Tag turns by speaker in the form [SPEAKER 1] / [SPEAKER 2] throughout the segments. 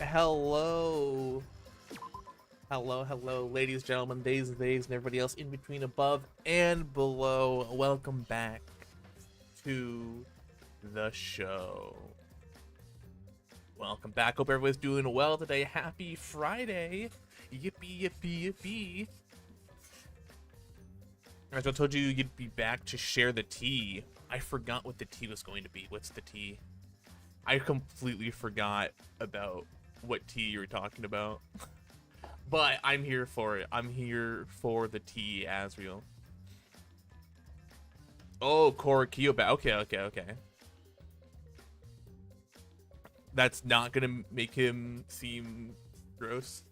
[SPEAKER 1] hello. Hello, ladies, gentlemen, days and days, and everybody else in between, above and below. Welcome back to the show. Welcome back. Hope everybody's doing well today. Happy Friday. Yippee, yippee, yippee. As I told you, you'd be back to share the tea. I forgot what the tea was going to be. What's the tea? I completely forgot about what tea you were talking about. But I'm here for it. I'm here for the tea, Asriel. Oh, Korakioba. Okay. That's not gonna make him seem gross.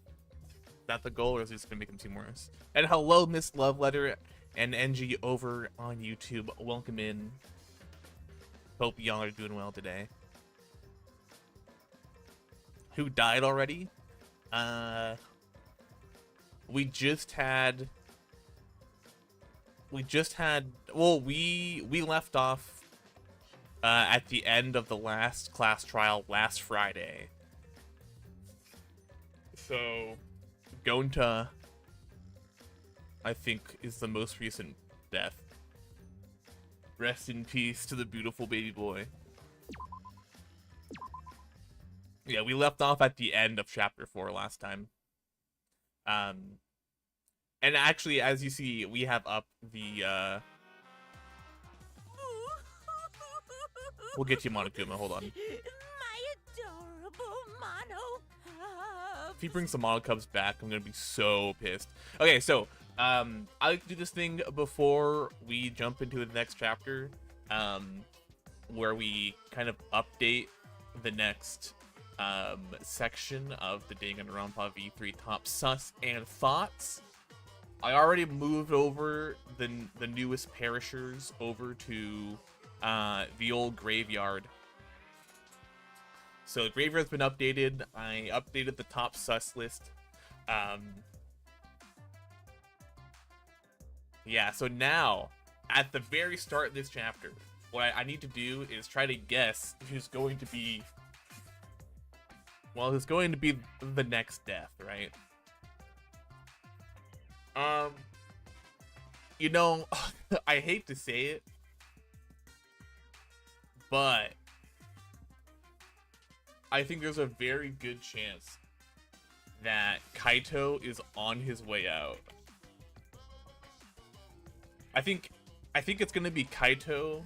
[SPEAKER 1] Is that the goal, or is it just gonna make him seem worse? And hello, Miss Loveletter and NG over on YouTube. Welcome in. Hope y'all are doing well today. Who died already? We just had, well, we left off at the end of the last class trial last Friday. So Gonta, I think, is the most recent death. Rest in peace to the beautiful baby boy. Yeah, we left off at the end of chapter 4 last time. And actually, as you see, we have up the, we'll get you Monokuma, hold on.
[SPEAKER 2] My adorable Monokub.
[SPEAKER 1] If he brings the Monokubs back, I'm gonna be so pissed. Okay, so, I like to do this thing before we jump into the next chapter, where we kind of update the next section of the Danganronpa V3 Top Sus and Thoughts. I already moved over the newest perishers over to the old graveyard. So the graveyard's been updated. I updated the top sus list. Yeah, so now, at the very start of this chapter, what I need to do is try to guess who's going to be, well, who's going to be the next death, right? You know, I hate to say it, but I think there's a very good chance that Kaito is on his way out. I think it's gonna be Kaito,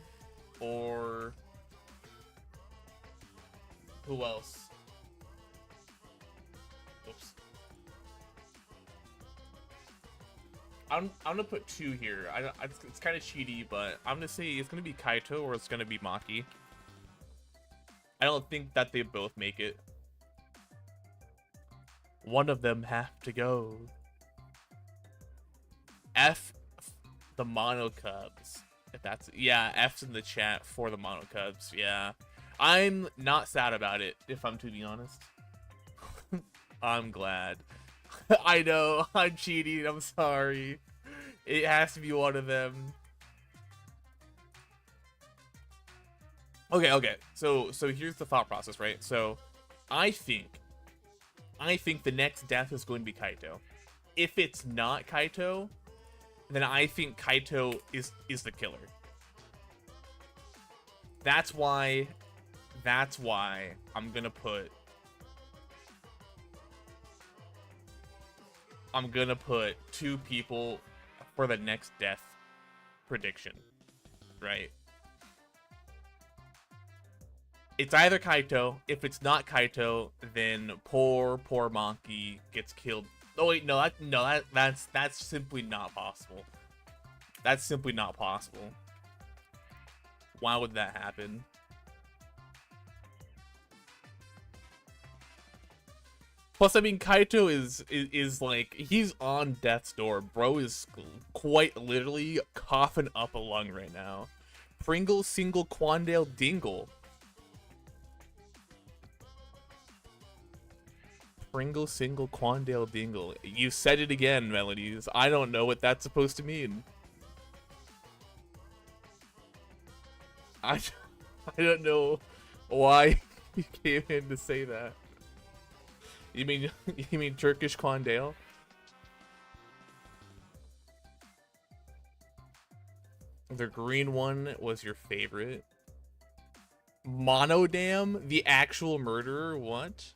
[SPEAKER 1] or who else? Oops. I'm gonna put two here. It's kind of cheaty, but I'm gonna say it's gonna be Kaito or it's gonna be Maki. I don't think that they both make it. One of them have to go. F the Monokubs. If that's, yeah, F's in the chat for the Monokubs. Yeah, I'm not sad about it, if I'm to be honest. I'm glad. I know, I'm cheating, I'm sorry. It has to be one of them. Okay, so here's the thought process, right? So, I think the next death is going to be Kaito. If it's not Kaito, then I think Kaito is the killer. That's why I'm gonna put two people for the next death prediction, right? It's either Kaito. If it's not Kaito, then poor Maki gets killed. Oh wait, that's simply not possible. That's simply not possible. Why would that happen? Plus, I mean, Kaito is like, he's on death's door. Bro is quite literally coughing up a lung right now. Pringle, single, Quandale, dingle. Pringle, single, Quandale, dingle. You said it again, Melodies. I don't know what that's supposed to mean. I don't know why he came in to say that. You mean you mean Turkish Quandale? The green one was your favorite. Monodam, the actual murderer? What?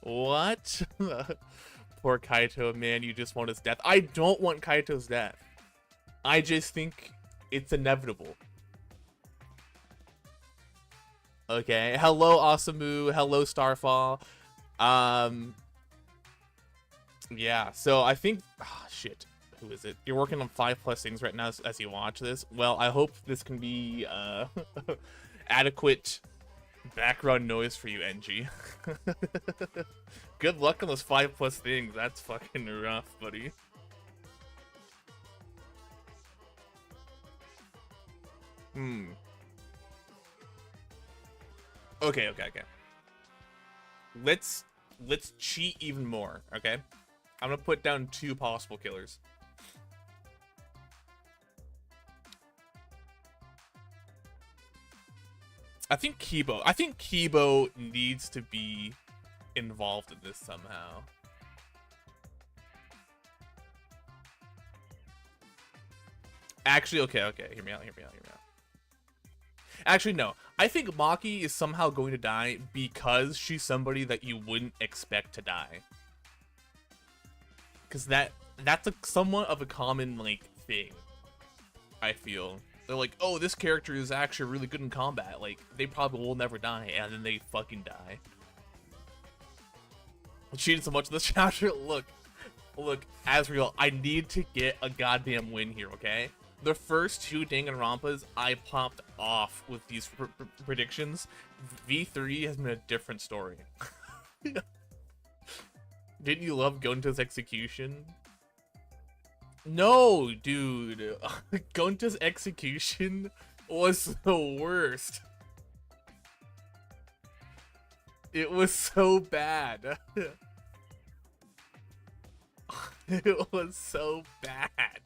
[SPEAKER 1] What? Poor Kaito, man, you just want his death. I don't want Kaito's death. I just think it's inevitable. Okay, hello Asamu, hello Starfall. Yeah, so I think, shit, who is it? You're working on 5+ things right now as you watch this. Well, I hope this can be, adequate background noise for you, NG. Good luck on those 5+ things. That's fucking rough, buddy. Okay. Let's cheat even more, okay? I'm gonna put down 2 possible killers. I think Kibo needs to be involved in this somehow. Actually, okay. Hear me out. Actually, no. I think Maki is somehow going to die because she's somebody that you wouldn't expect to die. Because that's somewhat of a common, like, thing, I feel. They're like, oh, this character is actually really good in combat. Like, they probably will never die, and then they fucking die. I cheated so much in this chapter. Look, Asriel, I need to get a goddamn win here, okay? The first 2 Danganronpas, I popped off with these predictions. V3 has been a different story. Didn't you love Gonta's execution? No, dude. Gonta's execution was the worst. It was so bad. It was so bad.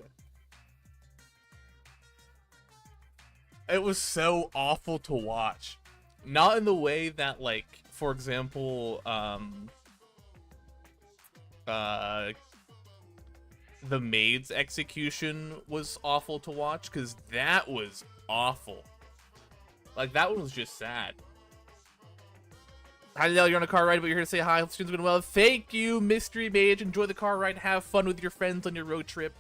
[SPEAKER 1] It was so awful to watch. Not in the way that, like, for example, the maid's execution was awful to watch, because that was awful. Like, that one was just sad. Hi, Dale, you're on a car ride, but you're here to say hi. Hope the stream's been well. Thank you, Mystery Mage. Enjoy the car ride. Have fun with your friends on your road trip.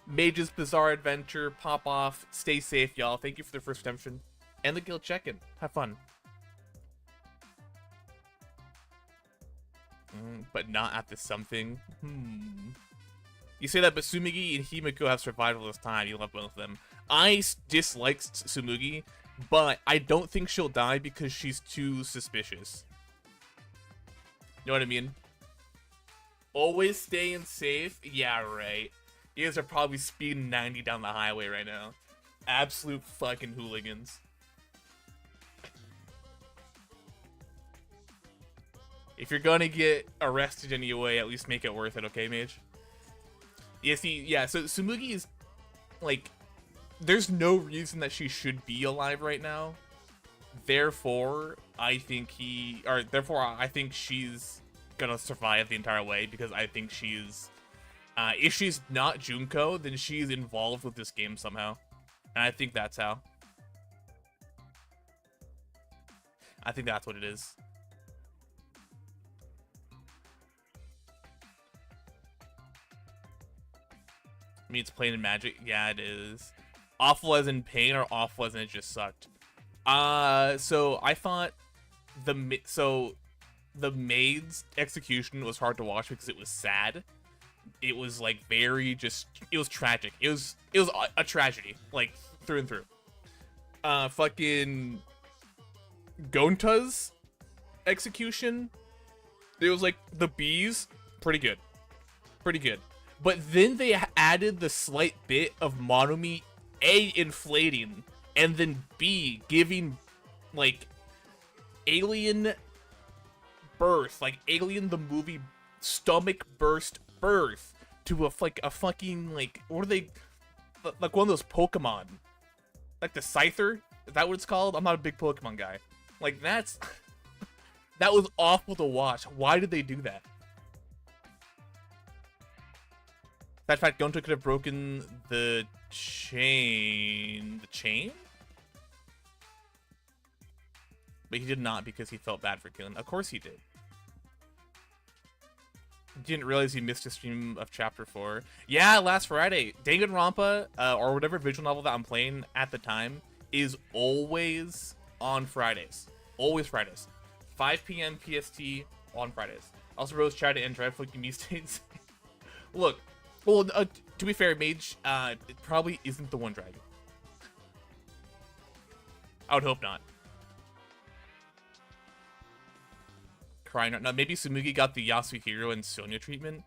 [SPEAKER 1] Mage's Bizarre Adventure, pop off. Stay safe, y'all. Thank you for the first redemption. And the guild check-in. Have fun. But not at the something. You say that, but Tsumugi and Himiko have survived all this time. You love both of them. I disliked Tsumugi, but I don't think she'll die because she's too suspicious. You know what I mean? Always staying safe? Yeah, right. You guys are probably speeding 90 down the highway right now. Absolute fucking hooligans. If you're gonna get arrested anyway, at least make it worth it, okay, Mage? Yeah, see, yeah, so Tsumugi is, like, there's no reason that she should be alive right now. Therefore, I think I think she's gonna survive the entire way, because I think she's, if she's not Junko, then she's involved with this game somehow. And I think that's how. I think that's what it is. I mean, it's plain in Magic. Yeah, it is. Awful as in pain, or awful as in it just sucked? So I thought the maid's execution was hard to watch because it was sad. It was like very it was tragic. It was a tragedy, like through and through. Fucking Gonta's execution, it was like the bees, pretty good. But then they added the slight bit of Monomi A, inflating, and then B, giving, like, alien birth, like Alien the movie stomach burst birth to a fucking, like, what are they, like one of those Pokemon, like the Scyther, is that what it's called? I'm not a big Pokemon guy. Like, That was awful to watch. Why did they do that? That fact, Gonto could have broken the chain. The chain? But he did not because he felt bad for killing. Of course he did. Didn't realize he missed a stream of chapter 4. Yeah, last Friday. Danganronpa, or whatever visual novel that I'm playing at the time, is always on Fridays. Always Fridays. 5 p.m. PST on Fridays. Also, Rose tried to end dreadful me states. Look, well, to be fair, Mage, it probably isn't the one dragon. I would hope not. Crying out. Now, maybe Tsumugi got the Yasuhiro and Sonya treatment.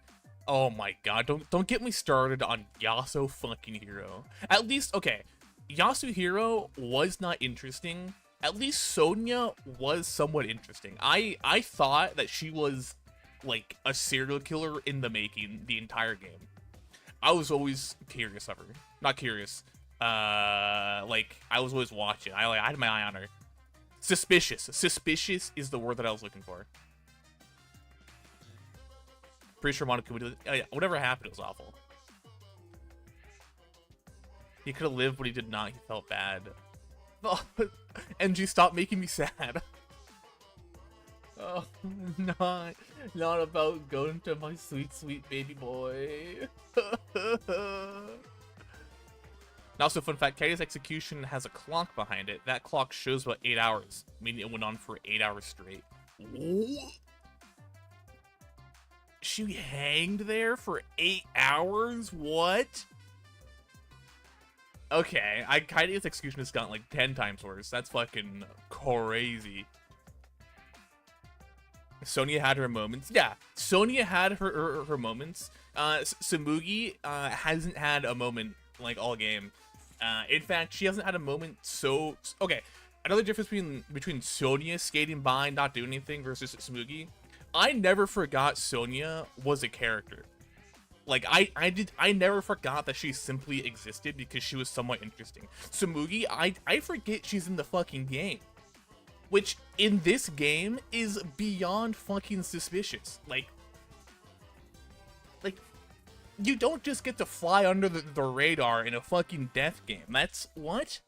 [SPEAKER 1] Oh my god, don't get me started on Yasu fucking Hiro. At least, okay, Yasuhiro was not interesting. At least Sonya was somewhat interesting. I thought that she was like a serial killer in the making the entire game. I was always curious of her. Not curious. Like I was always watching. I had my eye on her. Suspicious. Suspicious is the word that I was looking for. Pretty sure Monaco would do it. Whatever happened, it was awful. He could have lived, but he did not. He felt bad. Oh, NG, stop making me sad. Oh, not about going to my sweet, sweet baby boy. Also, fun fact, Katie's execution has a clock behind it. That clock shows about 8 hours, meaning it went on for 8 hours straight. What? She hanged there for 8 hours? What? Okay, Katie's execution has gotten like 10 times worse. That's fucking crazy. Sonya had her moments. Yeah, Sonya had her moments. Tsumugi hasn't had a moment like all game. In fact, she hasn't had a moment so... Okay, another difference between Sonya skating by and not doing anything versus Tsumugi. I never forgot Sonya was a character. Like, I never forgot that she simply existed because she was somewhat interesting. Tsumugi, I forget she's in the fucking game. Which, in this game, is beyond fucking suspicious. Like, you don't just get to fly under the radar in a fucking death game. That's... what?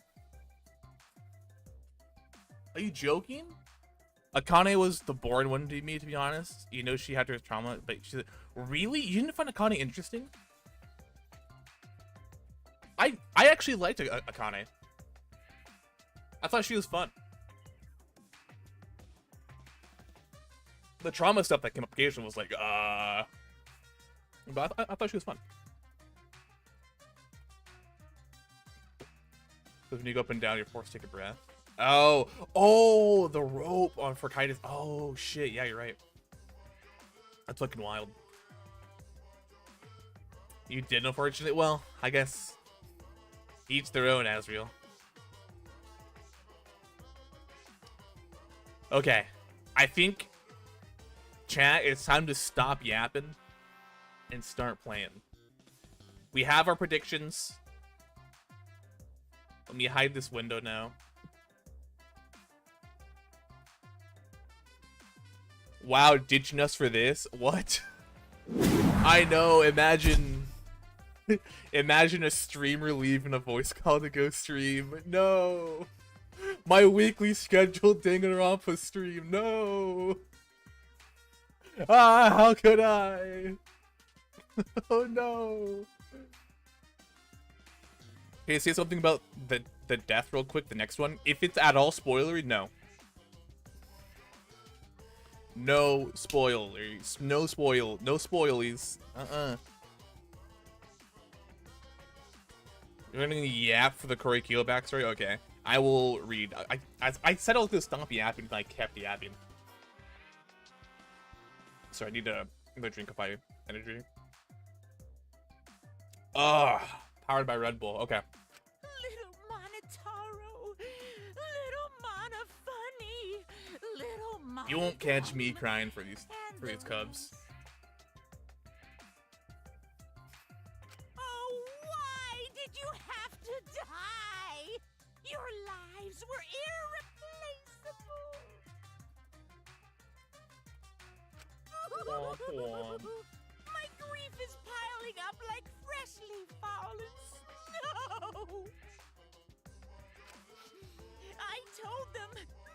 [SPEAKER 1] Are you joking? Akane was the boring one to me, to be honest. You know, she had her trauma, but she's like, really? You didn't find Akane interesting? I actually liked Akane. I thought she was fun. The trauma stuff that came up occasionally was like, but I thought she was fun. So when you go up and down, you're forced to take a breath. Oh, the rope on for Kaitis. Oh shit, yeah, you're right. That's fucking wild. You did, unfortunately. Well, I guess each their own, Asriel. Okay, I think, chat, it's time to stop yapping and start playing. We have our predictions. Let me hide this window now. Wow, ditching us for this? What? I know, imagine a streamer leaving a voice call to go stream. No! My weekly scheduled Danganronpa stream, no! Ah, how could I? Oh no! Okay, say something about the death real quick, the next one. If it's at all spoilery, no. No spoilers. No spoilies. You're gonna yap for the Korikyo backstory? Okay. I will read. I said I was gonna stop yapping, but I kept yapping. So I need a drink of my energy. Ugh. Powered by Red Bull. Okay.
[SPEAKER 2] Little Monotaro, little Mana funny, little Mana.
[SPEAKER 1] You won't catch me crying for these cubs.
[SPEAKER 2] Oh, why did you have to die? Your lives were irreplaceable. My grief is piling up like freshly fallen snow. I told them,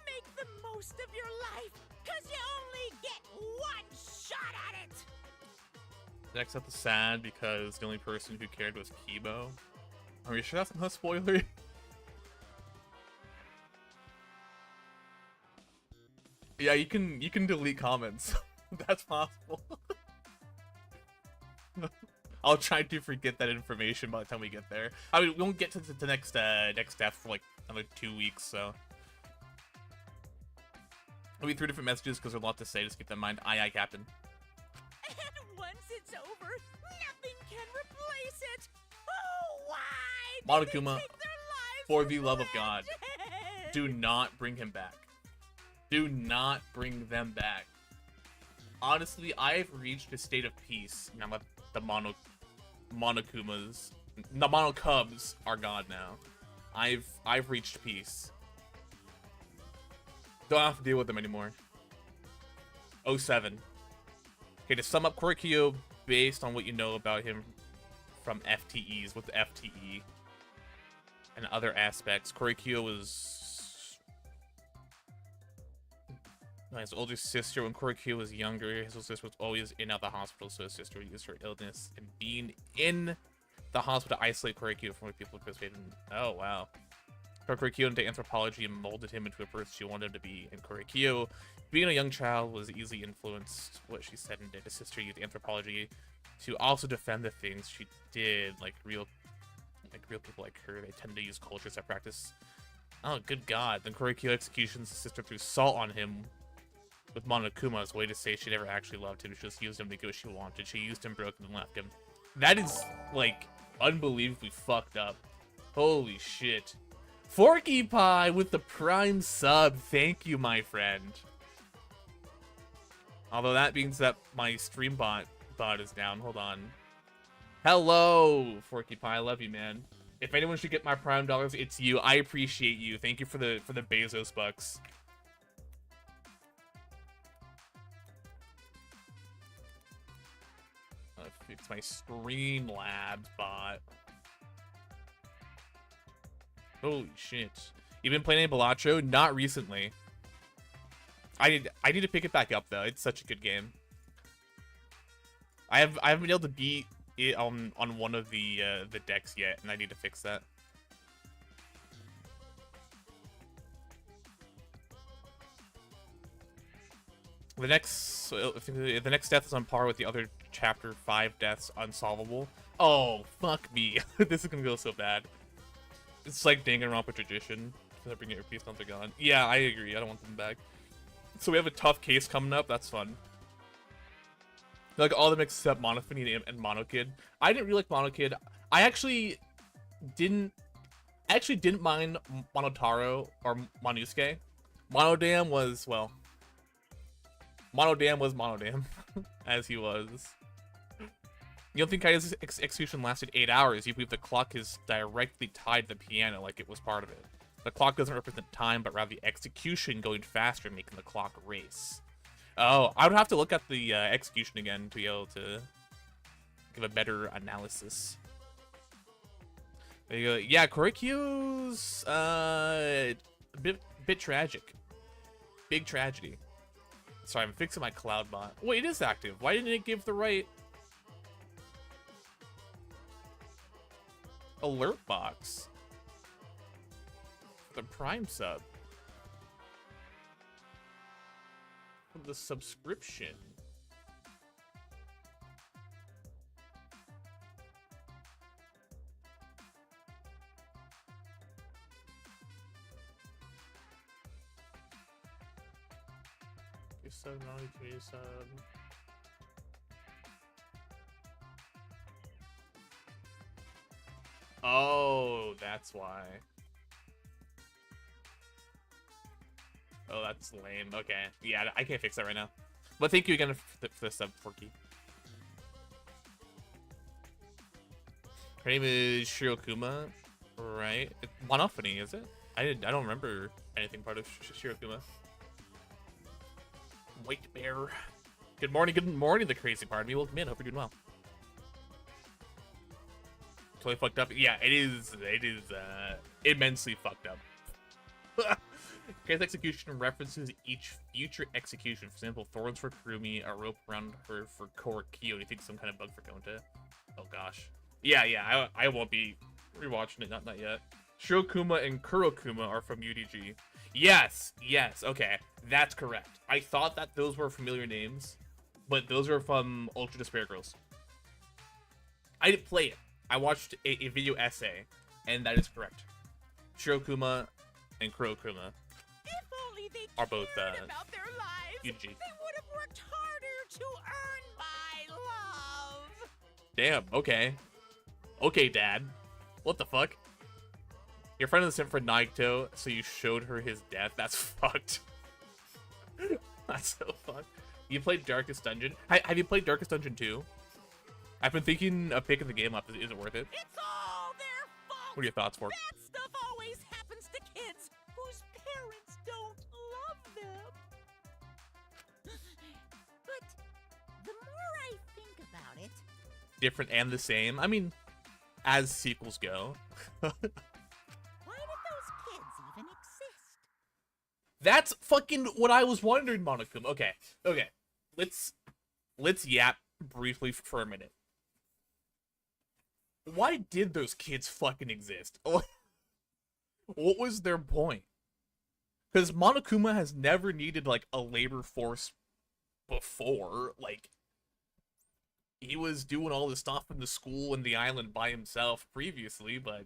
[SPEAKER 2] make the most of your life, cause you only get one shot at it.
[SPEAKER 1] Next up is sad because the only person who cared was Kibo. Are you sure that's not a spoiler? Yeah, you can delete comments. That's possible. I'll try to forget that information by the time we get there. I mean, we won't get to the next death for like another 2 weeks, so. It'll be 3 different messages because there's a lot to say. Just keep that in mind. Aye, aye, Captain.
[SPEAKER 2] And once it's over, nothing can replace it. Oh, why? did they
[SPEAKER 1] Monokuma,
[SPEAKER 2] take their lives
[SPEAKER 1] for the love of God,
[SPEAKER 2] granted?
[SPEAKER 1] do not bring him back. Do not bring them back. Honestly, I've reached a state of peace now that the Monokumas, the Monokubs are gone now. I've reached peace. Don't have to deal with them anymore. 07. Okay, to sum up Korikyo, based on what you know about him from FTEs with the FTE and other aspects, Korikyo was his older sister. When Korikyo was younger, his older sister was always in and out of the hospital, so his sister used her illness and being in the hospital to isolate Korikyo from people because they didn't. Oh, wow. Korikyo into anthropology and molded him into a person she wanted him to be. And Korikyo, being a young child, was easily influenced what she said and did. His sister used anthropology to also defend the things she did, like real people like her. They tend to use cultures that practice. Oh, good God. Then Korikyo executions his sister threw salt on him with Monokuma as a way to say she never actually loved him. She just used him to get what she wanted. She used him, broke him, and left him. That is, like, unbelievably fucked up. Holy shit. Forky Pie with the Prime sub. Thank you, my friend. Although that means that my stream bot is down. Hold on. Hello, Forky Pie. I love you, man. If anyone should get my Prime dollars, it's you. I appreciate you. Thank you for the Bezos bucks. Fix my Streamlabs bot. Holy shit. You been playing any Balatro? Not recently. I need to pick it back up though. It's such a good game. I haven't been able to beat it on one of the decks yet, and I need to fix that. The next death is on par with the other chapter 5 deaths, unsolvable. Oh, fuck me. This is gonna go so bad. It's like Danganronpa tradition. Bring your peace, they're gone. Yeah, I agree. I don't want them back. So we have a tough case coming up. That's fun. Like all of them except Monophony and Monokid. I didn't really like Monokid. I actually didn't mind Monotaro or Monosuke. Monodam was, well, Monodam was Monodam, as he was. You don't think Kai's execution lasted 8 hours? You believe the clock is directly tied to the piano like it was part of it. The clock doesn't represent time, but rather the execution going faster, making the clock race. Oh, I would have to look at the execution again to be able to give a better analysis. There you go. Yeah, Korikyo's a bit tragic. Big tragedy. Sorry, I'm fixing my cloud bot. Wait, it is active. Why didn't it give the right alert box? The Prime sub. The subscription. Sub, non-community sub. Oh, that's why. Oh, that's lame. Okay. Yeah, I can't fix that right now. But thank you again for the sub, Forky. Her name is Shirokuma, right? Monophony, is it? I don't remember anything part of Shirokuma. White Bear. Good morning, the crazy part of me. Welcome in. Hope you're doing well. Totally fucked up. Yeah, it is immensely fucked up. Case execution references each future execution. For example, thorns for Kurumi, a rope around her for Korikyo. You think some kind of bug for Gonta? Oh gosh. Yeah, I won't be rewatching it, not yet. Shirokuma and Kurokuma are from UDG. Yes, okay, that's correct. I thought that those were familiar names, but those are from Ultra Despair Girls. I didn't play it. I watched a video essay, and that is correct. Shirokuma and Kurokuma are both
[SPEAKER 2] about their lives,
[SPEAKER 1] UDG.
[SPEAKER 2] they would have worked harder to earn my love.
[SPEAKER 1] Damn, okay. Okay, Dad. What the fuck? Your friend was sent for Naito, so you showed her his death? That's fucked. That's so fucked. You played Darkest Dungeon? Have you played Darkest Dungeon 2? I've been thinking of picking the game up. Is it worth it?
[SPEAKER 2] It's all their fault.
[SPEAKER 1] What are your thoughts for?
[SPEAKER 2] Bad stuff always happens to kids whose parents don't love them. But the more I think about it...
[SPEAKER 1] Different and the same. I mean, as sequels go.
[SPEAKER 2] Why did those kids even exist?
[SPEAKER 1] That's fucking what I was wondering, Monokuma. Okay. Let's yap briefly for a minute. Why did those kids fucking exist? What was their point? Because Monokuma has never needed, like, a labor force before. Like, he was doing all this stuff in the school and the island by himself previously, but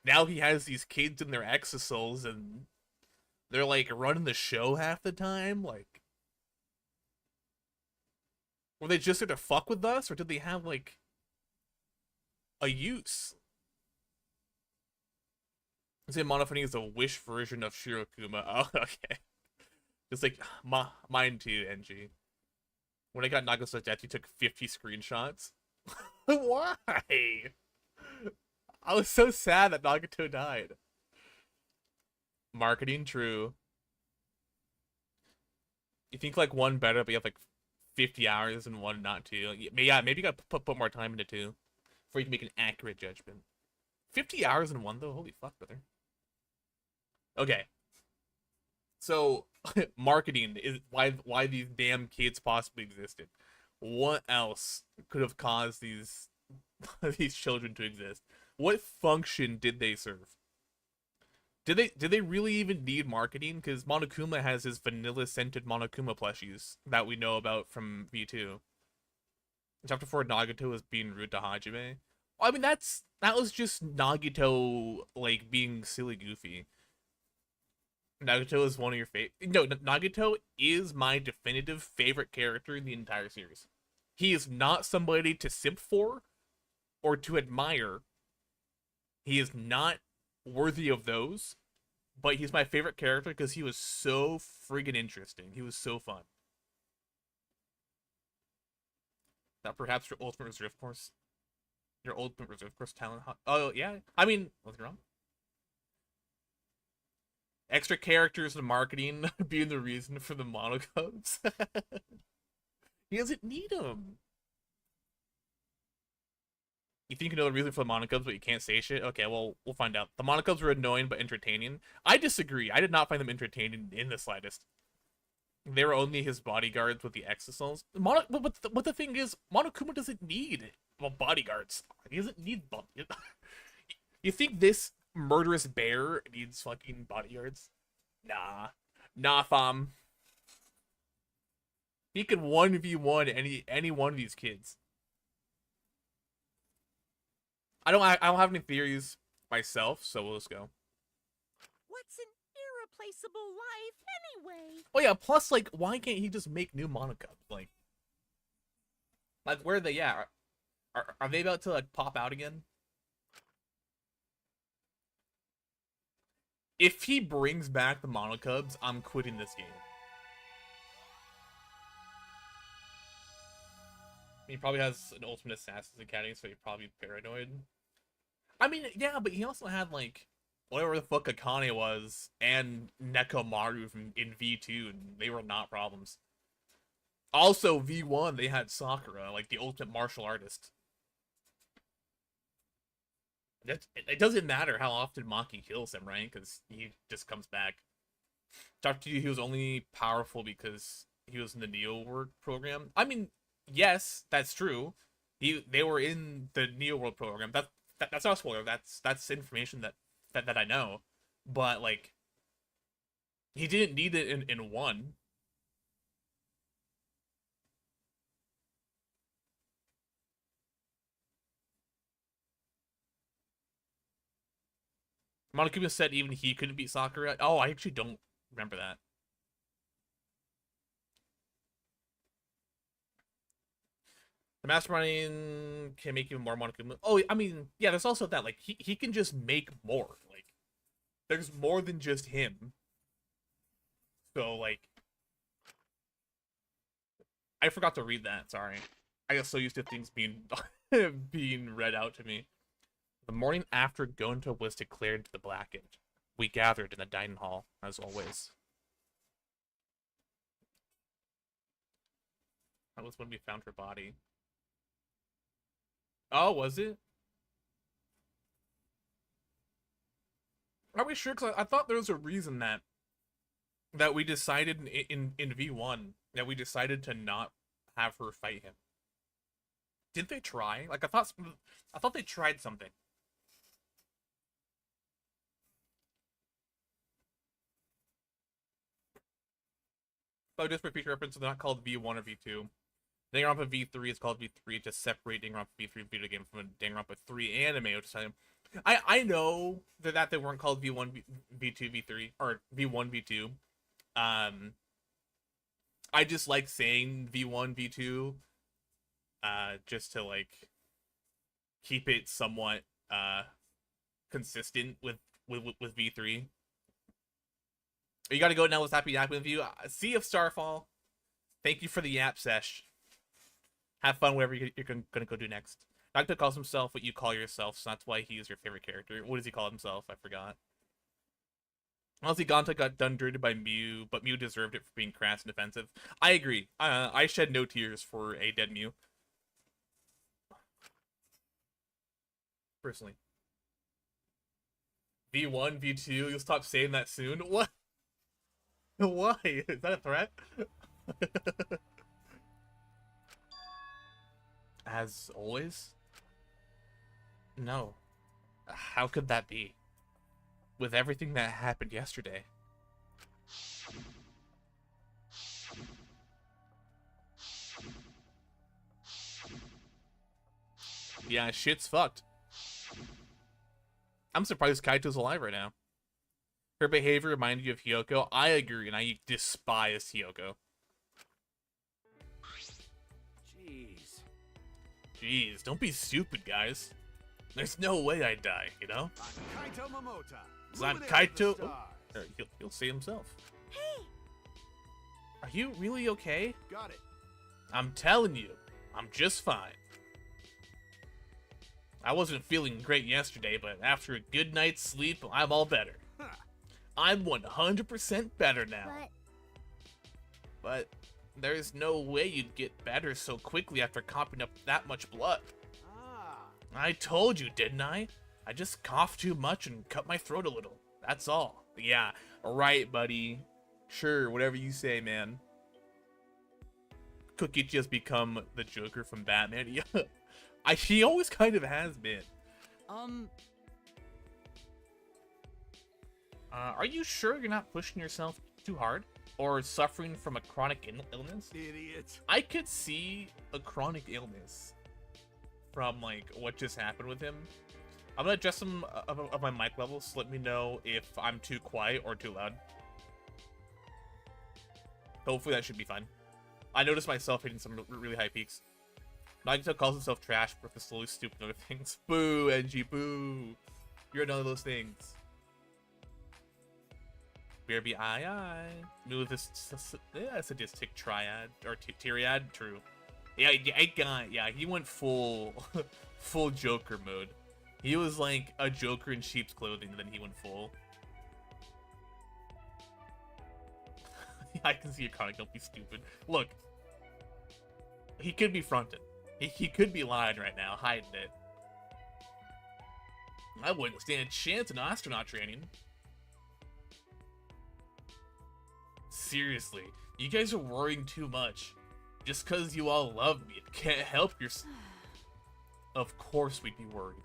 [SPEAKER 1] now he has these kids in their exosouls, and they're, like, running the show half the time. Like, were they just there to fuck with us, or did they have, like, a use? I say Monofony is a Wish version of Shirokuma. Oh, okay. Just like, mine too, NG. When I got Nagasa's death, you took 50 screenshots. Why? I was so sad that Nagato died. Marketing, true. You think like one better, but you have like 50 hours and one not two. Yeah, maybe you gotta put more time into two before you can make an accurate judgment. 50 hours in one though? Holy fuck, brother. Okay. So, marketing is why these damn kids possibly existed. What else could have caused these these children to exist? What function did they serve? Did they really even need marketing? Because Monokuma has his vanilla scented Monokuma plushies that we know about from V2. Chapter 4, Nagato was being rude to Hajime. I mean, that was just Nagato, like, being silly goofy. Nagato is one of your favorite. No, Nagato is my definitive favorite character in the entire series. He is not somebody to simp for or to admire. He is not worthy of those, but he's my favorite character because he was so friggin' interesting. He was so fun. That perhaps your Ultimate Reserve Course, talent. Oh yeah, I mean, what's wrong? Extra characters and marketing being the reason for the monocubs. He doesn't need them. You think you know the reason for the monocubs, but you can't say shit? Okay, well, we'll find out. The monocubs were annoying but entertaining. I disagree. I did not find them entertaining in the slightest. They were only his bodyguards with the exosouls. But the thing is, Monokuma doesn't need bodyguards. He doesn't need You think this murderous bear needs fucking bodyguards? Nah, fam. He can 1v1 any one of these kids. I don't have any theories myself, so we'll just go.
[SPEAKER 2] What's an irreplaceable life anyway?
[SPEAKER 1] Oh yeah, plus like why can't he just make new monocubs? Like where are they at? Are they about to like pop out again? If he brings back the monocubs, I'm quitting this game. He probably has an Ultimate Assassin's Academy, so he's probably paranoid. I mean, yeah, but he also had, like, whatever the fuck Akane was, and Nekomaru in V2, and they were not problems. Also, V1, they had Sakura, like the ultimate martial artist. It doesn't matter how often Maki kills him, right? Because he just comes back. Talk to you, he was only powerful because he was in the Neo World program. I mean, yes, that's true. They were in the Neo World program. That's not a spoiler. That's information that I know. But like, he didn't need it in one. Monokuma said even he couldn't beat Sakura. Oh, I actually don't remember that. The masterminding can make even more Monokuma. Oh, I mean, yeah, there's also that. Like, he can just make more. Like, there's more than just him. So, like, I forgot to read that. Sorry. I got so used to things being being read out to me. The morning after Gonta was declared to the Blackened, we gathered in the dining hall, as always. That was when we found her body. Oh, was it? Are we sure? Because I thought there was a reason that we decided in V1 that we decided to not have her fight him. Did they try? Like, I thought they tried something. Oh, just for future reference, they're not called V1 or V2. Danganronpa V3 is called V3 to separate Danganronpa V3 video game from a Danganronpa 3 anime, which is I know that they weren't called V1, V2, V3, or V1, V2. I just like saying V1, V2, just to like keep it somewhat consistent with V3. You gotta go now. Was happy yapping with you. Sea of Starfall. Thank you for the yap sesh. Have fun whatever you're gonna go do next. Nagito calls himself what you call yourself, so that's why he is your favorite character. What does he call himself? I forgot. Honestly, Gonta got done dirty by Mew, but Mew deserved it for being crass and offensive. I agree. I shed no tears for a dead Mew. Personally. V1, V2, you'll stop saying that soon? What? Why? Is that a threat? As always? No. How could that be? With everything that happened yesterday. Yeah, shit's fucked. I'm surprised Kaito's alive right now. Her behavior reminded you of Hiyoko. I agree, and I despise Hiyoko. Jeez, don't be stupid, guys. There's no way I'd die, you know? It's not Kaito. Oh, he'll say himself.
[SPEAKER 2] Hey!
[SPEAKER 1] Are you really okay?
[SPEAKER 3] Got it.
[SPEAKER 1] I'm telling you, I'm just fine. I wasn't feeling great yesterday, but after a good night's sleep, I'm all better. I'm 100% better now. But there's no way you'd get better so quickly after coughing up that much blood. I told you, didn't I? I just coughed too much and cut my throat a little. That's all. Yeah, right, buddy. Sure, whatever you say, man. Kokichi has become the Joker from Batman. Yeah, he always kind of has been. Are you sure you're not pushing yourself too hard? Or suffering from a chronic illness?
[SPEAKER 3] Idiot.
[SPEAKER 1] I could see a chronic illness from, like, what just happened with him. I'm gonna adjust some of my mic levels, so let me know if I'm too quiet or too loud. Hopefully that should be fine. I noticed myself hitting some really high peaks. Nagito calls himself trash, but is slowly stupid other things. Boo, NG, boo. You're none of those things. BRB, aye. Move this sadistic triad, or Tyriad, true. Yeah, he went full, full Joker mode. He was like a Joker in sheep's clothing, and then he went full. I can see your chronic, don't be stupid. Look, He could be fronting. He could be lying right now, hiding it. I wouldn't stand a chance in astronaut training. Seriously, you guys are worrying too much. Just because you all love me, it can't help yourself. Of course we'd be worried.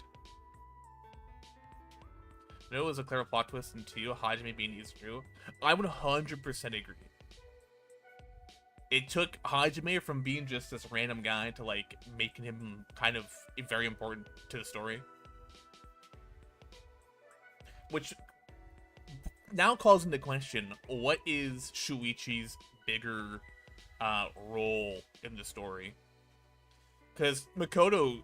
[SPEAKER 1] You know, it was a clever plot twist in 2, Hajime being Izuru. I would 100% agree. It took Hajime from being just this random guy to, like, making him kind of very important to the story. Which now calls into question, what is Shuichi's bigger role in the story? Because Makoto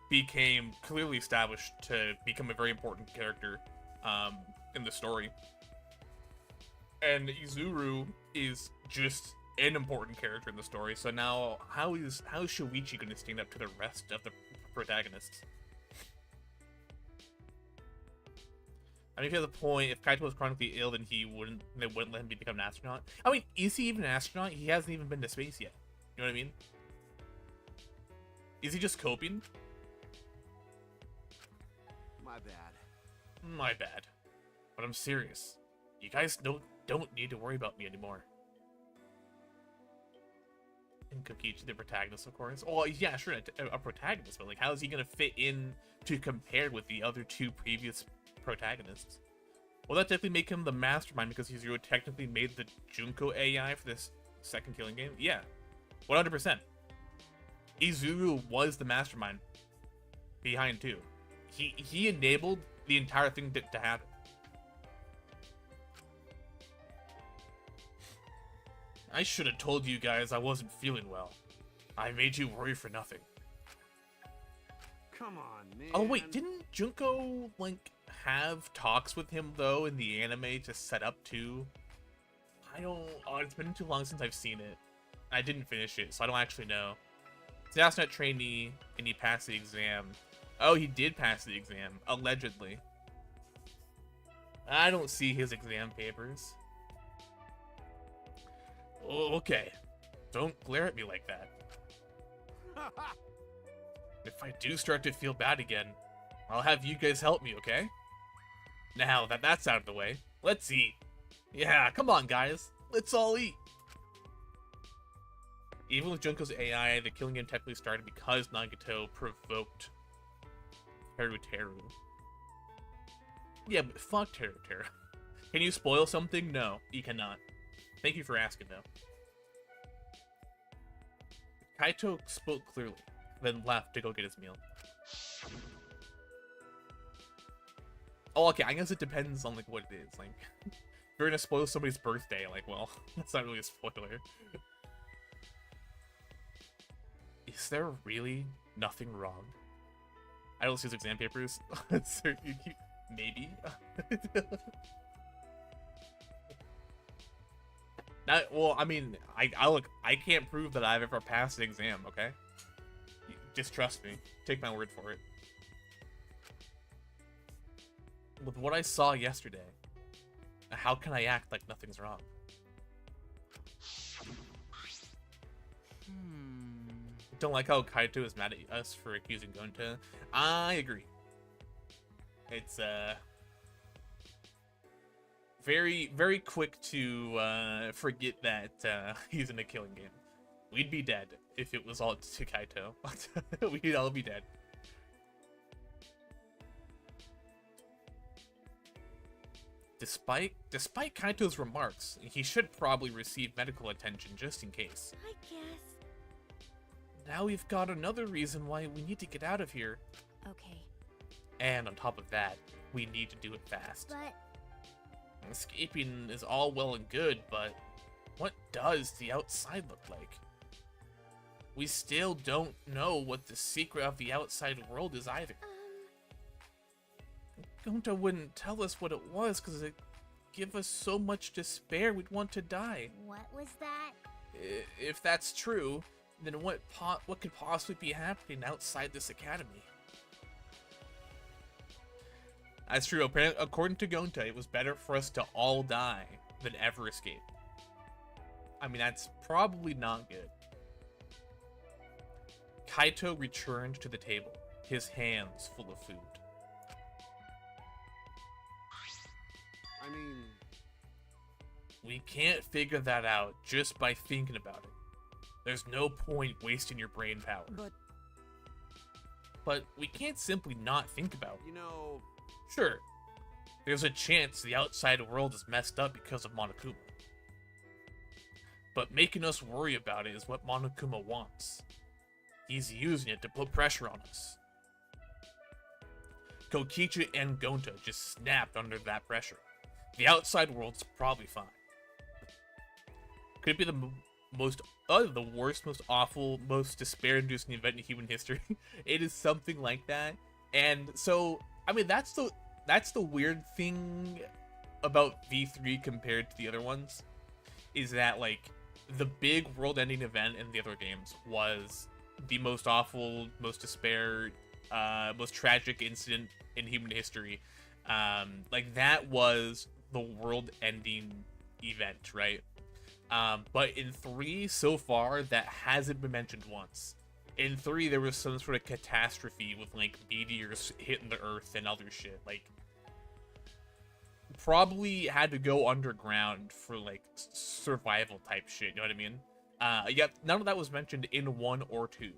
[SPEAKER 1] became clearly established to become a very important character in the story. And Izuru is just an important character in the story. So now, how is Shuichi going to stand up to the rest of the protagonists? I mean, if you have the point, if Kaito was chronically ill, then they wouldn't let him become an astronaut. I mean, is he even an astronaut? He hasn't even been to space yet. You know what I mean? Is he just coping?
[SPEAKER 3] My bad.
[SPEAKER 1] My bad. But I'm serious. You guys don't need to worry about me anymore. And Kokichi, the protagonist, of course. Oh, yeah, sure, a protagonist, but like, how is he gonna fit in to compare with the other 2 previous protagonists? Well, that technically make him the mastermind because Izuru technically made the Junko AI for this second Killing game. Yeah, 100%. Izuru was the mastermind behind 2. He enabled the entire thing to happen. I should have told you guys I wasn't feeling well. I made you worry for nothing.
[SPEAKER 3] Come on, man.
[SPEAKER 1] Oh wait, didn't Junko like have talks with him though in the anime to set up to? Oh, it's been too long since I've seen it. I didn't finish it, so I don't actually know. He's an astronaut trainee, and he passed the exam. Oh, he did pass the exam, allegedly. I don't see his exam papers. Oh, okay. Don't glare at me like that. If I do start to feel bad again, I'll have you guys help me, okay? Now that that's out of the way, let's eat. Yeah, come on, guys. Let's all eat. Even with Junko's AI, the killing game technically started because Nagato provoked Teru. Yeah, but fuck Teru. Can you spoil something? No, you cannot. Thank you for asking, though. Kaito spoke clearly, then left to go get his meal. Oh, okay, I guess it depends on, like, what it is. Like, if you're gonna spoil somebody's birthday, like, well, that's not really a spoiler. Is there really nothing wrong? I don't see his exam papers. Maybe. Well, I mean, I can't prove that I've ever passed an exam, okay? Just trust me. Take my word for it. With what I saw yesterday, how can I act like nothing's wrong? Don't like how Kaito is mad at us for accusing Gonta. I agree. It's very, very quick to forget that he's in a killing game. We'd be dead if it was all to Kaito. We'd all be dead. Despite Kaito's remarks, he should probably receive medical attention just in case.
[SPEAKER 2] I guess.
[SPEAKER 1] Now we've got another reason why we need to get out of here.
[SPEAKER 2] Okay.
[SPEAKER 1] And on top of that, we need to do it fast.
[SPEAKER 2] But
[SPEAKER 1] Escaping is all well and good, but what does the outside look like? We still don't know what the secret of the outside world is either. Gonta wouldn't tell us what it was because it'd give us so much despair we'd want to die.
[SPEAKER 2] what was that?
[SPEAKER 1] If that's true, then what could possibly be happening outside this academy? That's true. According to Gonta, it was better for us to all die than ever escape. I mean, that's probably not good. Kaito returned to the table, his hands full of food.
[SPEAKER 3] I mean,
[SPEAKER 1] We can't figure that out just by thinking about it. There's no point wasting your brain power. But we can't simply not think about it.
[SPEAKER 3] you know,
[SPEAKER 1] Sure, there's a chance the outside world is messed up because of Monokuma. But making us worry about it is what Monokuma wants. He's using it to put pressure on us. Kokichi and Gonta just snapped under that pressure. The outside world's probably fine. Could it be the the worst, most awful, most despair-inducing event in human history? It is something like that. And so, I mean, that's the weird thing about V3 compared to the other ones, is that, like, the big world-ending event in the other games was the most awful, most despair, most tragic incident in human history. Like, that was the world-ending event, right? But in 3, so far, that hasn't been mentioned once. In 3, there was some sort of catastrophe with, like, meteors hitting the Earth and other shit. Like, probably had to go underground for, like, survival type shit, you know what I mean? Yet, none of that was mentioned in 1 or 2.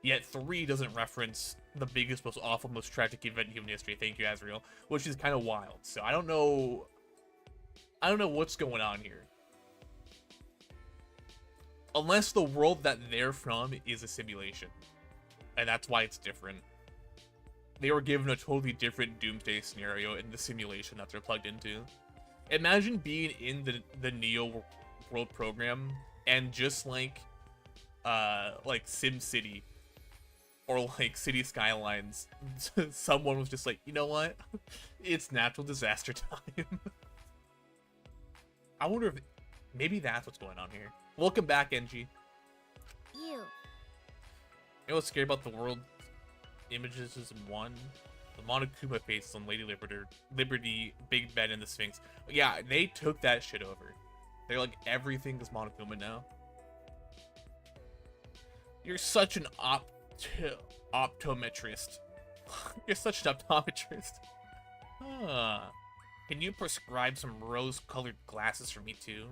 [SPEAKER 1] Yet 3 doesn't reference the biggest, most awful, most tragic event in human history, thank you, Azrael, which is kind of wild. So, I don't know what's going on here. Unless the world that they're from is a simulation. And that's why it's different. They were given a totally different Doomsday scenario in the simulation that they're plugged into. Imagine being in the Neo World program and just like Sim City or like City Skylines, someone was just like, you know what? It's natural disaster time. I wonder if maybe that's what's going on here. Welcome back, NG.
[SPEAKER 4] You.
[SPEAKER 1] You know what's scary about the world images is in 1? The Monokuma face on Lady Liberty, Big Ben, and the Sphinx. Yeah, they took that shit over. They're like, everything is Monokuma now. You're such an optometrist. You're such an optometrist. Can you prescribe some rose-colored glasses for me too?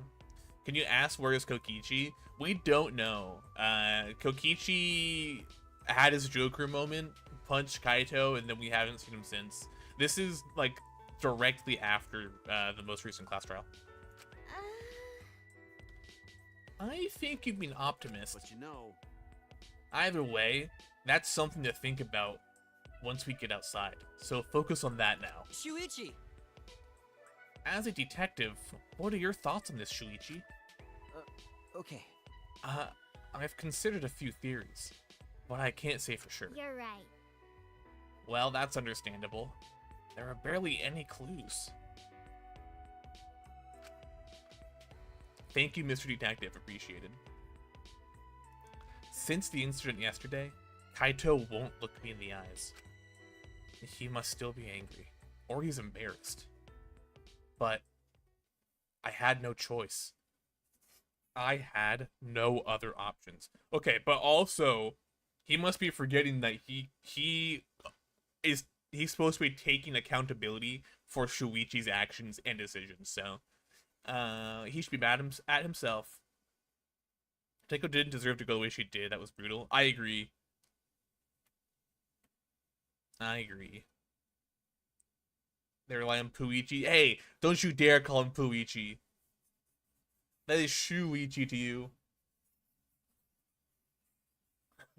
[SPEAKER 1] Can you ask where is Kokichi? We don't know. Kokichi had his Joker moment, punched Kaito, and then we haven't seen him since. This is, like, directly after the most recent class trial. I think you'd be an optimist.
[SPEAKER 3] but you know,
[SPEAKER 1] Either way, that's something to think about once we get outside. So focus on that now.
[SPEAKER 5] Shuichi!
[SPEAKER 1] As a detective, what are your thoughts on this, Shuichi?
[SPEAKER 5] Okay.
[SPEAKER 1] I've considered a few theories, but I can't say for sure.
[SPEAKER 4] You're right.
[SPEAKER 1] Well, that's understandable. There are barely any clues. Thank you, Mr. Detective. Appreciated. Since the incident yesterday, Kaito won't look me in the eyes. He must still be angry, or he's embarrassed. But I had no choice. I had no other options. Okay, but also, he must be forgetting that he's supposed to be taking accountability for Shuichi's actions and decisions. So, he should be mad at himself. Teiko didn't deserve to go the way she did. That was brutal. I agree. They rely on Puichi. Hey, don't you dare call him Puichi. That is Shuichi to you.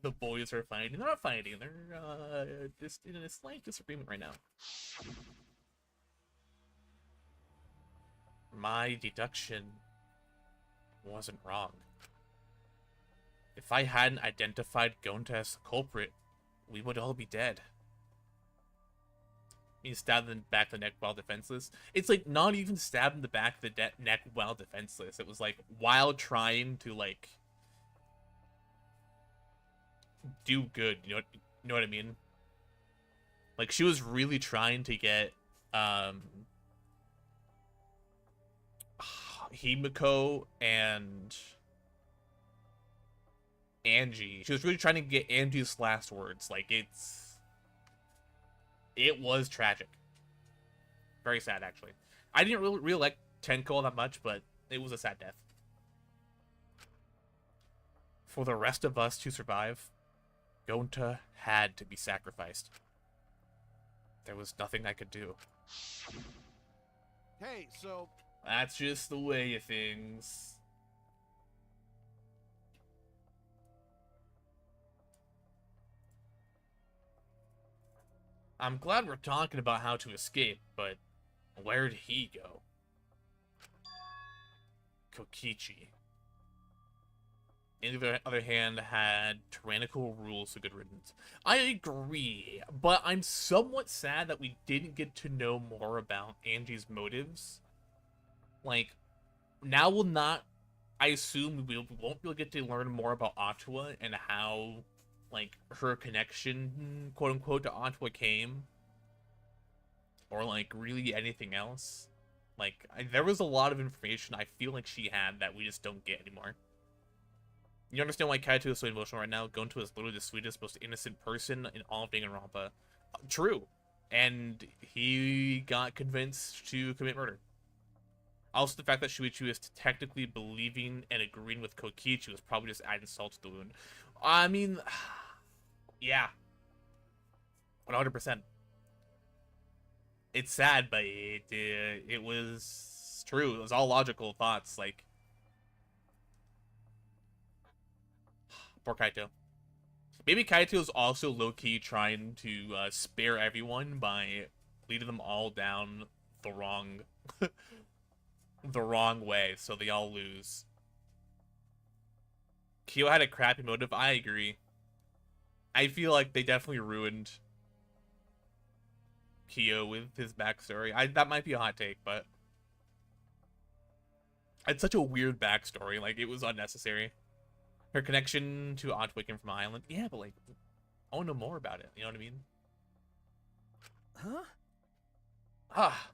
[SPEAKER 1] The boys are fighting. They're not fighting. They're just in a slight disagreement right now. My deduction wasn't wrong. If I hadn't identified Gonta as the culprit, we would all be dead. He stabbed in the back of the neck while defenseless. It's like not even stabbed in the back of the neck while defenseless. It was like while trying to like do good. You know what I mean? Like she was really trying to get Himiko and Angie. She was really trying to get Angie's last words. Like, it was tragic. Very sad, actually. I didn't really like Tenko all that much, but it was a sad death. For the rest of us to survive, Gonta had to be sacrificed. There was nothing I could do.
[SPEAKER 3] Hey, so
[SPEAKER 1] That's just the way of things. I'm glad we're talking about how to escape, but where'd he go? Kokichi. On the other hand, had tyrannical rules of good riddance. I agree, but I'm somewhat sad that we didn't get to know more about Angie's motives. Like, now we'll not... I assume we won't really get to learn more about Ottawa and how, like, her connection, quote-unquote, to Ottawa came. Or, like, really anything else. Like, there was a lot of information I feel like she had that we just don't get anymore. You understand why Kaito is so emotional right now? Gonta is literally the sweetest, most innocent person in all of Danganronpa. True. And he got convinced to commit murder. Also, the fact that Shuichi is technically believing and agreeing with Kokichi was probably just adding salt to the wound. I mean, yeah. 100%. It's sad, but it was true. It was all logical thoughts, like... Poor Kaito. Maybe Kaito is also low-key trying to spare everyone by leading them all down the wrong... the wrong way, so they all lose. Kyo had a crappy motive, I agree. I feel like they definitely ruined Kyo with his backstory. That might be a hot take, but... It's such a weird backstory, like, it was unnecessary. Her connection to Otwick from Island. Yeah, but, like, I want to know more about it, you know what I mean?
[SPEAKER 5] Huh?
[SPEAKER 1] Ah.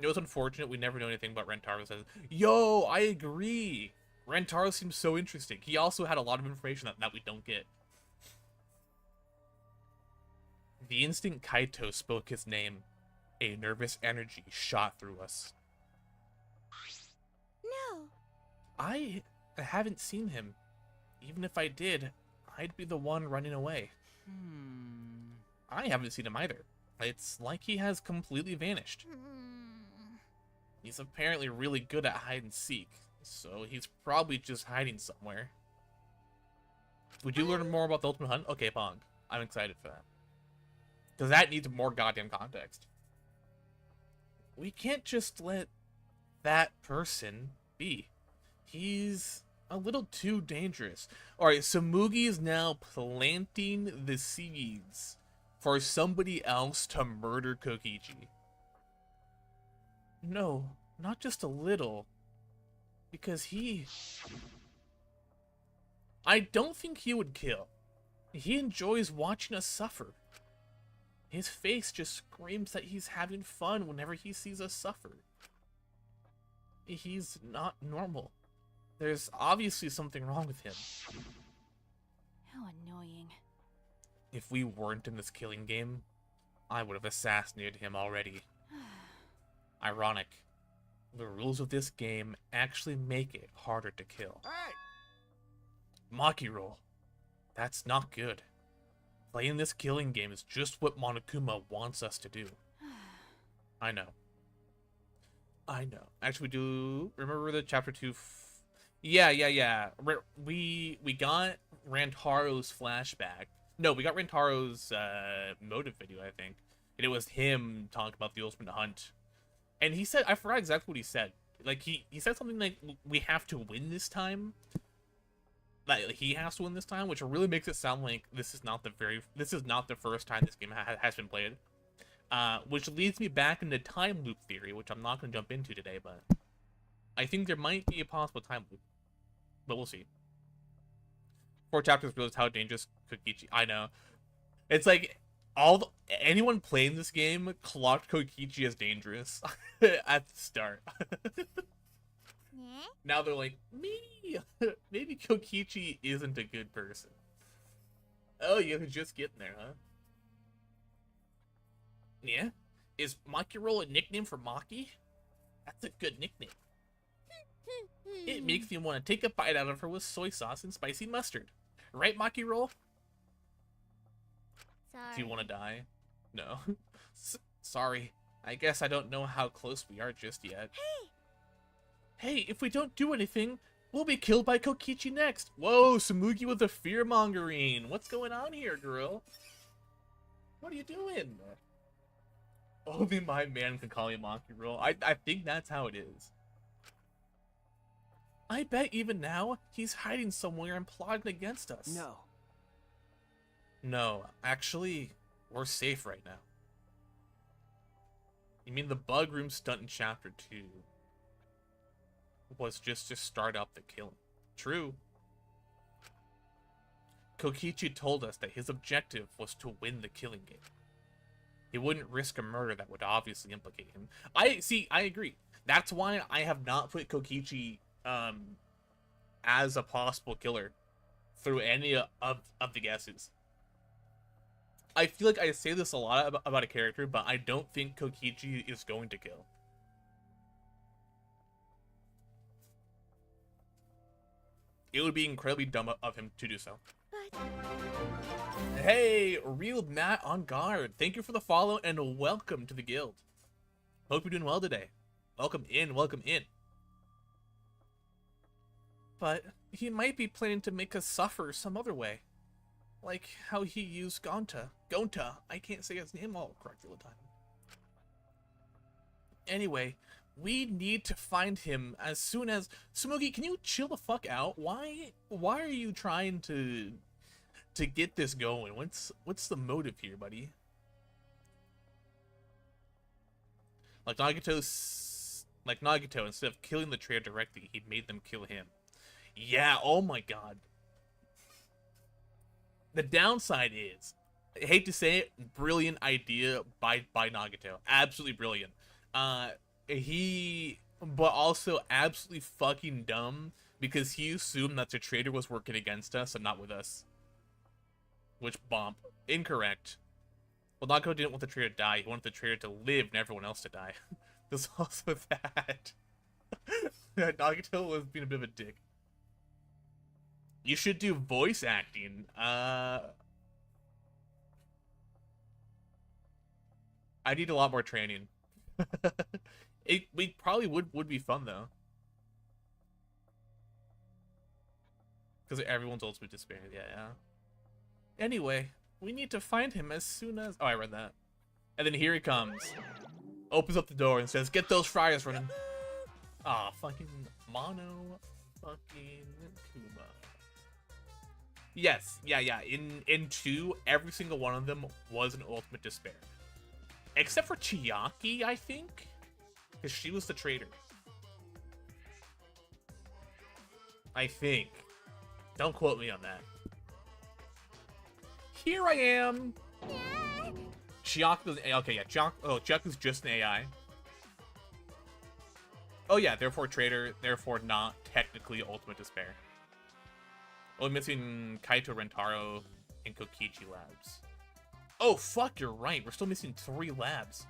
[SPEAKER 1] It was unfortunate we never know anything about Rentaro. Says, yo, I agree. Rentaro seems so interesting. He also had a lot of information that we don't get. The instant Kaito spoke his name, a nervous energy shot through us.
[SPEAKER 2] No.
[SPEAKER 1] I haven't seen him. Even if I did, I'd be the one running away. I haven't seen him either. It's like he has completely vanished. He's apparently really good at hide and seek, so he's probably just hiding somewhere. Would you learn more about the Ultimate Hunt? Okay, Pong. I'm excited for that. Because that needs more goddamn context. We can't just let that person be. He's a little too dangerous. Alright, so Mugi is now planting the seeds for somebody else to murder Kokichi. No, not just a little. Because I don't think he would kill. He enjoys watching us suffer. His face just screams that he's having fun whenever he sees us suffer. He's not normal. There's obviously something wrong with him.
[SPEAKER 2] How annoying.
[SPEAKER 1] If we weren't in this killing game, I would have assassinated him already. Ironic. The rules of this game actually make it harder to kill.
[SPEAKER 3] hey,
[SPEAKER 1] Maki roll. That's not good. Playing this killing game is just what Monokuma wants us to do. I know. Actually, we do... Remember the chapter 2... Yeah. We got Rantaro's flashback. No, we got Rantaro's motive video, I think. And it was him talking about the Ultimate Hunt. And he said... I forgot exactly what he said. Like, he said something like, we have to win this time. Like, he has to win this time, which really makes it sound like this is not the first time this game has been played. Which leads me back into time loop theory, which I'm not going to jump into today, but I think there might be a possible time loop. But we'll see. 4 chapters reveals how dangerous Kokichi... I know. It's like, anyone playing this game clocked Kokichi as dangerous at the start. Now they're like, me. Maybe Kokichi isn't a good person. Oh, you're just getting there, huh? Yeah? Is Maki Roll a nickname for Maki? That's a good nickname. It makes me want to take a bite out of her with soy sauce and spicy mustard. Right, Maki Roll?
[SPEAKER 4] Sorry.
[SPEAKER 1] Do you want to die? No. Sorry. I guess I don't know how close we are just yet. Hey, if we don't do anything, we'll be killed by Kokichi next. Whoa, Samugi with the fear-mongering. What's going on here, girl? What are you doing? Only my man can call me Maki Roll. I think that's how it is. I bet even now, he's hiding somewhere and plotting against us.
[SPEAKER 5] No.
[SPEAKER 1] No, actually, we're safe right now. You mean the bug room stunt in chapter 2 was just to start up the killing? True. Kokichi told us that his objective was to win the killing game. He wouldn't risk a murder that would obviously implicate him. I agree. That's why I have not put Kokichi as a possible killer through any of the guesses. I feel like I say this a lot about a character, but I don't think Kokichi is going to kill. It would be incredibly dumb of him to do so.
[SPEAKER 4] But
[SPEAKER 1] Hey, Real Matt on guard. Thank you for the follow and welcome to the guild. Hope you're doing well today. Welcome in, welcome in. But he might be planning to make us suffer some other way. Like how he used Gonta. I can't say his name all correctly all the time. Anyway, we need to find him as soon as... Smoky, can you chill the fuck out? Why are you trying to get this going? What's the motive here, buddy? Like Nagito, instead of killing the traitor directly, he made them kill him. Yeah, oh my god. The downside is, I hate to say it, brilliant idea by Nagito. Absolutely brilliant. But also absolutely fucking dumb because he assumed that the traitor was working against us and not with us. Which, bomb. Incorrect. Well, Nagito didn't want the traitor to die. He wanted the traitor to live and everyone else to die. There's also that. Nagito was being a bit of a dick. You should do voice acting. I need a lot more training. We probably would be fun though. Because everyone's ultimate despair. Yeah. Anyway, we need to find him as soon as... Oh, I read that. And then here he comes. Opens up the door and says, "Get those fryers running." Ah, fucking Mono fucking Kuma. Yes, yeah. In 2, every single one of them was an ultimate despair. Except for Chiaki, I think. Because she was the traitor. I think. Don't quote me on that. Here I am! Chiaku's... Okay, yeah. Chiaku's just an AI. Oh yeah, therefore traitor, therefore not technically ultimate despair. Only missing Kaito, Rentaro, and Kokichi labs. Oh fuck, you're right. We're still missing 3 labs.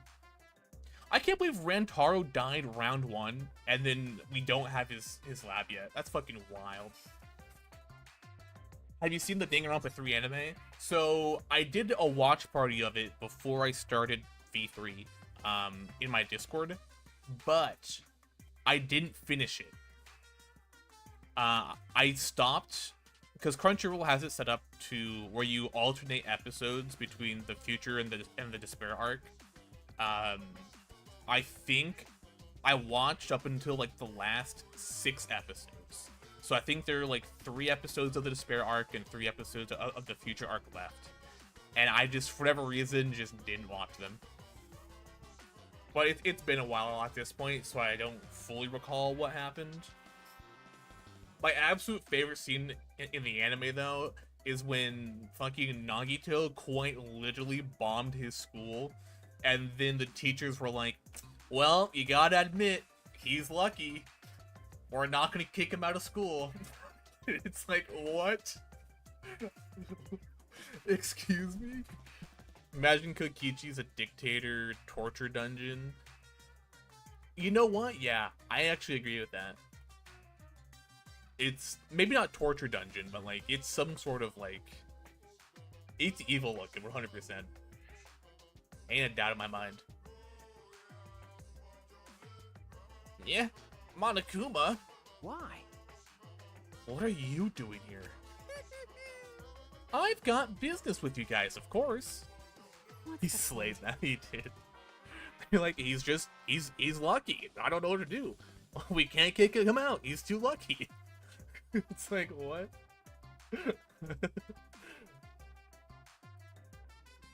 [SPEAKER 1] I can't believe Rentaro died round 1, and then we don't have his lab yet. That's fucking wild. Have you seen the Danganronpa 3 anime? So, I did a watch party of it before I started V3 in my Discord, but I didn't finish it. I stopped, because Crunchyroll has it set up to where you alternate episodes between the future and the Despair arc. I think I watched up until like the last 6 episodes. So I think there are like 3 episodes of the Despair arc and 3 episodes of the future arc left. And I just, for whatever reason, just didn't watch them. But it's been a while at this point, so I don't fully recall what happened. My absolute favorite scene in the anime, though, is when fucking Nagito quite literally bombed his school, and then the teachers were like, "Well, you gotta admit, he's lucky." We're not gonna kick him out of school. It's like, what? Excuse me? Imagine Kokichi's a dictator torture dungeon. You know what? Yeah, I actually agree with that. It's maybe not torture dungeon, but like it's some sort of like it's evil looking 100%. Ain't a doubt in my mind. Yeah, Monokuma.
[SPEAKER 5] Why?
[SPEAKER 1] What are you doing here? I've got business with you guys, of course.
[SPEAKER 2] What's
[SPEAKER 1] He
[SPEAKER 2] the
[SPEAKER 1] slays that. He did. You're like, he's lucky. I don't know what to do. We can't kick him out. He's too lucky. It's like, what?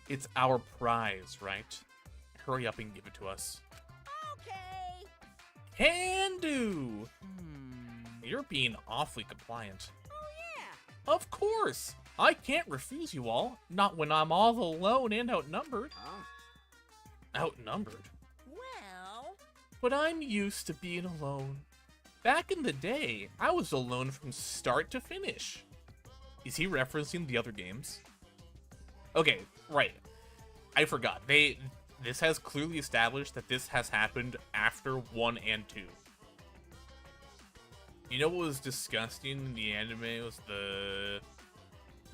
[SPEAKER 1] It's our prize, right? Hurry up and give it to us.
[SPEAKER 2] Okay.
[SPEAKER 1] Can do.
[SPEAKER 5] Hmm.
[SPEAKER 1] You're being awfully compliant.
[SPEAKER 2] Oh yeah.
[SPEAKER 1] Of course. I can't refuse you all. Not when I'm all alone and outnumbered.
[SPEAKER 3] Huh?
[SPEAKER 1] Outnumbered?
[SPEAKER 2] Well.
[SPEAKER 1] But I'm used to being alone. Back in the day, I was alone from start to finish. Is he referencing the other games? Okay, right. I forgot. This has clearly established that this has happened after 1 and 2. You know what was disgusting in the anime was the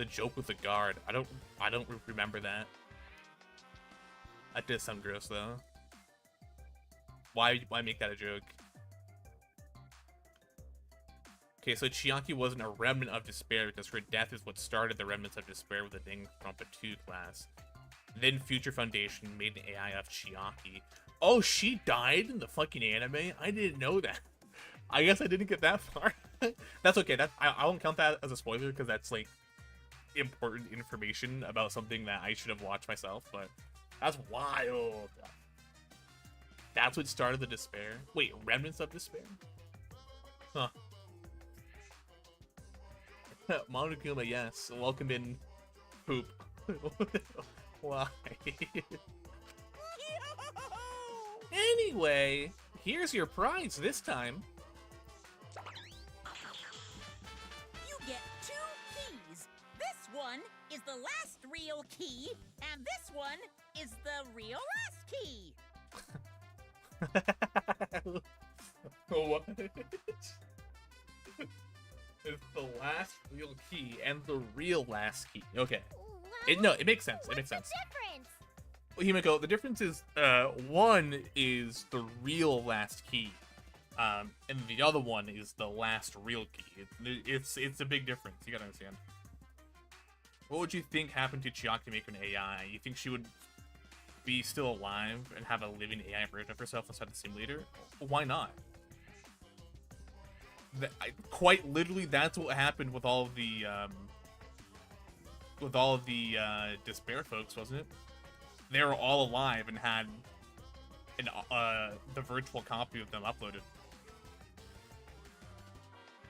[SPEAKER 1] joke with the guard. I don't remember that. That did sound gross though. Why make that a joke? Okay, so Chiaki wasn't a remnant of despair because her death is what started the remnants of despair with the Danganronpa 2 class. Then Future Foundation made an AI of Chiaki. Oh, she died in the fucking anime? I didn't know that. I guess I didn't get that far. That's okay. I won't count that as a spoiler because that's like important information about something that I should have watched myself, but that's wild. That's what started the despair. Wait, remnants of despair? Huh. Monokuma, yes. Welcome in, poop. Why? Anyway, here's your prize this time.
[SPEAKER 2] You get 2 keys. This one is the last real key, and this one is the real last key.
[SPEAKER 1] What? It's the last real key and the real last key. Okay. No, it makes sense. It makes sense.
[SPEAKER 2] What's the difference?
[SPEAKER 1] Himiko, the difference is, one is the real last key, and the other one is the last real key. It's a big difference. You gotta understand. What would you think happened to Chiaki making an AI? You think she would be still alive and have a living AI version of herself inside the simulator? Why not? Quite literally, that's what happened with all of the despair folks, wasn't it? They were all alive and had the virtual copy of them uploaded.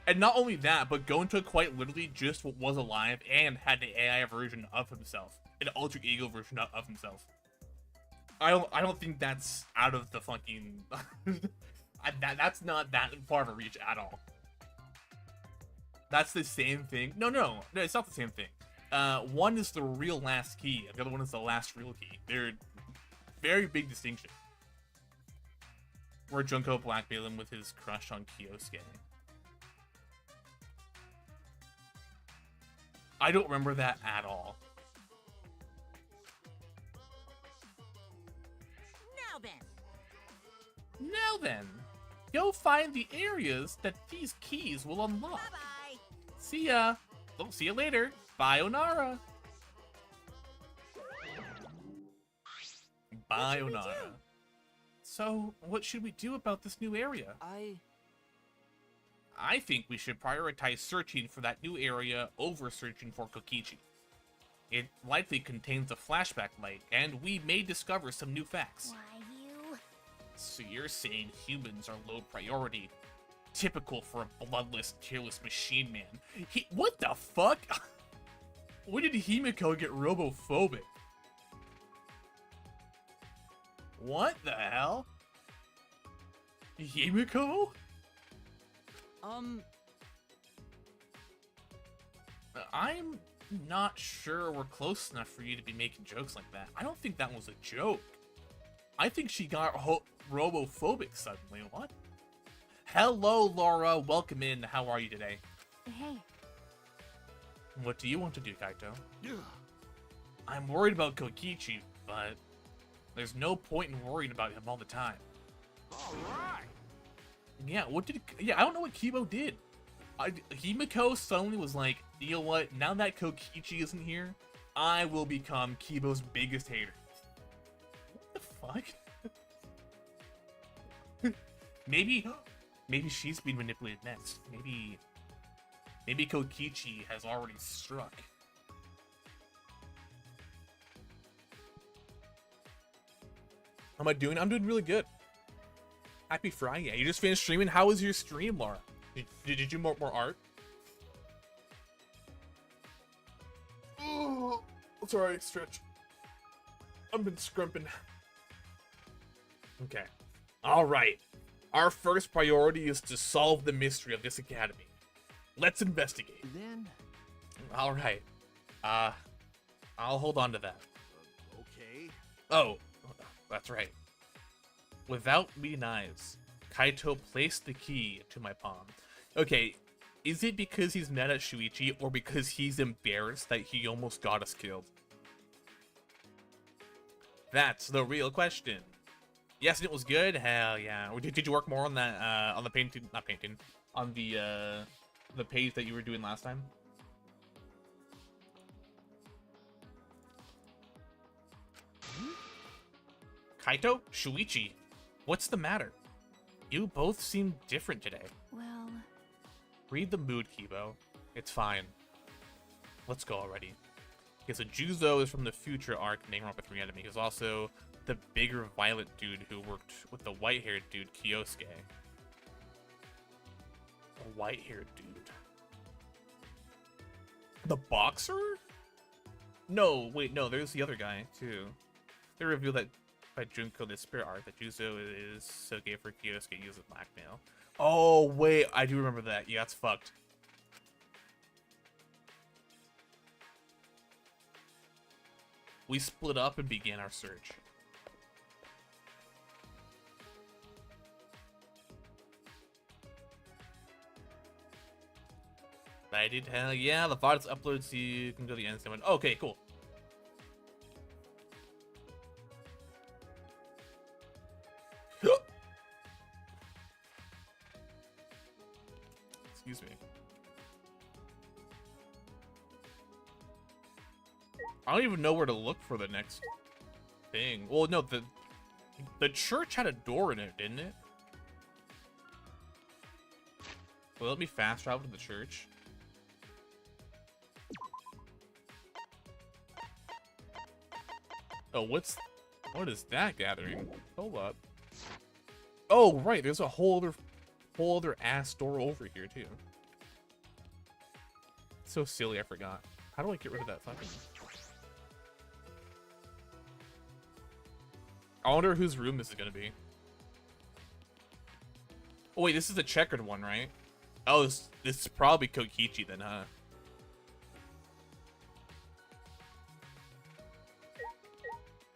[SPEAKER 1] And not only that, but Gonta quite literally just was alive and had an AI version of himself, an alter ego version of himself. I don't think that's out of the fucking. That's not that far of a reach at all. That's the same thing. No, it's not the same thing. One is the real last key, and the other one is the last real key. They're very big distinction. Where Junko blackmailed him with his crush on Kyosuke. I don't remember that at all. Now then, go find the areas that these keys will unlock.
[SPEAKER 2] Bye-bye.
[SPEAKER 1] See ya. Oh, see you later. Bye, Onara. Bye,
[SPEAKER 2] What should we
[SPEAKER 1] Onara.
[SPEAKER 2] do?
[SPEAKER 1] So, what should we do about this new area? I think we should prioritize searching for that new area over searching for Kokichi. It likely contains a flashback light, and we may discover some new facts.
[SPEAKER 2] Why, you...
[SPEAKER 1] So you're saying humans are low priority? Typical for a bloodless, tearless machine man. What the fuck? When did Himiko get robophobic? What the hell? Himiko? I'm not sure we're close enough for you to be making jokes like that. I don't think that was a joke. I think she got robophobic suddenly. What? Hello, Laura. Welcome in. How are you today?
[SPEAKER 4] Hey.
[SPEAKER 1] What do you want to do, Kaito?
[SPEAKER 3] Yeah.
[SPEAKER 1] I'm worried about Kokichi, but there's no point in worrying about him all the time.
[SPEAKER 3] All right.
[SPEAKER 1] Yeah, I don't know what Kibo did. Himiko suddenly was like, you know what? Now that Kokichi isn't here, I will become Kibo's biggest hater. What the fuck? maybe she's been manipulated next. Maybe Kokichi has already struck. How am I doing? I'm doing really good. Happy Friday. You just finished streaming? How was your stream, Laura? Did you do more art? Oh, sorry, stretch. I've been scrimping. Okay. Alright. Our first priority is to solve the mystery of this academy. Let's investigate.
[SPEAKER 5] Then.
[SPEAKER 1] Alright. I'll hold on to that.
[SPEAKER 3] Okay.
[SPEAKER 1] Oh, that's right. Without meeting eyes, Kaito placed the key to my palm. Okay, is it because he's mad at Shuichi or because he's embarrassed that he almost got us killed? That's the real question. Yes, and it was good. Hell yeah. Or did you work more on that? On the painting? Not painting. On the page that you were doing last time. Kaito, Shuichi, what's the matter? You both seem different today.
[SPEAKER 4] Well...
[SPEAKER 1] Read the mood, Kibo. It's fine. Let's go already. Okay, so Juzo is from the future arc, Danganronpa 3 enemy. He's also the bigger violet dude who worked with the white-haired dude, Kyosuke. A white-haired dude. The boxer? No, wait, no, there's the other guy, too. They revealed that by Junko, the spirit art, that Juzo is so gay for Kyosuke uses blackmail. Oh, wait, I do remember that. Yeah, that's fucked. We split up and began our search. I did hell yeah, the VOD's uploaded so you can go to the end segment. Okay, cool. Excuse me. I don't even know where to look for the next thing. Well, no, the church had a door in it, didn't it? Well, let me fast travel to the church. Oh, what is that gathering? Hold up. Oh, right, there's a whole other ass door over here too. So silly, I forgot. How do I get rid of that fucking... I wonder whose room this is gonna be. Oh wait, this is the checkered one, right? Oh, this is probably Kokichi then, huh?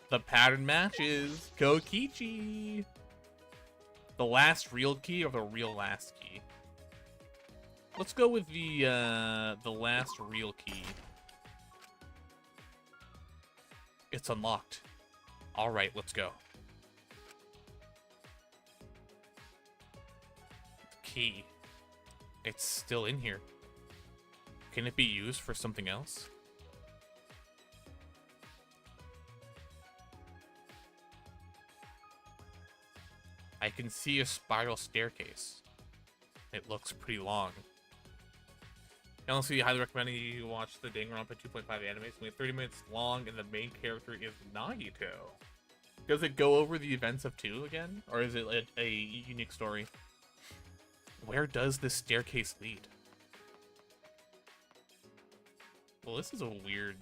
[SPEAKER 1] The pattern matches Kokichi. The last real key or the real last key? Let's go with the last real key. It's unlocked. All right, let's go. Key. It's still in here. Can it be used for something else? I can see a spiral staircase. It looks pretty long. Honestly, I highly recommend you watch the Danganronpa 2.5 anime. It's only 30 minutes long, and the main character is Nagito. Does it go over the events of 2 again? Or is it a unique story? Where does this staircase lead? Well, this is a weird...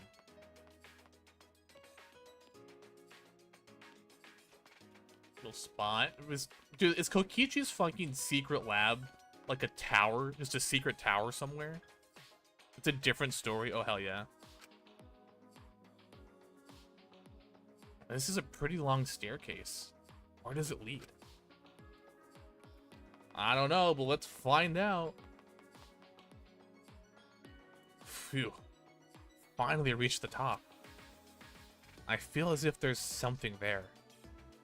[SPEAKER 1] little spot. Dude, is Kokichi's fucking secret lab like a tower, just a secret tower somewhere. It's a different story. Oh, hell yeah. This is a pretty long staircase. Where does it lead? I don't know, but let's find out. Phew. Finally reached the top. I feel as if there's something there.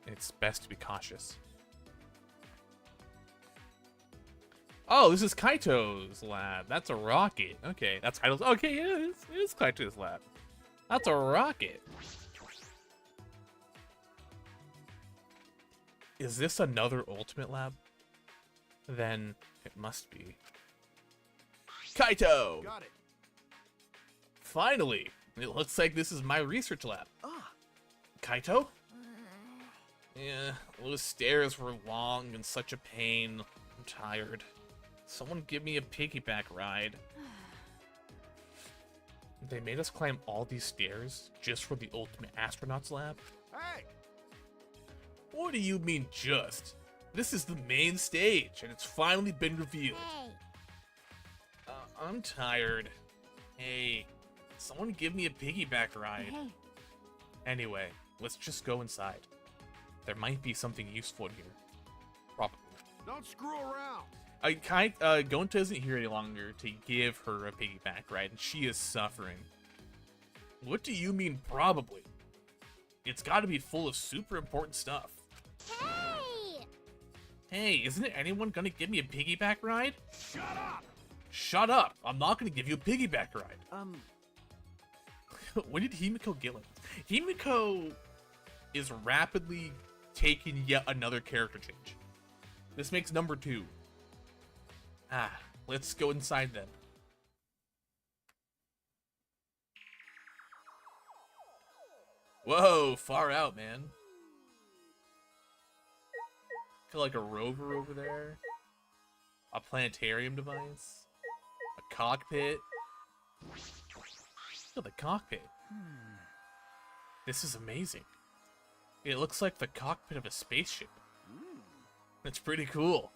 [SPEAKER 1] It's best to be cautious. Oh, this is Kaito's lab. That's a rocket. Okay, that's Kaito's. Okay, it is Kaito's lab. That's a rocket. Is this another ultimate lab? Then it must be. Kaito!
[SPEAKER 3] Got it.
[SPEAKER 1] Finally! It looks like this is my research lab.
[SPEAKER 5] Ah,
[SPEAKER 1] Kaito? Yeah, those stairs were long and such a pain. I'm tired. Someone give me a piggyback ride. They made us climb all these stairs just for the ultimate astronauts lab?
[SPEAKER 3] Hey!
[SPEAKER 1] What do you mean just? This is the main stage, and it's finally been revealed.
[SPEAKER 2] Hey.
[SPEAKER 1] I'm tired. Hey, someone give me a piggyback ride.
[SPEAKER 2] Hey.
[SPEAKER 1] Anyway, let's just go inside. There might be something useful in here. Probably.
[SPEAKER 3] Don't screw around.
[SPEAKER 1] Gonta isn't here any longer to give her a piggyback ride, and she is suffering. What do you mean, probably? It's got to be full of super important stuff.
[SPEAKER 2] Hey.
[SPEAKER 1] Hey, isn't anyone gonna give me a piggyback ride?
[SPEAKER 3] Shut up!
[SPEAKER 1] Shut up! I'm not gonna give you a piggyback ride. When did Himiko get it? Himiko is rapidly taking yet another character change. This makes number 2. Let's go inside then. Whoa, far out, man. Got like a rover over there. A planetarium device. A cockpit. Look at the cockpit. This is amazing. It looks like the cockpit of a spaceship. That's pretty cool.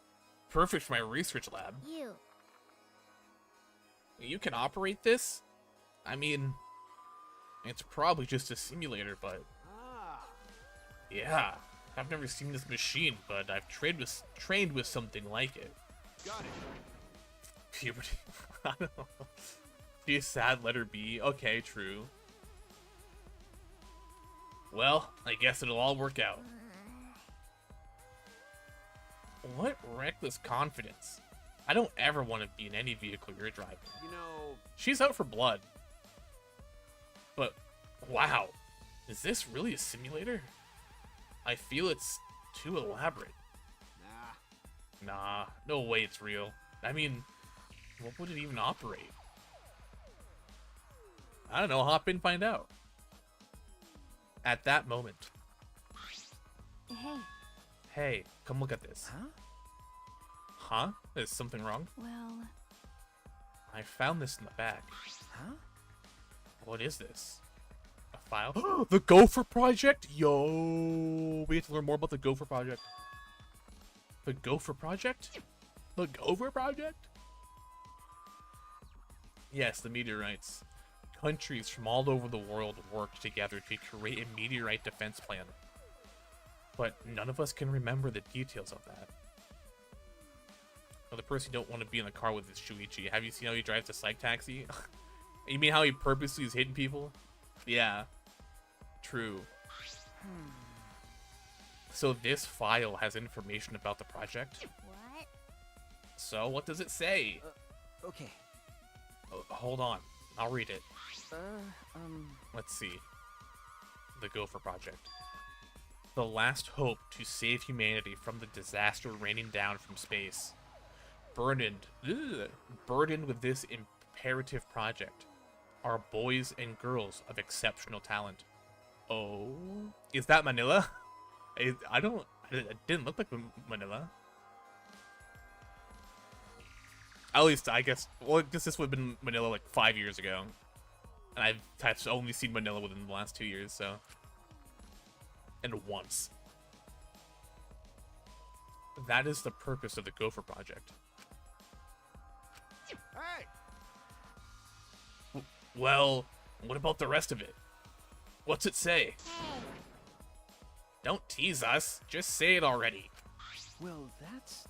[SPEAKER 1] Perfect for my research lab. You can operate this? I mean, it's probably just a simulator, but
[SPEAKER 3] Ah,
[SPEAKER 1] yeah. I've never seen this machine, but I've trained with something like it.
[SPEAKER 3] got it.
[SPEAKER 1] Puberty. I don't know. Be a sad letter B. Okay, true. Well, I guess it'll all work out. What reckless confidence. I don't ever want to be in any vehicle you're driving.
[SPEAKER 3] You know,
[SPEAKER 1] She's out for blood. But, wow. Is this really a simulator? I feel it's too elaborate.
[SPEAKER 3] nah.
[SPEAKER 1] Nah, no way it's real. I mean, what would it even operate? I don't know, hop in, find out. At that moment.
[SPEAKER 2] Hey.
[SPEAKER 1] Hey, come look at this.
[SPEAKER 5] huh?
[SPEAKER 1] Huh? Is something wrong?
[SPEAKER 2] Well.
[SPEAKER 1] I found this in the back.
[SPEAKER 5] Huh?
[SPEAKER 1] What is this? A file? The Gopher Project? Yo! We have to learn more about the Gopher Project. The Gopher Project? The Gopher Project? Yes, the meteorites. Countries from all over the world worked together to create a meteorite defense plan. But none of us can remember the details of that. Well, the person you don't want to be in the car with is Shuichi. Have you seen how he drives a psych taxi? You mean how he purposely is hitting people? Yeah. True. So this file has information about the project?
[SPEAKER 2] What?
[SPEAKER 1] So what does it say?
[SPEAKER 5] Okay.
[SPEAKER 1] Oh, hold on. I'll read it.
[SPEAKER 5] Uh,
[SPEAKER 1] Let's see. The Gopher Project. The last hope to save humanity from the disaster raining down from space. Burdened with this imperative project are boys and girls of exceptional talent. Oh, is that Manila? It didn't look like Manila. At least, I guess, well, I guess this would have been Manila like 5 years ago. And I've only seen Manila within the last 2 years, so. And once. That is the purpose of the Gopher Project. Well, what about the rest of it? What's it say? Don't tease us. Just say it already.
[SPEAKER 5] Well, that's...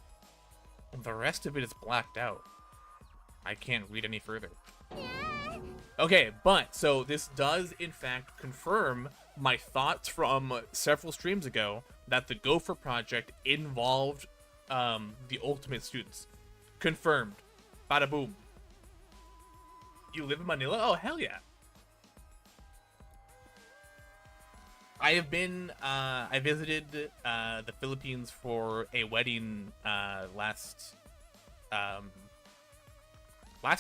[SPEAKER 1] The rest of it is blacked out. I can't read any further. Okay, but, so this does, in fact, confirm my thoughts from several streams ago that the Gopher project involved the Ultimate students. Confirmed. Bada boom. You live in Manila? Oh, hell yeah. I have been, I visited the Philippines for a wedding last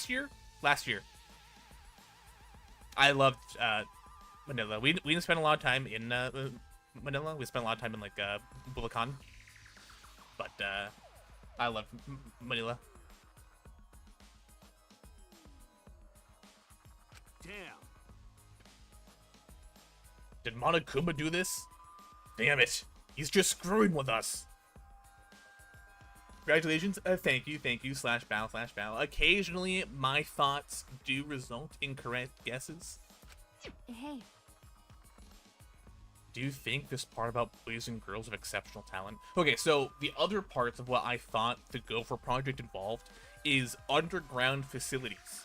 [SPEAKER 1] year? Last year. I loved Manila. We didn't spend a lot of time in Manila. We spent a lot of time in like Bulacan. But I love Manila.
[SPEAKER 3] Damn.
[SPEAKER 1] Did Monokuma do this? Damn it. He's just screwing with us. Congratulations. Thank you. Slash bow. Occasionally, my thoughts do result in correct guesses.
[SPEAKER 4] Hey.
[SPEAKER 1] Do you think this part about boys and girls of exceptional talent? Okay, so the other parts of what I thought the Gopher project involved is underground facilities.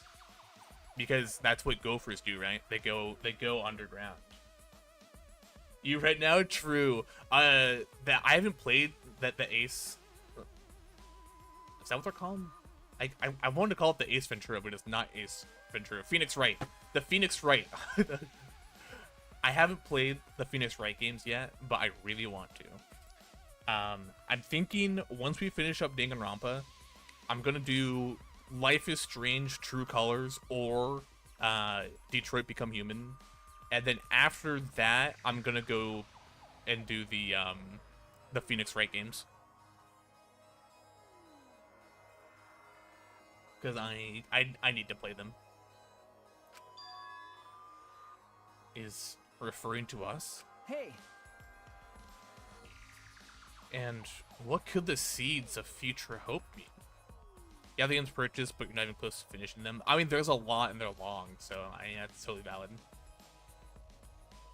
[SPEAKER 1] Because that's what gophers do, right? They go underground. You right now, true. That I haven't played the Ace. Is that what they're called? I wanted to call it the Ace Ventura, but it's not Ace Ventura. Phoenix Wright. The Phoenix Wright. I haven't played the Phoenix Wright games yet, but I really want to. I'm thinking once we finish up Danganronpa, I'm gonna do Life is Strange True Colors or Detroit Become Human. And then after that, I'm gonna go and do the Phoenix Wright games. Because I need to play them. Is referring to us?
[SPEAKER 5] Hey!
[SPEAKER 1] And what could the seeds of future hope mean? Yeah, the game's purchased, but you're not even close to finishing them. I mean, there's a lot and they're long, so that's totally valid.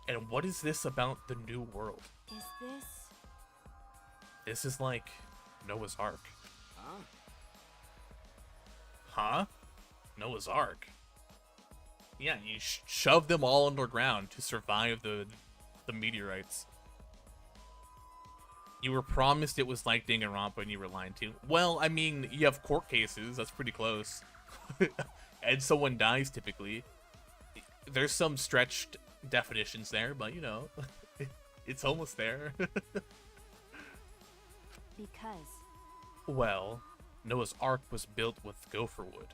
[SPEAKER 1] And what is this about the new world?
[SPEAKER 4] Is this...
[SPEAKER 1] This is like Noah's Ark.
[SPEAKER 3] Huh?
[SPEAKER 1] Huh? Noah's Ark? Yeah, you shove them all underground to survive the meteorites. You were promised it was like Danganronpa and you were lying to. Well, I mean, you have court cases. That's pretty close. And someone dies, typically. There's some stretched definitions there, but, you know, it's almost there.
[SPEAKER 4] Because...
[SPEAKER 1] Well, Noah's Ark was built with gopher wood.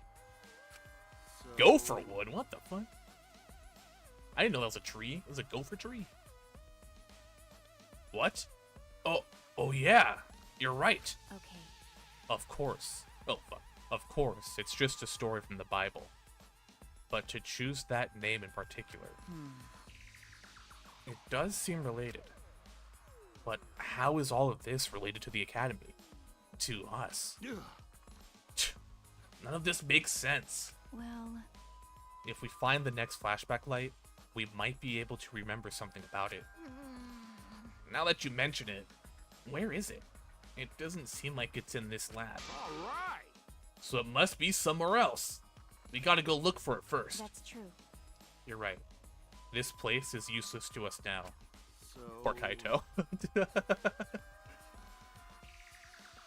[SPEAKER 3] So...
[SPEAKER 1] Gopher wood? What the fuck? I didn't know that was a tree. It was a gopher tree. What? Oh yeah. You're right.
[SPEAKER 4] Okay.
[SPEAKER 1] Of course. Oh, fuck. Of course. It's just a story from the Bible. But to choose that name in particular, it does seem related. But how is all of this related to the Academy? To us?
[SPEAKER 3] Ugh.
[SPEAKER 1] None of this makes sense.
[SPEAKER 4] Well...
[SPEAKER 1] If we find the next flashback light, we might be able to remember something about it. Now that you mention it, where is it? It doesn't seem like it's in this lab.
[SPEAKER 3] All right.
[SPEAKER 1] So it must be somewhere else. We gotta go look for it first.
[SPEAKER 4] That's true.
[SPEAKER 1] You're right. This place is useless to us now.
[SPEAKER 3] So...
[SPEAKER 1] Poor Kaito.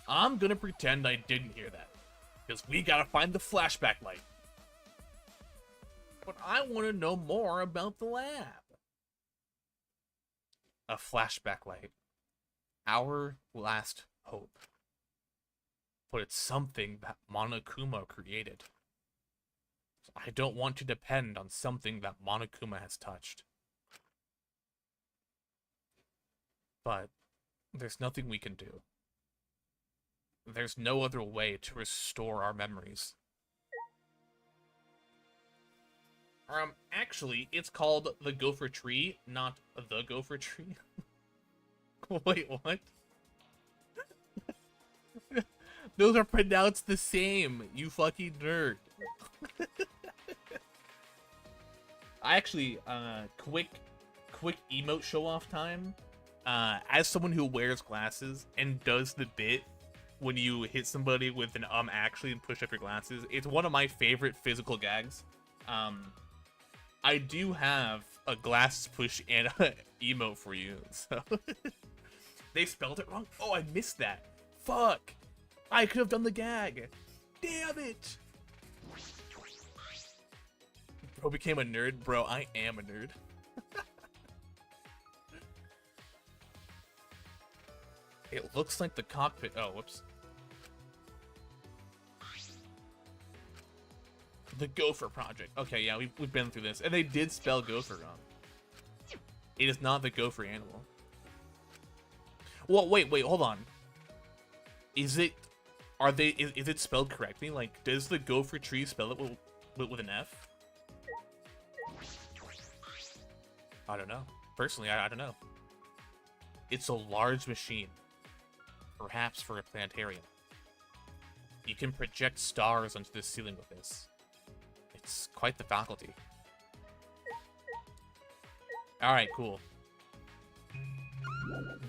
[SPEAKER 1] I'm gonna pretend I didn't hear that. Because we gotta find the flashback light. But I want to know more about the lab. A flashback light. Our last hope. But it's something that Monokuma created. So I don't want to depend on something that Monokuma has touched. But there's nothing we can do. There's no other way to restore our memories. Actually, it's called the Gopher Tree, not the Gopher Tree. Wait, what? Those are pronounced the same, you fucking nerd. I actually, quick emote show off time. As someone who wears glasses and does the bit when you hit somebody with an actually and push up your glasses, it's one of my favorite physical gags. I do have a glasses push and emote for you, so they spelled it wrong. Oh, I missed that. Fuck! I could have done the gag. Damn it! Bro became a nerd, bro. I am a nerd. It looks like the cockpit. Oh, whoops. The Gopher Project. Okay, yeah, we've been through this. And they did spell gopher wrong. It is not the gopher animal. Well, wait, hold on. Is it... Is it spelled correctly? Like, does the gopher tree spell it with an F? I don't know. Personally, I don't know. It's a large machine. Perhaps for a planetarium. You can project stars onto the ceiling with this. It's quite the faculty. Alright, cool.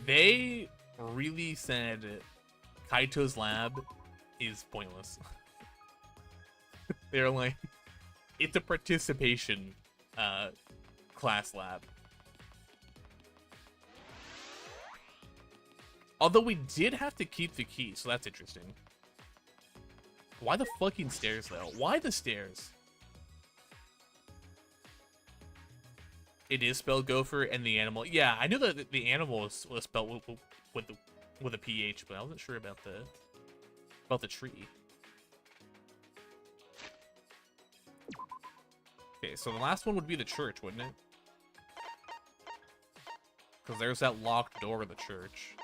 [SPEAKER 1] They really said Kaito's lab is pointless. They're like, it's a participation class lab. Although we did have to keep the key, so that's interesting. Why the fucking stairs, though? Why the stairs? It is spelled gopher, and the animal... Yeah, I knew that the animal was spelled with a PH, but I wasn't sure about the tree. Okay, so the last one would be the church, wouldn't it? Because there's that locked door of the church.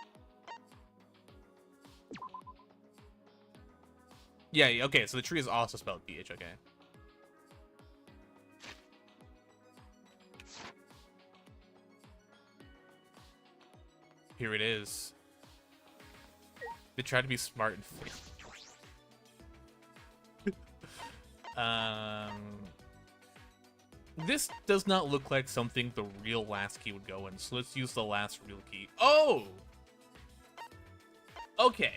[SPEAKER 1] Yeah, okay, so the tree is also spelled PH, okay. Here it is. They try to be smart and fake. This does not look like something the real last key would go in, so let's use the last real key. Oh! Okay.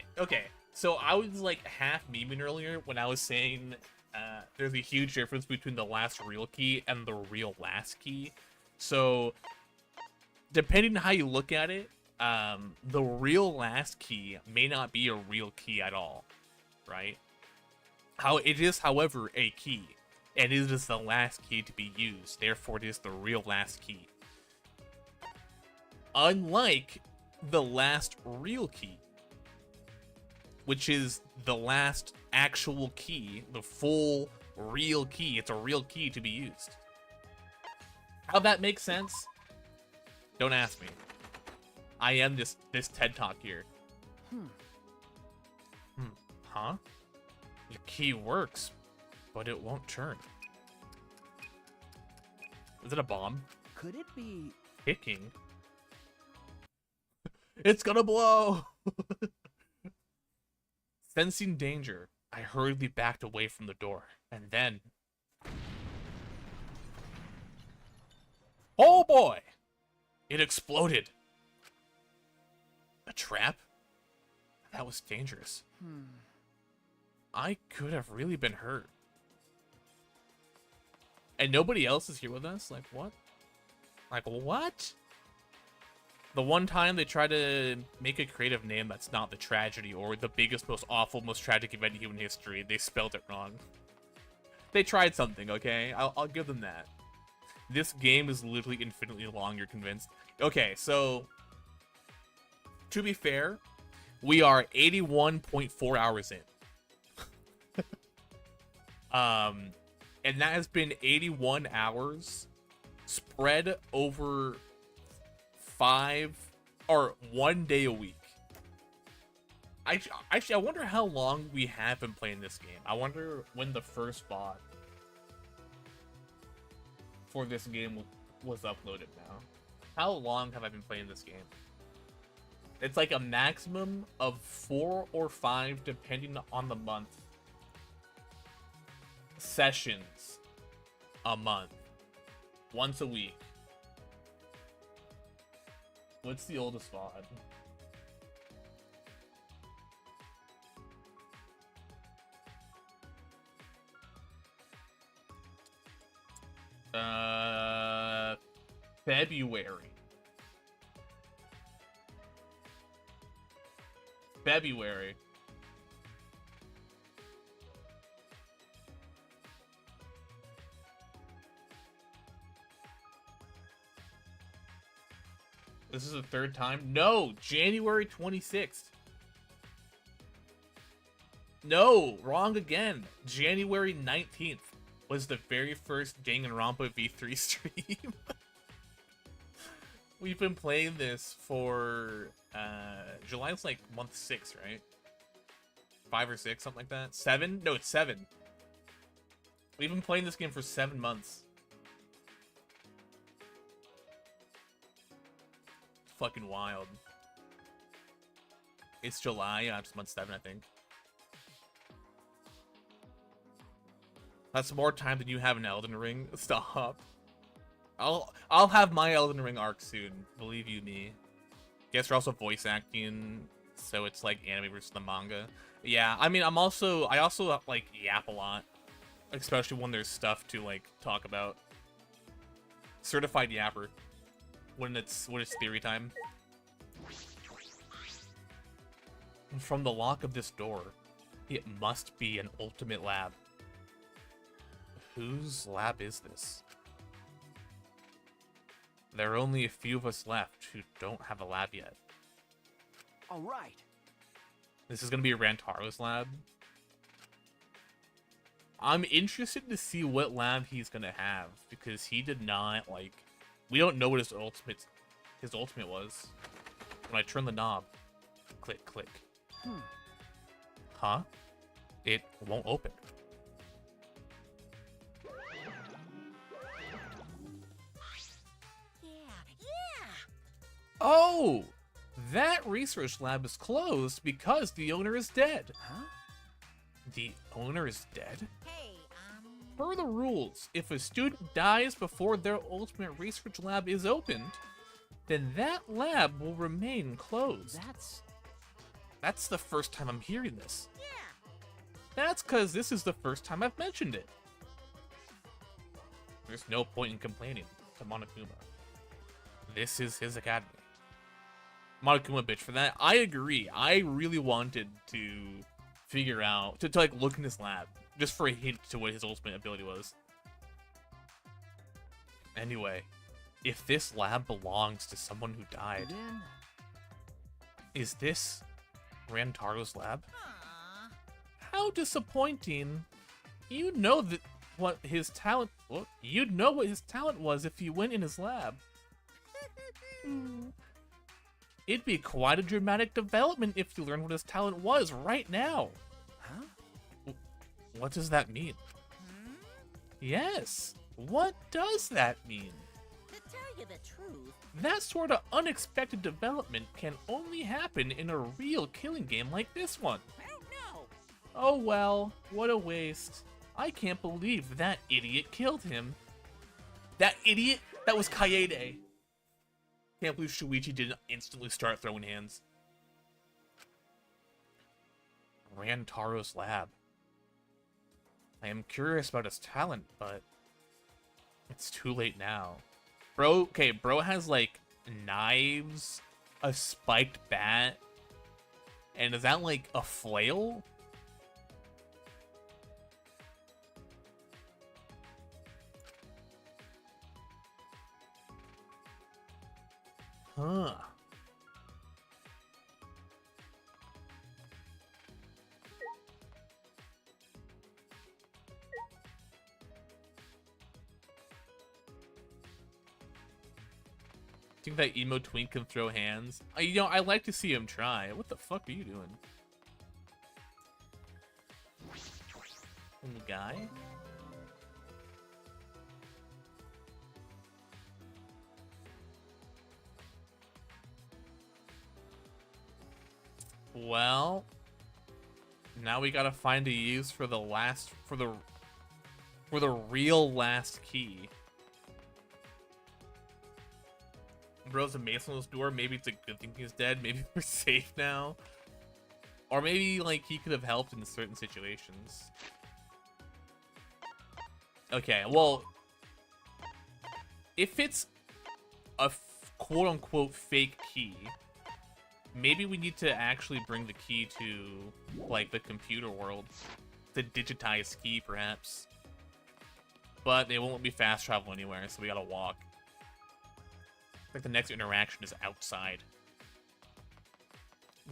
[SPEAKER 1] So I was like half memeing earlier when I was saying there's a huge difference between the last real key and the real last key. So depending on how you look at it, the real last key may not be a real key at all, right? It is, however, a key, and it is the last key to be used. Therefore, it is the real last key. Unlike the last real key, which is the last actual key, the full real key. It's a real key to be used. How that makes sense? Don't ask me. I am this TED Talk here. Huh? The key works, but it won't turn. Is it a bomb?
[SPEAKER 5] Could it be?
[SPEAKER 1] Kicking? It's gonna blow! Sensing danger, I hurriedly backed away from the door, and then... Oh boy! It exploded! A trap? That was dangerous. I could have really been hurt. And nobody else is here with us? Like, what? Like, what? The one time they try to make a creative name that's not the tragedy or the biggest, most awful, most tragic event in human history, they spelled it wrong. They tried something, okay? I'll give them that. This game is literally infinitely long, you're convinced? Okay, so... to be fair, we are 81.4 hours in. And that has been 81 hours spread over 1 day a week. Actually, I wonder how long we have been playing this game. I wonder when the first bot for this game was uploaded now. How long have I been playing this game? It's like a maximum of 4 or 5, depending on the month, sessions a month. Once a week. What's the oldest VOD? February. February. This is the third time? No, January 26th. No, wrong again. January 19th was the very first Danganronpa V3 stream. We've been playing this for July's like month 6, right? 5 or 6, something like that. 7? No, it's 7. We've been playing this game for 7 months. Fucking wild. It's July, it's month 7, I think. That's more time than you have in Elden Ring. Stop. I'll have my Elden Ring arc soon, believe you me. Guess we're also voice acting, so it's like anime versus the manga. Yeah, I mean, I also like yap a lot, especially when there's stuff to like talk about. Certified yapper when it's theory time. From the lock of this door, it must be an ultimate lab. Whose lab is this? There are only a few of us left who don't have a lab yet.
[SPEAKER 5] All right.
[SPEAKER 1] This is gonna be Rantaro's lab. I'm interested to see what lab he's gonna have, because he did not, like... We don't know what his ultimate was. When I turn the knob, click, click. Huh? It won't open. Oh! That research lab is closed because the owner is dead.
[SPEAKER 5] Huh?
[SPEAKER 1] The owner is dead?
[SPEAKER 2] Hey,
[SPEAKER 1] Per the rules, if a student dies before their ultimate research lab is opened, then that lab will remain closed. That's the first time I'm hearing this.
[SPEAKER 2] yeah.
[SPEAKER 1] That's because this is the first time I've mentioned it. There's no point in complaining to Monokuma. This is his academy. Monokuma bitch for that. I agree. I really wanted to figure out, to like look in his lab, just for a hint to what his ultimate ability was. Anyway, if this lab belongs to someone who died,
[SPEAKER 5] Then
[SPEAKER 1] is this Rantaro's lab?
[SPEAKER 2] Aw.
[SPEAKER 1] How disappointing. You'd know that what his talent... Well, you'd know what his talent was if you went in his lab. It'd be quite a dramatic development if you learned what his talent was right now.
[SPEAKER 5] huh?
[SPEAKER 1] What does that mean? Yes, what does that mean?
[SPEAKER 2] To tell you the truth,
[SPEAKER 1] That sort of unexpected development can only happen in a real killing game like this one.
[SPEAKER 2] I don't know.
[SPEAKER 1] Oh well, what a waste. I can't believe that idiot killed him. That idiot? That was Kaede. Can't believe Shuichi didn't instantly start throwing hands. Rantaro's lab. I am curious about his talent, but it's too late now. Bro, okay, bro has like knives, a spiked bat, and is that like a flail? Huh. Think that emo twink can throw hands? I like to see him try. What the fuck are you doing? Little guy? Well, now we gotta find a use for the real last key. bro's a mason on this door. Maybe it's a good thing he's dead. Maybe we're safe now. Or maybe, like, he could have helped in certain situations. Okay, well, if it's a quote-unquote fake key, maybe we need to actually bring the key to, like, the computer world. The digitized key, perhaps. But they won't let me fast travel anywhere, so we gotta walk. Like, the next interaction is outside.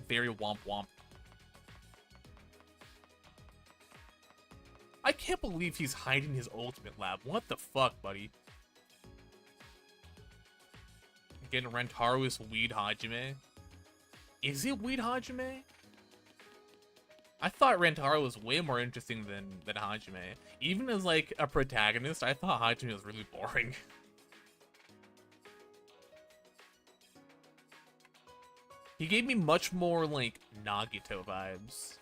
[SPEAKER 1] Very womp womp. I can't believe he's hiding his ultimate lab. What the fuck, buddy? Again, Rentaru is Weed Hajime. Is it Weed Hajime? I thought Rentaru was way more interesting than Hajime. Even as, like, a protagonist, I thought Hajime was really boring. He gave me much more, like, Nagito vibes.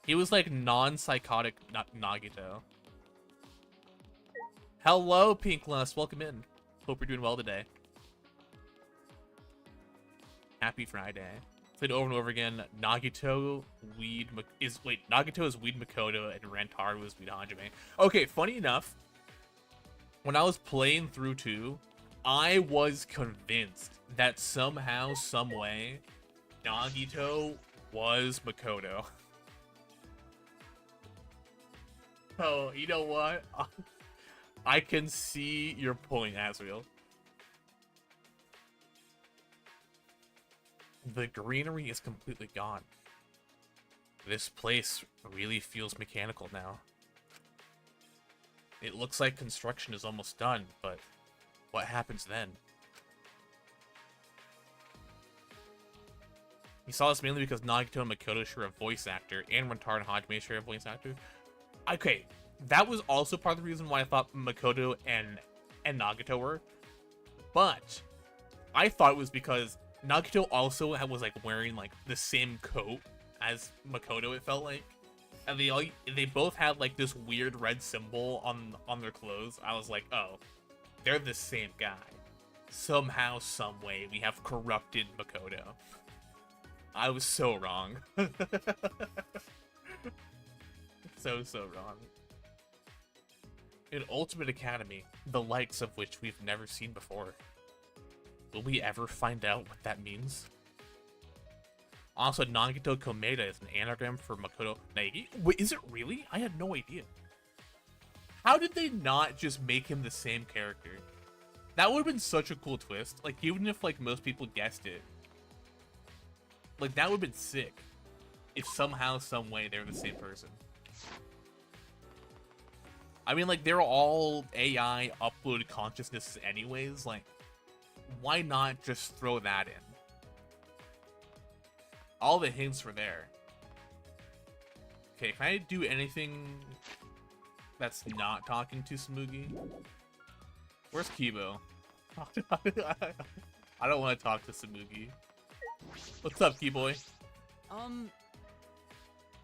[SPEAKER 1] He was, like, non-psychotic Nagito. Hello, Pink Lust. Welcome in. Hope you're doing well today. Happy Friday. Played over and over again. Nagito is Weed Makoto and Rentaru is Weed Hajime. Okay, funny enough, when I was playing through 2, I was convinced that somehow, some way, Nagito was Makoto. Oh, you know what? I can see your point, Asriel. The greenery is completely gone. This place really feels mechanical now. It looks like construction is almost done, but what happens then? You saw this mainly because Nagito and Makoto share a voice actor, and Rentaru and Hajime share a voice actor. Okay, that was also part of the reason why I thought Makoto and Nagito were. But I thought it was because Nagito also was like wearing like the same coat as Makoto, it felt like. And they both had like this weird red symbol on their clothes. I was like, oh, they're the same guy. Somehow, some way, we have corrupted Makoto. I was so wrong. So wrong. An Ultimate Academy, the likes of which we've never seen before. Will we ever find out what that means? Also, Nagito Komeda is an anagram for Makoto Naegi. Wait, is it really? I had no idea. How did they not just make him the same character? That would have been such a cool twist. Like, even if, like, most people guessed it. Like, that would have been sick. If somehow, some way, they were the same person. I mean, like, they're all AI uploaded consciousnesses anyways. Like, why not just throw that in? All the hints were there. Okay, can I do anything that's not talking to Samugi? Where's Kibo? I don't want to talk to Samugi. What's up, Keyboy?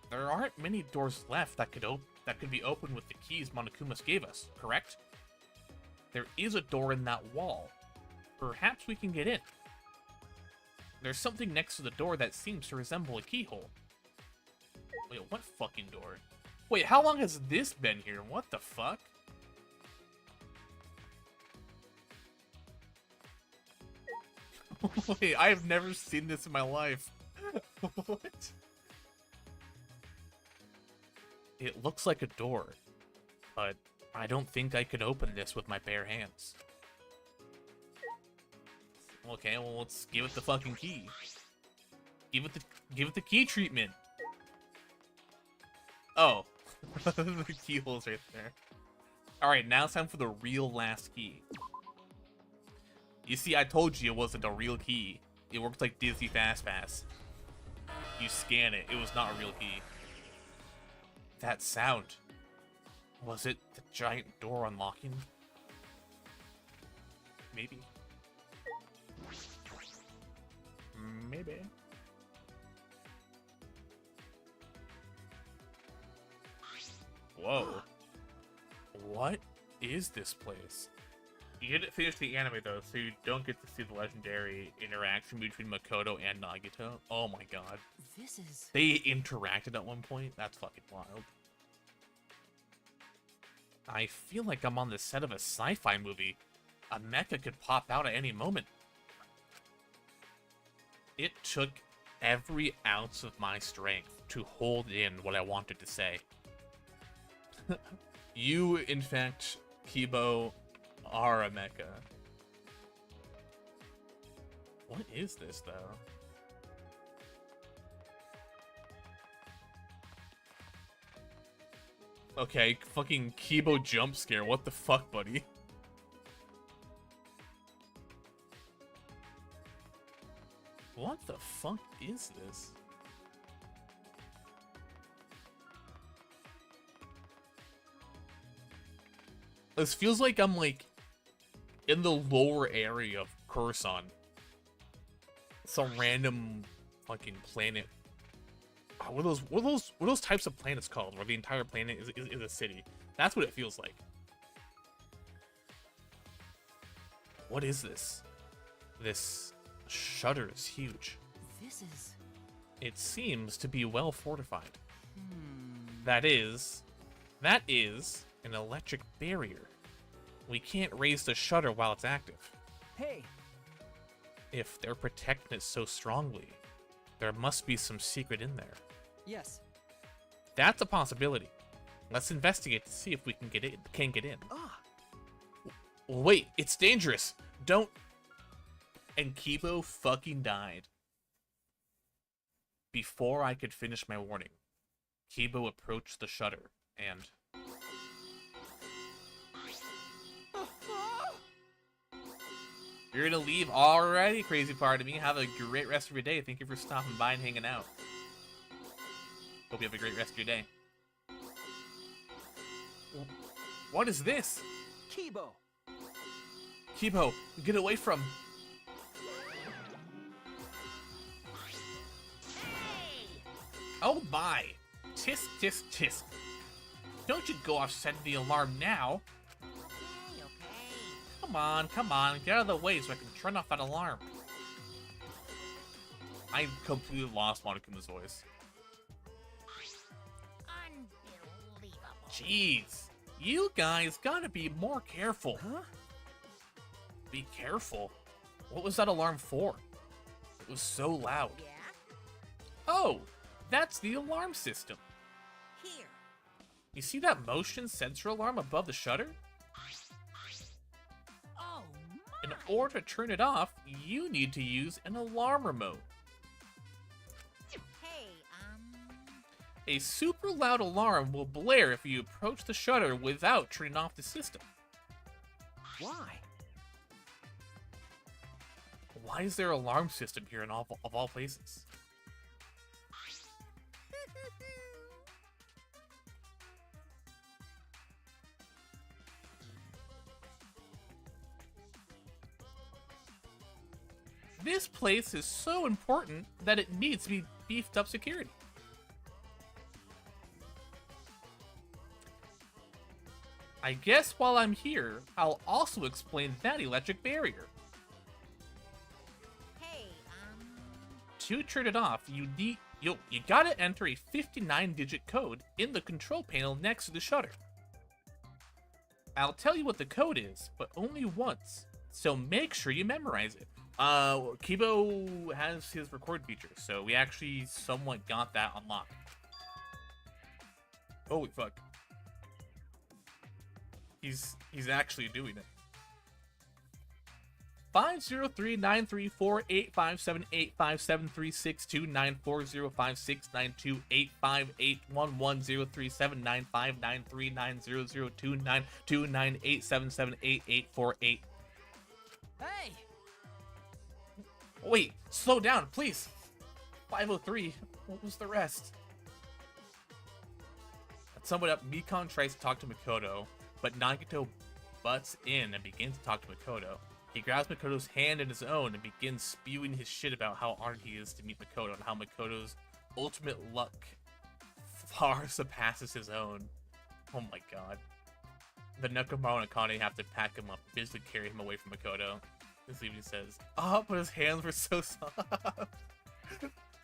[SPEAKER 1] There aren't many doors left that could be opened with the keys Monokumas gave us, correct? There is a door in that wall. Perhaps we can get in. There's something next to the door that seems to resemble a keyhole. Wait, what fucking door? Wait, how long has this been here? What the fuck? Wait, I have never seen this in my life. What? It looks like a door, but I don't think I could open this with my bare hands. Okay, well, let's give it the fucking key. Give it the key treatment. Oh, the keyhole's right there. All right, now it's time for the real last key. You see, I told you it wasn't a real key. It works like Disney Fast Pass. You scan it, it was not a real key. That sound. Was it the giant door unlocking? Maybe. Maybe. Whoa. What is this place? You didn't finish the anime though, so you don't get to see the legendary interaction between Makoto and Nagito. Oh my god.
[SPEAKER 5] This is...
[SPEAKER 1] They interacted at one point? That's fucking wild. I feel like I'm on the set of a sci-fi movie. A mecha could pop out at any moment. It took every ounce of my strength to hold in what I wanted to say. You, in fact, Kibo, are a mecha. What is this, though? Okay, fucking Kibo jump scare. What the fuck, buddy? What the fuck is this? This feels like I'm like in the lower area of Coruscant. Some random fucking planet. Oh, what are those types of planets called? Where the entire planet is a city. That's what it feels like. What is this? This shutter is huge.
[SPEAKER 5] This is...
[SPEAKER 1] It seems to be well fortified. That is an electric barrier. We can't raise the shutter while it's active.
[SPEAKER 5] Hey!
[SPEAKER 1] If they're protecting it so strongly, there must be some secret in there.
[SPEAKER 5] Yes.
[SPEAKER 1] That's a possibility. Let's investigate to see if we can get in.
[SPEAKER 5] Ah!
[SPEAKER 1] Wait, it's dangerous. Don't. And Kibo fucking died. Before I could finish my warning, Kibo approached the shutter and... You're gonna leave already, crazy part of me. Have a great rest of your day. Thank you for stopping by and hanging out. Hope you have a great rest of your day. What is this?
[SPEAKER 5] Kibo!
[SPEAKER 1] Kibo, get away from...
[SPEAKER 2] Hey!
[SPEAKER 1] Oh my! Tisk, tisk, tisk. Don't you go off setting the alarm now.
[SPEAKER 2] Okay, okay.
[SPEAKER 1] Come on, get out of the way so I can turn off that alarm. I completely lost Monokuma's voice.
[SPEAKER 2] Unbelievable.
[SPEAKER 1] Jeez, you guys gotta be more careful.
[SPEAKER 5] Huh?
[SPEAKER 1] Be careful? What was that alarm for? It was so loud.
[SPEAKER 2] Yeah?
[SPEAKER 1] Oh, that's the alarm system.
[SPEAKER 2] Here.
[SPEAKER 1] You see that motion sensor alarm above the shutter?
[SPEAKER 2] Oh,
[SPEAKER 1] In
[SPEAKER 2] my.
[SPEAKER 1] order to turn it off, you need to use an alarm remote.
[SPEAKER 2] Hey,
[SPEAKER 1] A super loud alarm will blare if you approach the shutter without turning off the system.
[SPEAKER 5] Why?
[SPEAKER 1] Why is there an alarm system here of all places? This place is so important that it needs to be beefed up security. I guess while I'm here, I'll also explain that electric barrier.
[SPEAKER 2] Hey,
[SPEAKER 1] To turn it off, you gotta enter a 59-digit code in the control panel next to the shutter. I'll tell you what the code is, but only once, so make sure you memorize it. Kibo has his record feature, so we actually somewhat got that unlocked. Holy fuck. He's actually doing it. 503-934-857-856-29405692858110379593900292987788848.
[SPEAKER 5] Hey!
[SPEAKER 1] Wait, slow down, please. 503. What was the rest? At some point up, Mikon tries to talk to Makoto, but Nagito butts in and begins to talk to Makoto. He grabs Makoto's hand in his own and begins spewing his shit about how honored he is to meet Makoto and how Makoto's ultimate luck far surpasses his own. Oh my god. The Nekomaru and Akane have to pack him up, basically carry him away from Makoto. Let's see what he says. Oh, but his hands were so soft.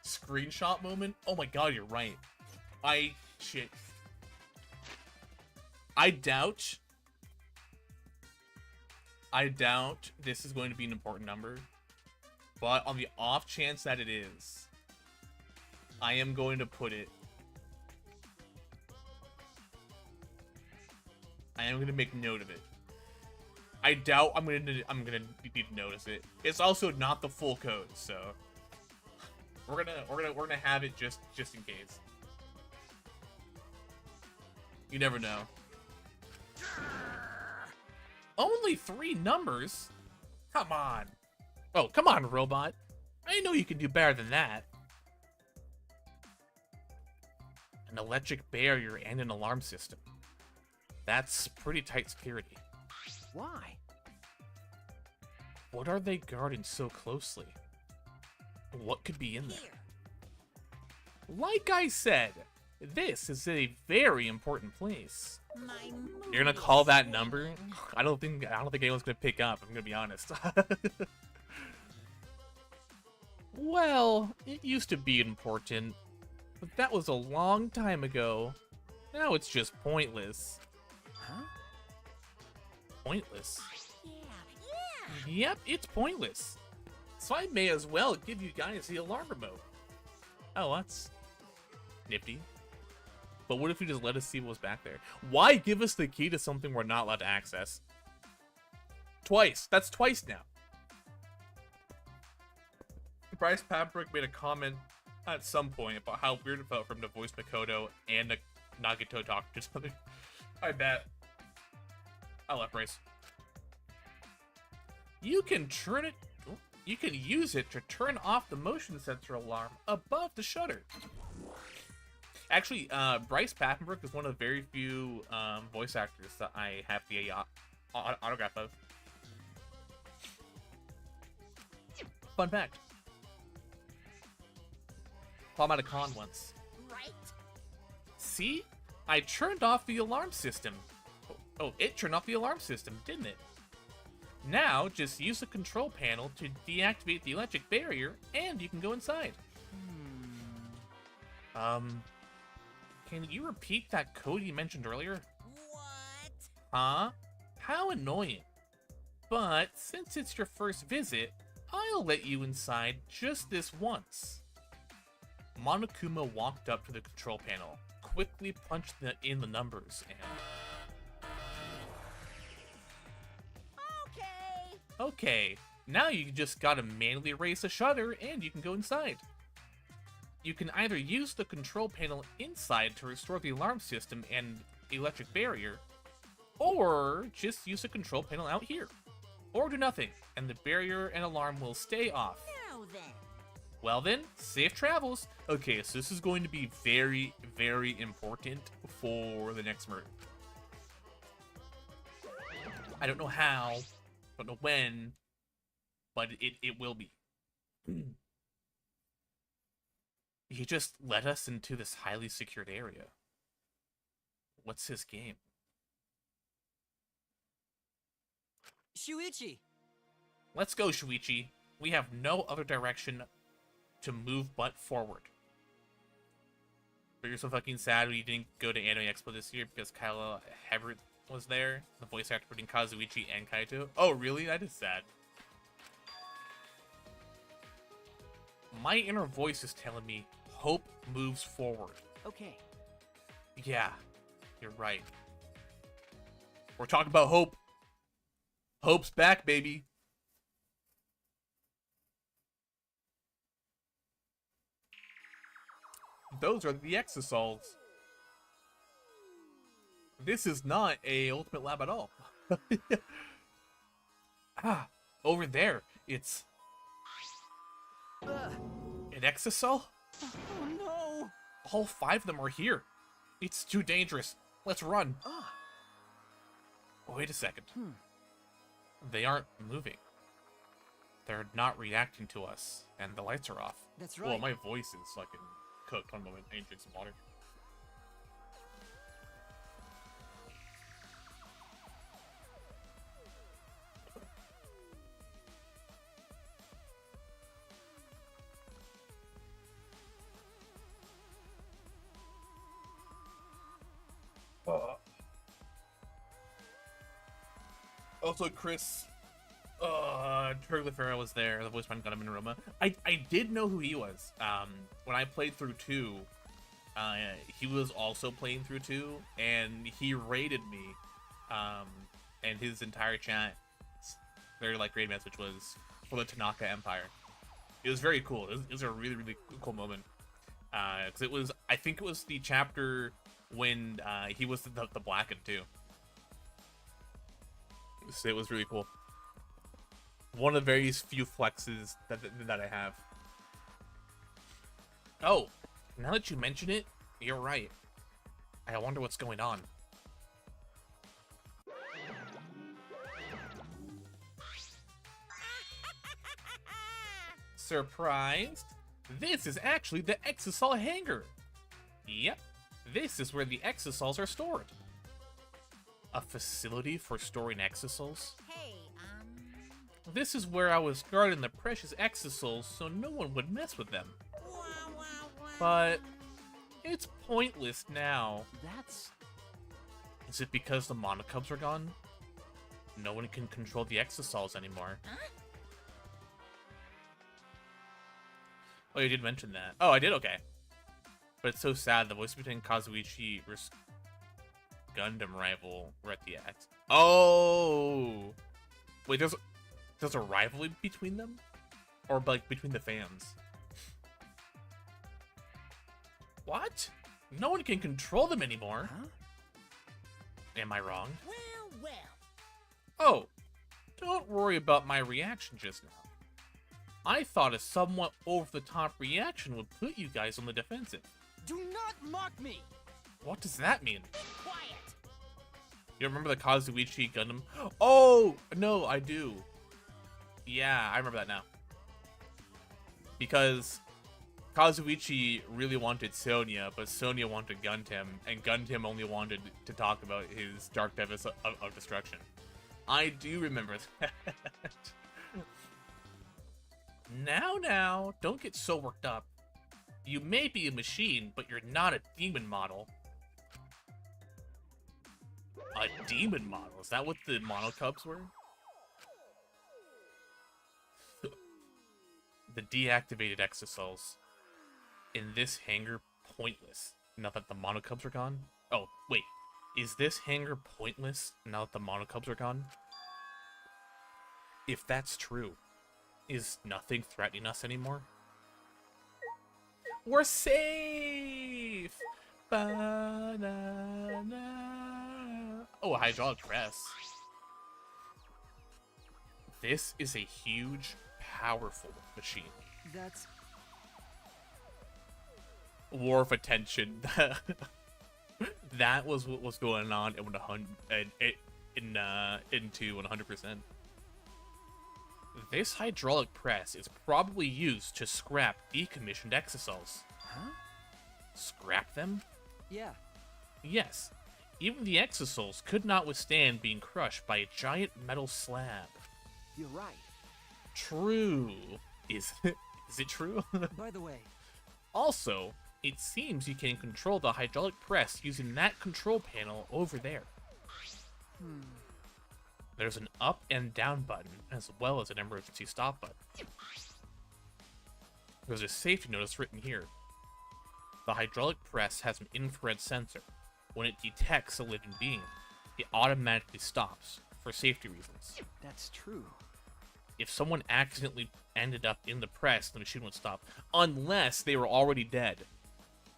[SPEAKER 1] Screenshot moment? Oh my god, you're right. Shit. I doubt this is going to be an important number. But on the off chance that it is, I am going to put it. I am going to make note of it. I doubt I'm gonna need to notice it. It's also not the full code, so we're gonna have it just in case. You never know. Only 3 numbers? Come on. Oh, come on, robot. I know you can do better than that. An electric barrier and an alarm system. That's pretty tight security.
[SPEAKER 5] Why?
[SPEAKER 1] What are they guarding so closely? What could be in there?
[SPEAKER 2] Here.
[SPEAKER 1] Like I said, this is a very important place.
[SPEAKER 2] My
[SPEAKER 1] You're gonna call that number? I don't think anyone's gonna pick up, I'm gonna be honest. Well, it used to be important, but that was a long time ago. Now it's just pointless.
[SPEAKER 5] Huh?
[SPEAKER 1] Pointless?
[SPEAKER 2] Yeah.
[SPEAKER 1] Yep, it's pointless. So I may as well give you guys the alarm remote. Oh, that's nifty. But what if you just let us see what was back there? Why give us the key to something we're not allowed to access? Twice. That's twice now. Bryce Paprick made a comment at some point about how weird it felt for him to voice Makoto and Nagito talk to something. I bet. I love Bryce. You can use it to turn off the motion sensor alarm above the shutter. Actually, Bryce Papenbrook is one of the very few voice actors that I have the autograph of. Fun fact. Saw him at a con once.
[SPEAKER 2] Right.
[SPEAKER 1] See? I turned off the alarm system. Oh, it turned off the alarm system, didn't it? Now, just use the control panel to deactivate the electric barrier, and you can go inside. Can you repeat that code you mentioned earlier?
[SPEAKER 2] What?
[SPEAKER 1] Huh? How annoying. But since it's your first visit, I'll let you inside just this once. Monokuma walked up to the control panel, quickly punched in the numbers, and... Okay, now you just gotta manually raise the shutter and you can go inside. You can either use the control panel inside to restore the alarm system and electric barrier, or just use the control panel out here. Or do nothing, and the barrier and alarm will stay off.
[SPEAKER 2] Now then.
[SPEAKER 1] Well then, safe travels. Okay, so this is going to be very, very important for the next murder. I don't know how, don't know when, but it will be. He just led us into this highly secured area. What's his game?
[SPEAKER 5] Shuichi!
[SPEAKER 1] Let's go, Shuichi. We have no other direction to move but forward. But you're so fucking sad we didn't go to Anime Expo this year because Kyla Hebert was there, the voice actor putting Kazuichi and Kaito. Oh, really? That is sad. My inner voice is telling me hope moves forward.
[SPEAKER 5] Okay.
[SPEAKER 1] Yeah, you're right. We're talking about hope. Hope's back, baby. Those are the exosols. This is not a ultimate lab at all. Over there, it's an exosol?
[SPEAKER 5] Oh no!
[SPEAKER 1] All 5 of them are here. It's too dangerous. Let's run.
[SPEAKER 5] Ah.
[SPEAKER 1] Wait a second. They aren't moving. They're not reacting to us, and the lights are off.
[SPEAKER 5] That's right.
[SPEAKER 1] Well, my voice is fucking cooked. One moment, I need to drink some water. Also, Chris, Turglifera was there. The voice behind Danganronpa. I did know who he was. When I played through 2, he was also playing through 2, and he raided me. And his entire chat, their like raid message was for the Tanaka Empire. It was very cool. It was a really, really cool moment. Because it was, I think it was the chapter when he was the Blackened too. So it was really cool. One of the very few flexes that I have. Oh, now that you mention it, you're right. I wonder what's going on. Surprised? This is actually the Exisol hangar. Yep, this is where the Exisols are stored. A facility for storing Exisols?
[SPEAKER 2] Hey,
[SPEAKER 1] This is where I was guarding the precious Exisols so no one would mess with them.
[SPEAKER 2] wah, wah, wah.
[SPEAKER 1] But it's pointless now.
[SPEAKER 5] That's...
[SPEAKER 1] Is it because the Monocubs are gone? No one can control the Exisols anymore.
[SPEAKER 2] Huh?
[SPEAKER 1] Oh, you did mention that. Oh, I did? Okay. But it's so sad. The voice between Kazuichi versus Gundam rival were at the X. Oh! Wait, there's a rivalry between them? Or, like, between the fans? What? No one can control them anymore.
[SPEAKER 5] Huh?
[SPEAKER 1] Am I wrong?
[SPEAKER 2] Well, well.
[SPEAKER 1] Oh, don't worry about my reaction just now. I thought a somewhat over-the-top reaction would put you guys on the defensive.
[SPEAKER 5] Do not mock me!
[SPEAKER 1] What does that mean?
[SPEAKER 2] Be quiet.
[SPEAKER 1] You remember the Kazuichi Gundam? Oh, no, I do. Yeah, I remember that now. Because Kazuichi really wanted Sonya, but Sonya wanted Gundam, and Gundam only wanted to talk about his Dark Device of Destruction. I do remember that. Now, don't get so worked up. You may be a machine, but you're not a demon model. A demon model? Is that what the Monocubs were? The deactivated Exisols in this hangar pointless now that the Monocubs are gone? Oh, wait. Is this hangar pointless now that the Monocubs are gone? If that's true, is nothing threatening us anymore? We're safe! Ba-na-na. Oh, a hydraulic press. This is a huge, powerful machine.
[SPEAKER 5] That's...
[SPEAKER 1] War of attention. That was what was going on into 100%. This hydraulic press is probably used to scrap decommissioned Exisols.
[SPEAKER 5] Huh?
[SPEAKER 1] Scrap them?
[SPEAKER 5] Yeah.
[SPEAKER 1] Yes. Even the Exisols could not withstand being crushed by a giant metal slab.
[SPEAKER 5] You're right.
[SPEAKER 1] True. Is it true?
[SPEAKER 5] By the way,
[SPEAKER 1] Also, it seems you can control the hydraulic press using that control panel over there. There's an up and down button, as well as an emergency stop button. There's a safety notice written here. The hydraulic press has an infrared sensor. When it detects a living being, it automatically stops, for safety reasons.
[SPEAKER 5] that's true.
[SPEAKER 1] If someone accidentally ended up in the press, the machine would stop, unless they were already dead.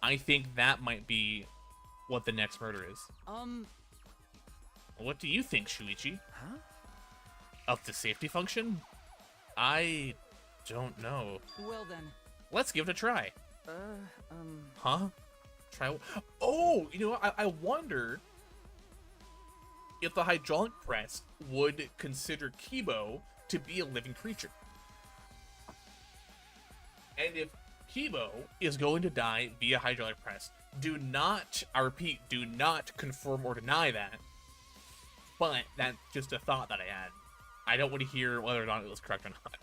[SPEAKER 1] I think that might be what the next murder is. What do you think, Shuichi?
[SPEAKER 5] Huh?
[SPEAKER 1] Of the safety function? I don't know.
[SPEAKER 5] Well then,
[SPEAKER 1] Let's give it a try.
[SPEAKER 5] uh,
[SPEAKER 1] Huh? Try. Oh, you know, I wonder if the hydraulic press would consider Kibo to be a living creature. And if Kibo is going to die via hydraulic press, do not, I repeat, do not confirm or deny that. But that's just a thought that I had. I don't want to hear whether or not it was correct or not.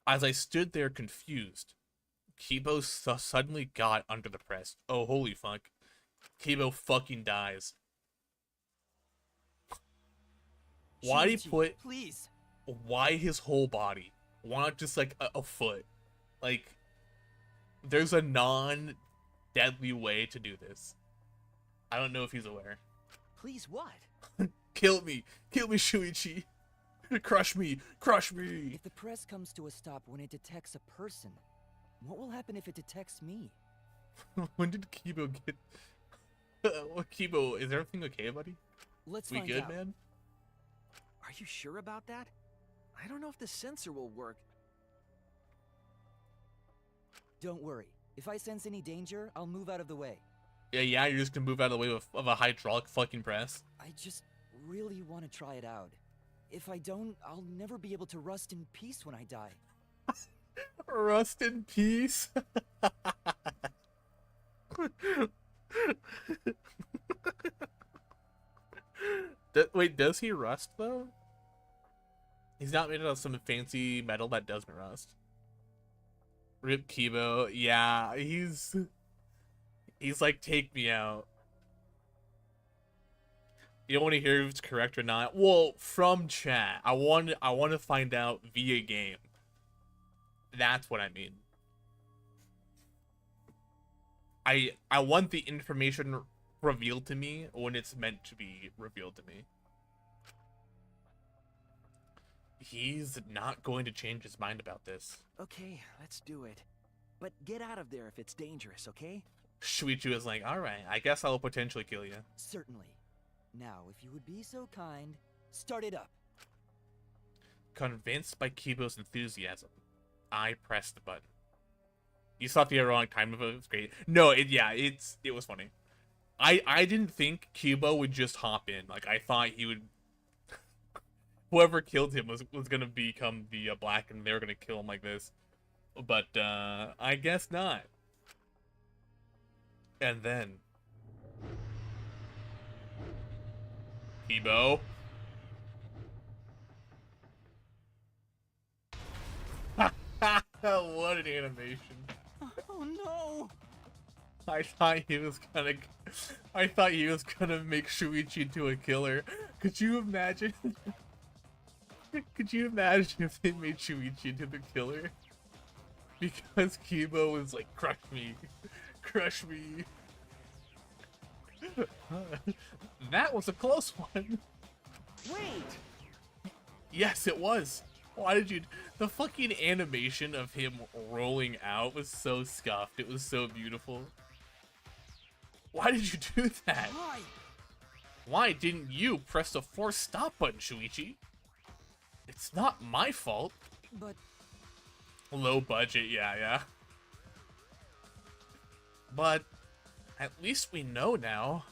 [SPEAKER 1] As I stood there confused, Kibo suddenly got under the press. Oh, holy fuck. Kibo fucking dies. Why'd he
[SPEAKER 5] Shuichi,
[SPEAKER 1] put,
[SPEAKER 5] please.
[SPEAKER 1] why his whole body? Why not just like a foot? Like, there's a non-deadly way to do this. I don't know if he's aware.
[SPEAKER 5] Please what?
[SPEAKER 1] Kill me, Shuichi. Crush me, crush me.
[SPEAKER 5] If the press comes to a stop when it detects a person, what will happen if it detects me?
[SPEAKER 1] When did Kibo get? Kibo, is everything okay, buddy?
[SPEAKER 5] Let's
[SPEAKER 1] We
[SPEAKER 5] find
[SPEAKER 1] good,
[SPEAKER 5] out.
[SPEAKER 1] man?
[SPEAKER 3] Are you sure about that? I don't know if the sensor will work.
[SPEAKER 5] Don't worry. If I sense any danger, I'll move out of the way.
[SPEAKER 1] Yeah, you're just gonna move out of the way of a hydraulic fucking press.
[SPEAKER 5] I just really want to try it out. If I don't, I'll never be able to rust in peace when I die.
[SPEAKER 1] Rust in peace. Wait, does he rust though? He's not made out of some fancy metal that doesn't rust. Rip Kibo, yeah, he's like, take me out. You don't want to hear if it's correct or not. Well, from chat, I want to find out via game. That's what I mean. I want the information revealed to me when it's meant to be revealed to me. He's not going to change his mind about this.
[SPEAKER 3] Okay, let's do it. But get out of there if it's dangerous, okay?
[SPEAKER 1] Shuichi is like, alright, I guess I'll potentially kill you.
[SPEAKER 5] Certainly. Now, if you would be so kind, start it up.
[SPEAKER 1] Convinced by Kibo's enthusiasm, I pressed the button. You thought the ironic time of it was great. No, it was funny. I didn't think Kibo would just hop in. Like, I thought he would... Whoever killed him was gonna become the black, and they were gonna kill him like this. But, I guess not. And then... Kibo. What an animation.
[SPEAKER 5] Oh no!
[SPEAKER 1] I thought he was gonna make Shuichi into a killer. Could you imagine? Could you imagine if they made Shuichi into the killer? Because Kibo was like, crush me. Crush me. That was a close one.
[SPEAKER 3] Wait!
[SPEAKER 1] Yes, it was. Why did you... The fucking animation of him rolling out was so scuffed. It was so beautiful. Why did you do that?
[SPEAKER 5] Why?
[SPEAKER 1] Why didn't you press the force stop button, Shuichi? It's not my fault.
[SPEAKER 5] But
[SPEAKER 1] Low budget, yeah. But at least we know now.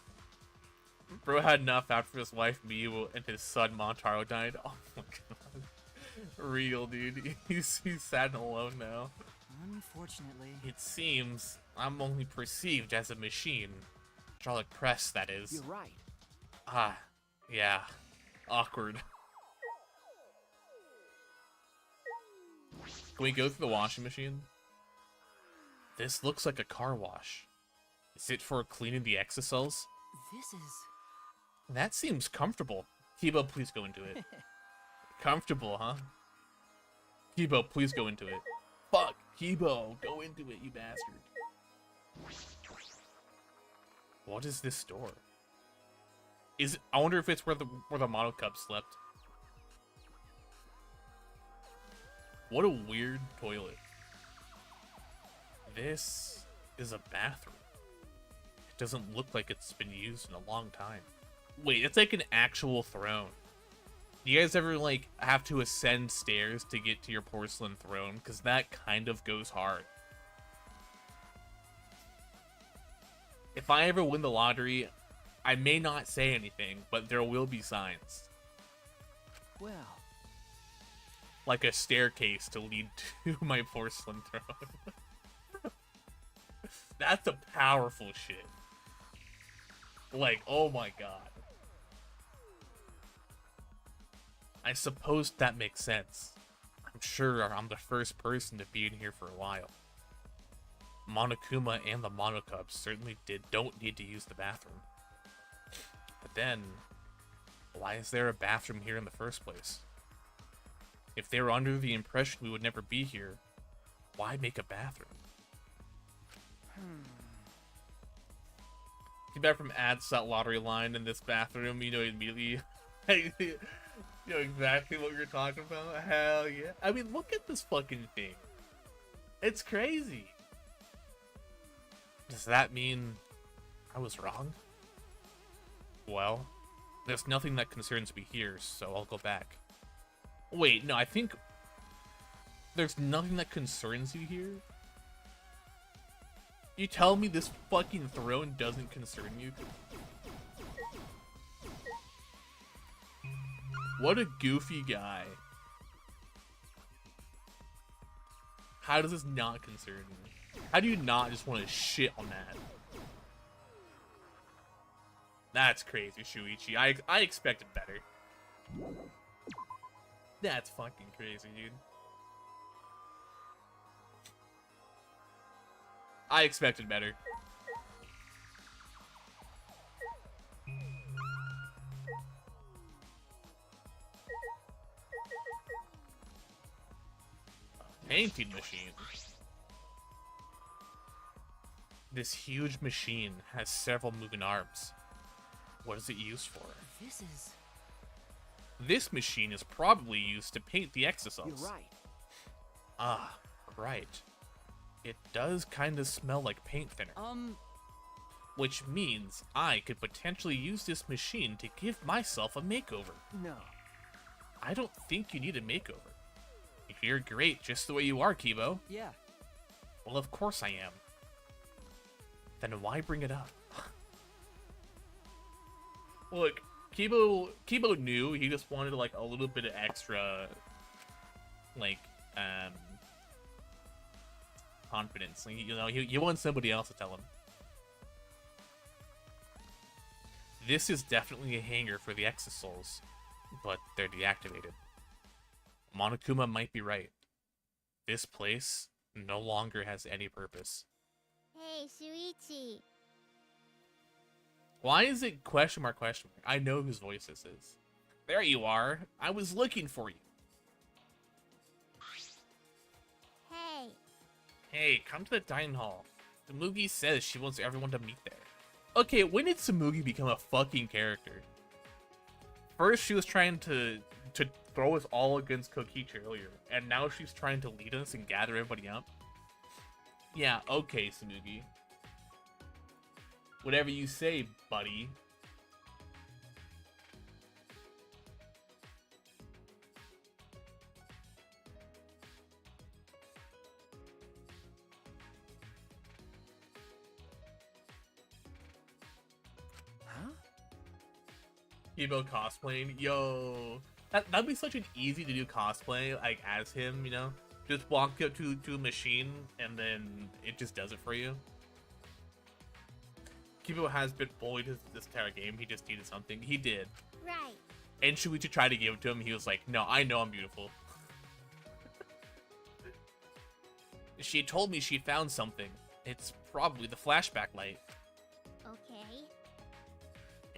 [SPEAKER 1] Bro had enough after his wife Miyu and his son Montaro died. Oh my god. Real, dude. He's sad and alone now.
[SPEAKER 5] unfortunately,
[SPEAKER 1] It seems I'm only perceived as a machine. Hydraulic press, that is.
[SPEAKER 3] You're right.
[SPEAKER 1] Ah, yeah. Awkward. Can we go through the washing machine? This looks like a car wash. Is it for cleaning the exocells?
[SPEAKER 5] this is...
[SPEAKER 1] That seems comfortable. Kibo, please go into it. Comfortable, huh? Kibo, please go into it. Fuck! Kibo, go into it, you bastard. What is this door? I wonder if it's where the model cub slept. What a weird toilet. This is a bathroom. It doesn't look like it's been used in a long time. Wait, it's like an actual throne. Do you guys ever, like, have to ascend stairs to get to your porcelain throne? Because that kind of goes hard. If I ever win the lottery, I may not say anything, but there will be signs.
[SPEAKER 5] Well,
[SPEAKER 1] Like a staircase to lead to my porcelain throne. That's a powerful shit. Like, oh my god. I suppose that makes sense. I'm sure I'm the first person to be in here for a while. Monokuma and the Monokubs certainly don't need to use the bathroom. But then, Why is there a bathroom here in the first place? If they were under the impression we would never be here, why make a bathroom? Came back from ads.lottery line in this bathroom, you know, immediately. You know exactly what you're talking about. Hell yeah. I mean, look at this fucking thing. It's crazy. Does that mean I was wrong? Well, there's nothing that concerns me here, so I'll go back. Wait, no, I think there's nothing that concerns you here? You tell me this fucking throne doesn't concern you? What a goofy guy. How does this not concern you? How do you not just want to shit on that? That's crazy, Shuichi. I expected better. That's fucking crazy, dude. I expected better. Painting machine. This huge machine has several moving arms. What is it used for? This machine is probably used to paint the exosols.
[SPEAKER 3] You're right.
[SPEAKER 1] Ah, right. It does kind of smell like paint thinner. Which means I could potentially use this machine to give myself a makeover.
[SPEAKER 3] No.
[SPEAKER 1] I don't think you need a makeover. You're great just the way you are, Kibo.
[SPEAKER 5] Yeah.
[SPEAKER 1] Well, of course I am. Then why bring it up? Look, Kibo knew he just wanted like a little bit of extra, like, confidence. Like, you know, he wants somebody else to tell him. This is definitely a hangar for the exosouls, but they're deactivated. Monokuma might be right. This place no longer has any purpose.
[SPEAKER 6] Hey, Shuichi.
[SPEAKER 1] Why is it question mark, question mark? I know whose voice this is. There you are. I was looking for you.
[SPEAKER 6] Hey.
[SPEAKER 1] Hey, come to the dining hall. Tsumugi says she wants everyone to meet there. Okay, when did Tsumugi become a fucking character? First, she was trying to throw us all against Kokichi earlier, and now she's trying to lead us and gather everybody up. Yeah, okay, Tsumugi. Whatever you say, buddy.
[SPEAKER 3] Huh?
[SPEAKER 1] Kibo cosplaying, yo, that'd be such an easy to do cosplay, like as him, you know, just walk up to a machine and then it just does it for you. Kibo has been bullied this entire game. He just needed something. He did.
[SPEAKER 6] Right.
[SPEAKER 1] And Shuichi tried to give it to him. He was like, "No, I know I'm beautiful." She told me she found something. It's probably the flashback light.
[SPEAKER 6] Okay.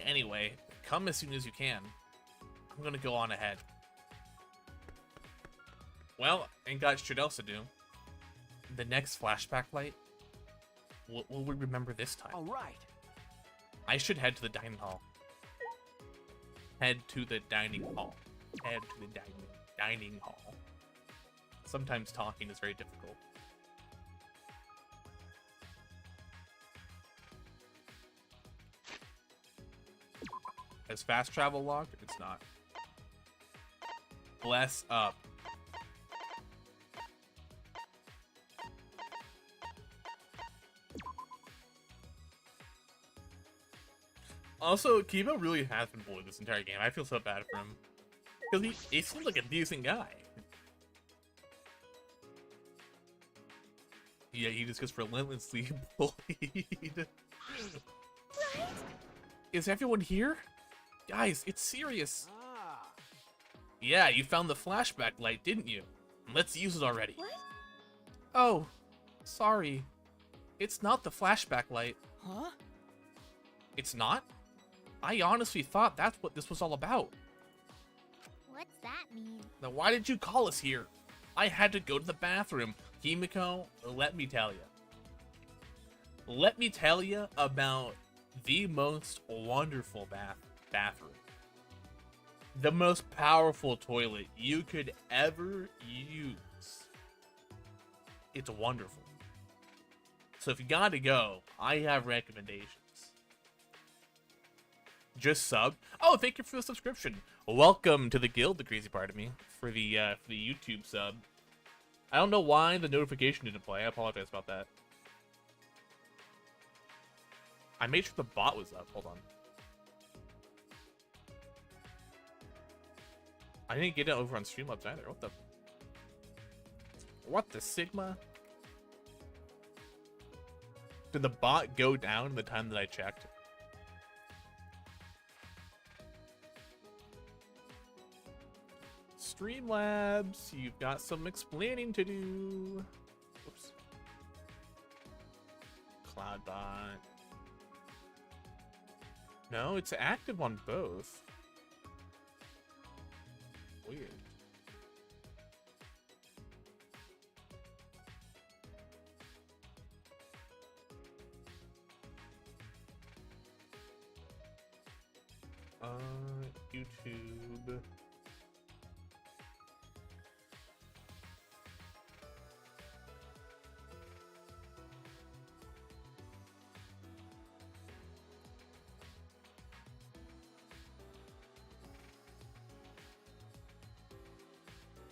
[SPEAKER 1] Anyway, come as soon as you can. I'm gonna go on ahead. Well, ain't got shit else to do. The next flashback light? What will we remember this time?
[SPEAKER 3] All right.
[SPEAKER 1] I should head to the dining hall. Head to the dining hall. Head to the dining hall. Sometimes talking is very difficult. Is fast travel locked? It's not. Bless up. Also, Kibo really has been bullied this entire game. I feel so bad for him. Because he seems like a decent guy. Yeah, he just gets relentlessly bullied.
[SPEAKER 6] Right?
[SPEAKER 1] Is everyone here? Guys, it's serious.
[SPEAKER 3] Ah.
[SPEAKER 1] Yeah, you found the flashback light, didn't you? Let's use it already.
[SPEAKER 6] What?
[SPEAKER 1] Oh, sorry. It's not the flashback light.
[SPEAKER 5] Huh?
[SPEAKER 1] It's not? I honestly thought that's what this was all about.
[SPEAKER 6] What's that mean?
[SPEAKER 1] Now, why did you call us here? I had to go to the bathroom. Himiko, let me tell you. Let me tell you about the most wonderful bathroom. The most powerful toilet you could ever use. It's wonderful. So if you gotta go, I have recommendations. Just sub. Oh, thank you for the subscription. Welcome to the guild, the crazy part of me, for the YouTube sub. I don't know why the notification didn't play. I apologize about that. I made sure the bot was up. Hold on. I didn't get it over on Streamlabs either. What the Sigma? Did the bot go down the time that I checked? Streamlabs, you've got some explaining to do. Oops. Cloudbot. No, it's active on both. Weird. YouTube.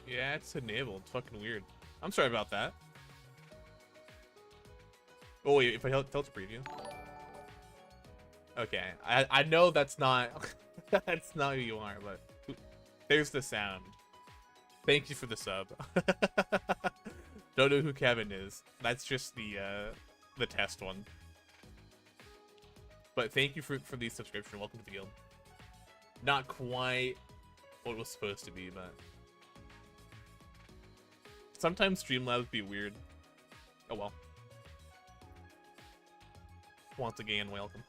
[SPEAKER 1] Yeah, it's enabled. It's fucking weird. I'm sorry about that. Oh wait, if I tell it's preview. Okay, I know that's not that's not who you are, but there's the sound. Thank you for the sub. Don't know who Kevin is. That's just the test one. But thank you for the subscription. Welcome to the guild. Not quite what it was supposed to be, but sometimes Streamlabs be weird. Oh well. Once again, welcome.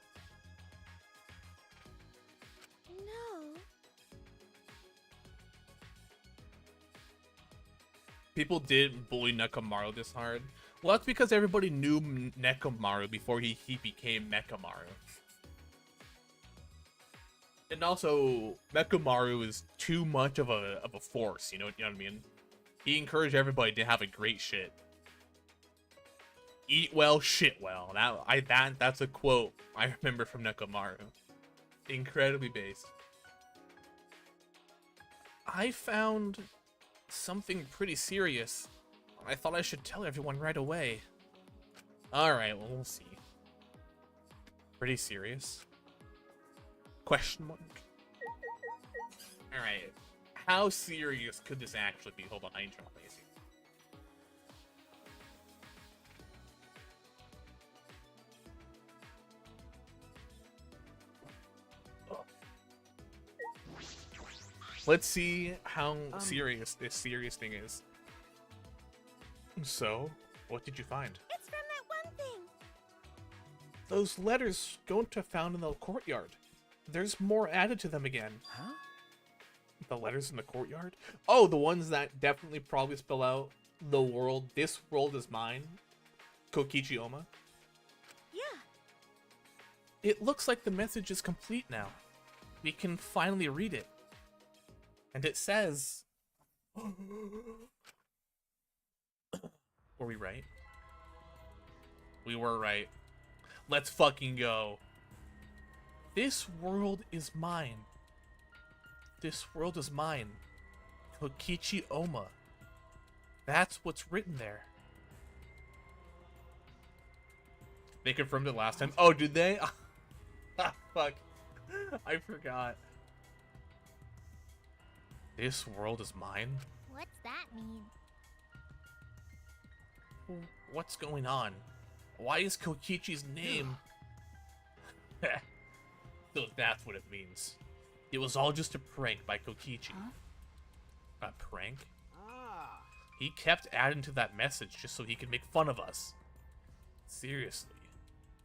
[SPEAKER 6] No.
[SPEAKER 1] People did bully Nekomaru this hard. Well, that's because everybody knew Nekomaru before he became Mechamaru. And also, Mechamaru is too much of a force, you know what I mean? He encouraged everybody to have a great shit. Eat well, shit well. That's a quote I remember from Nekomaru. Incredibly based. I found something pretty serious. I thought I should tell everyone right away. Alright, well, we'll see. Pretty serious? Question mark? Alright. How serious could this actually be? Hold on, I need to lazy. Let's see how serious this serious thing is. So, what did you find?
[SPEAKER 6] It's from that one thing.
[SPEAKER 1] Those letters Gonta found in the courtyard. There's more added to them again.
[SPEAKER 3] Huh?
[SPEAKER 1] The letters in the courtyard? Oh, the ones that definitely probably spell out the world. This world is mine. Kokichi Oma.
[SPEAKER 6] Yeah.
[SPEAKER 1] It looks like the message is complete now. We can finally read it. And it says... Were we right? We were right. Let's fucking go. This world is mine. This world is mine. Kokichi Oma. That's what's written there. They confirmed it last time. Oh, did they? Ah, fuck. I forgot. This world is mine?
[SPEAKER 6] What's that mean?
[SPEAKER 1] What's going on? Why is Kokichi's name... So that's what it means. It was all just a prank by Kokichi.
[SPEAKER 4] Huh?
[SPEAKER 1] A prank?
[SPEAKER 3] Ah.
[SPEAKER 1] He kept adding to that message just so he could make fun of us. Seriously.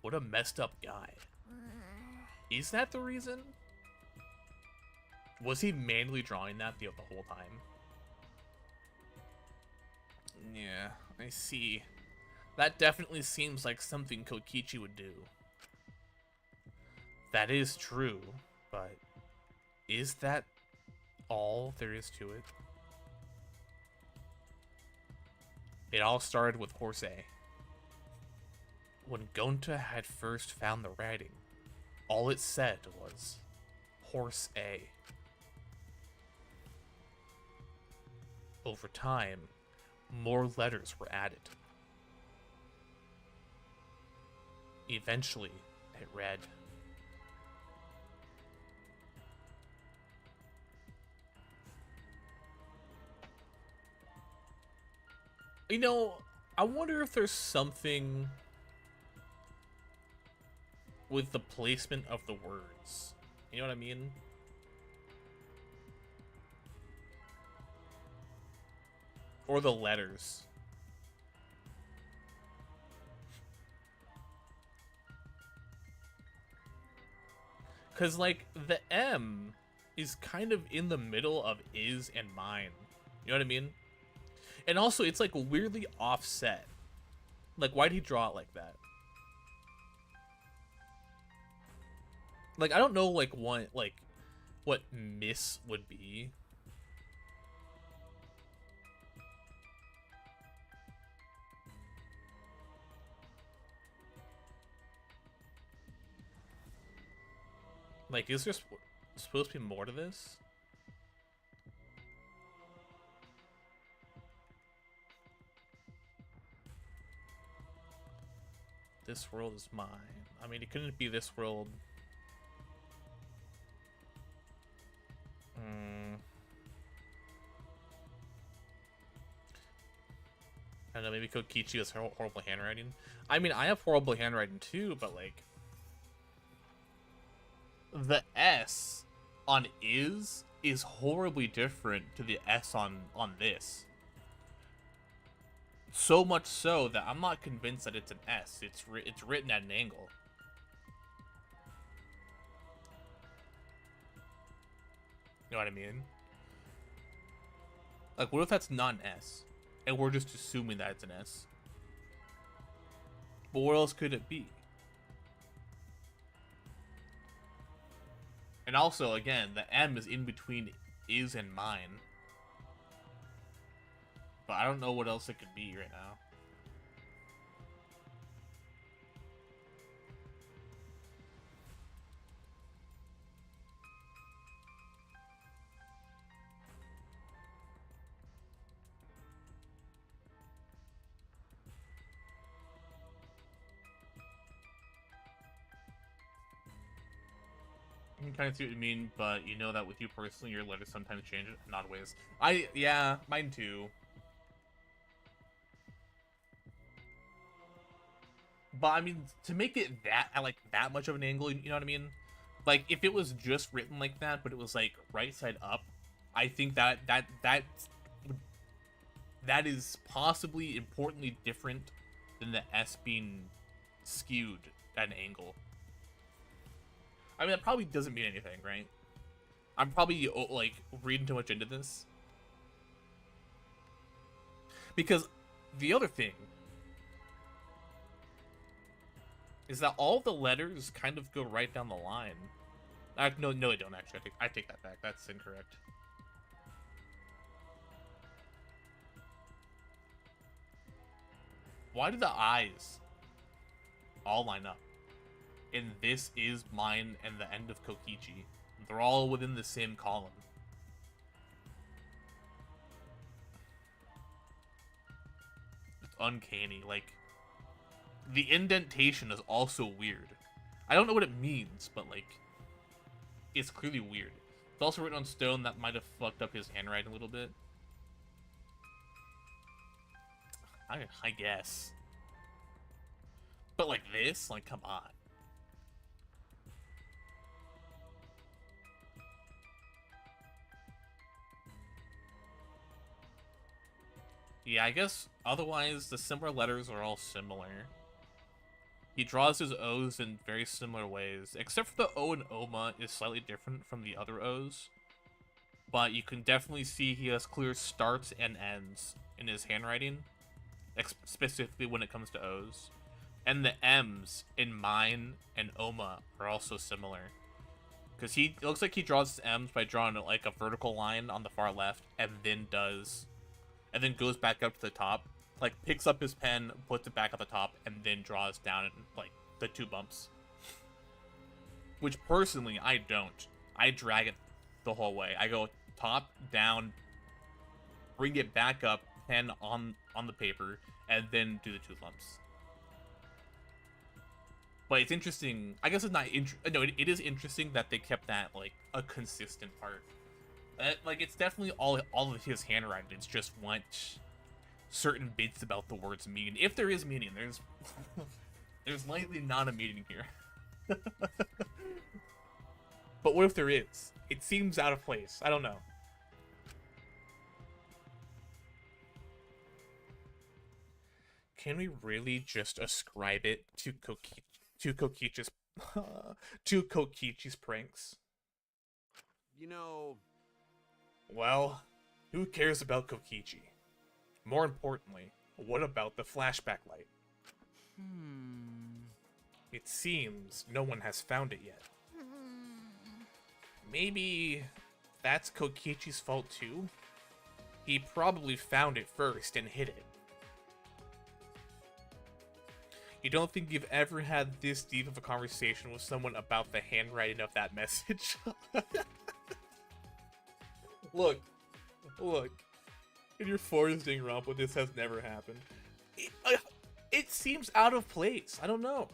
[SPEAKER 1] What a messed up guy. Is that the reason? Was he manually drawing that the whole time? Yeah, I see. That definitely seems like something Kokichi would do. That is true, but is that all there is to it? It all started with Horse A. When Gonta had first found the writing, all it said was Horse A. Over time, more letters were added. Eventually, it read, you know, I wonder if there's something with the placement of the words. You know what I mean? Or the letters. Because, like, the M is kind of in the middle of is and mine. You know what I mean? And also, it's, like, weirdly offset. Like, why'd he draw it like that? Like, I don't know, like, what miss would be. Like, is there supposed to be more to this? This world is mine. I mean, it couldn't be this world. I don't know, maybe Kokichi has horrible handwriting. I mean, I have horrible handwriting too, but, like, the S on is horribly different to the S on this. So much so that I'm not convinced that it's an S. It's written at an angle. You know what I mean? Like, what if that's not an S? And we're just assuming that it's an S? But what else could it be? And also, again, the M is in between is and mine. But I don't know what else it could be right now. I can kind of see what you mean, but you know that with you personally, your letters sometimes change in odd ways. Yeah, mine too. But I mean, to make it that much of an angle, you know what I mean? Like, if it was just written like that, but it was like right side up, I think that is possibly importantly different than the S being skewed at an angle. I mean, that probably doesn't mean anything, right? I'm probably, like, reading too much into this. Because the other thing is that all the letters kind of go right down the line. No, they don't, actually. I take that back. That's incorrect. Why do the eyes all line up? And this is mine and the end of Kokichi. They're all within the same column. It's uncanny. Like, the indentation is also weird. I don't know what it means, but, like, it's clearly weird. It's also written on stone. That might have fucked up his handwriting a little bit. I guess. But, like, this? Like, come on. Yeah, I guess otherwise the similar letters are all similar. He draws his O's in very similar ways, except for the O in Oma is slightly different from the other O's. But you can definitely see he has clear starts and ends in his handwriting, specifically when it comes to O's. And the M's in mine and Oma are also similar. Because it looks like he draws his M's by drawing like a vertical line on the far left, and then goes back up to the top. Like, picks up his pen, puts it back at the top, and then draws down like the 2 bumps. Which personally, I don't. I drag it the whole way. I go top, down, bring it back up, pen on the paper, and then do the 2 bumps. But it's interesting. I guess it's not no, it is interesting that they kept that like a consistent part. Like, it's definitely all of his handwriting. It's just what certain bits about the words mean. If there is meaning, there's likely not a meaning here. But what if there is? It seems out of place. I don't know. Can we really just ascribe it to Kokichi's to Kokichi's pranks?
[SPEAKER 3] You know,
[SPEAKER 1] Well, who cares about Kokichi? More importantly, what about the flashback light? It seems no one has found it yet. Maybe that's Kokichi's fault too? He probably found it first and hid it. You don't think you've ever had this deep of a conversation with someone about the handwriting of that message? Look. In your forest Danganronpa, this has never happened. It seems out of place. I don't know.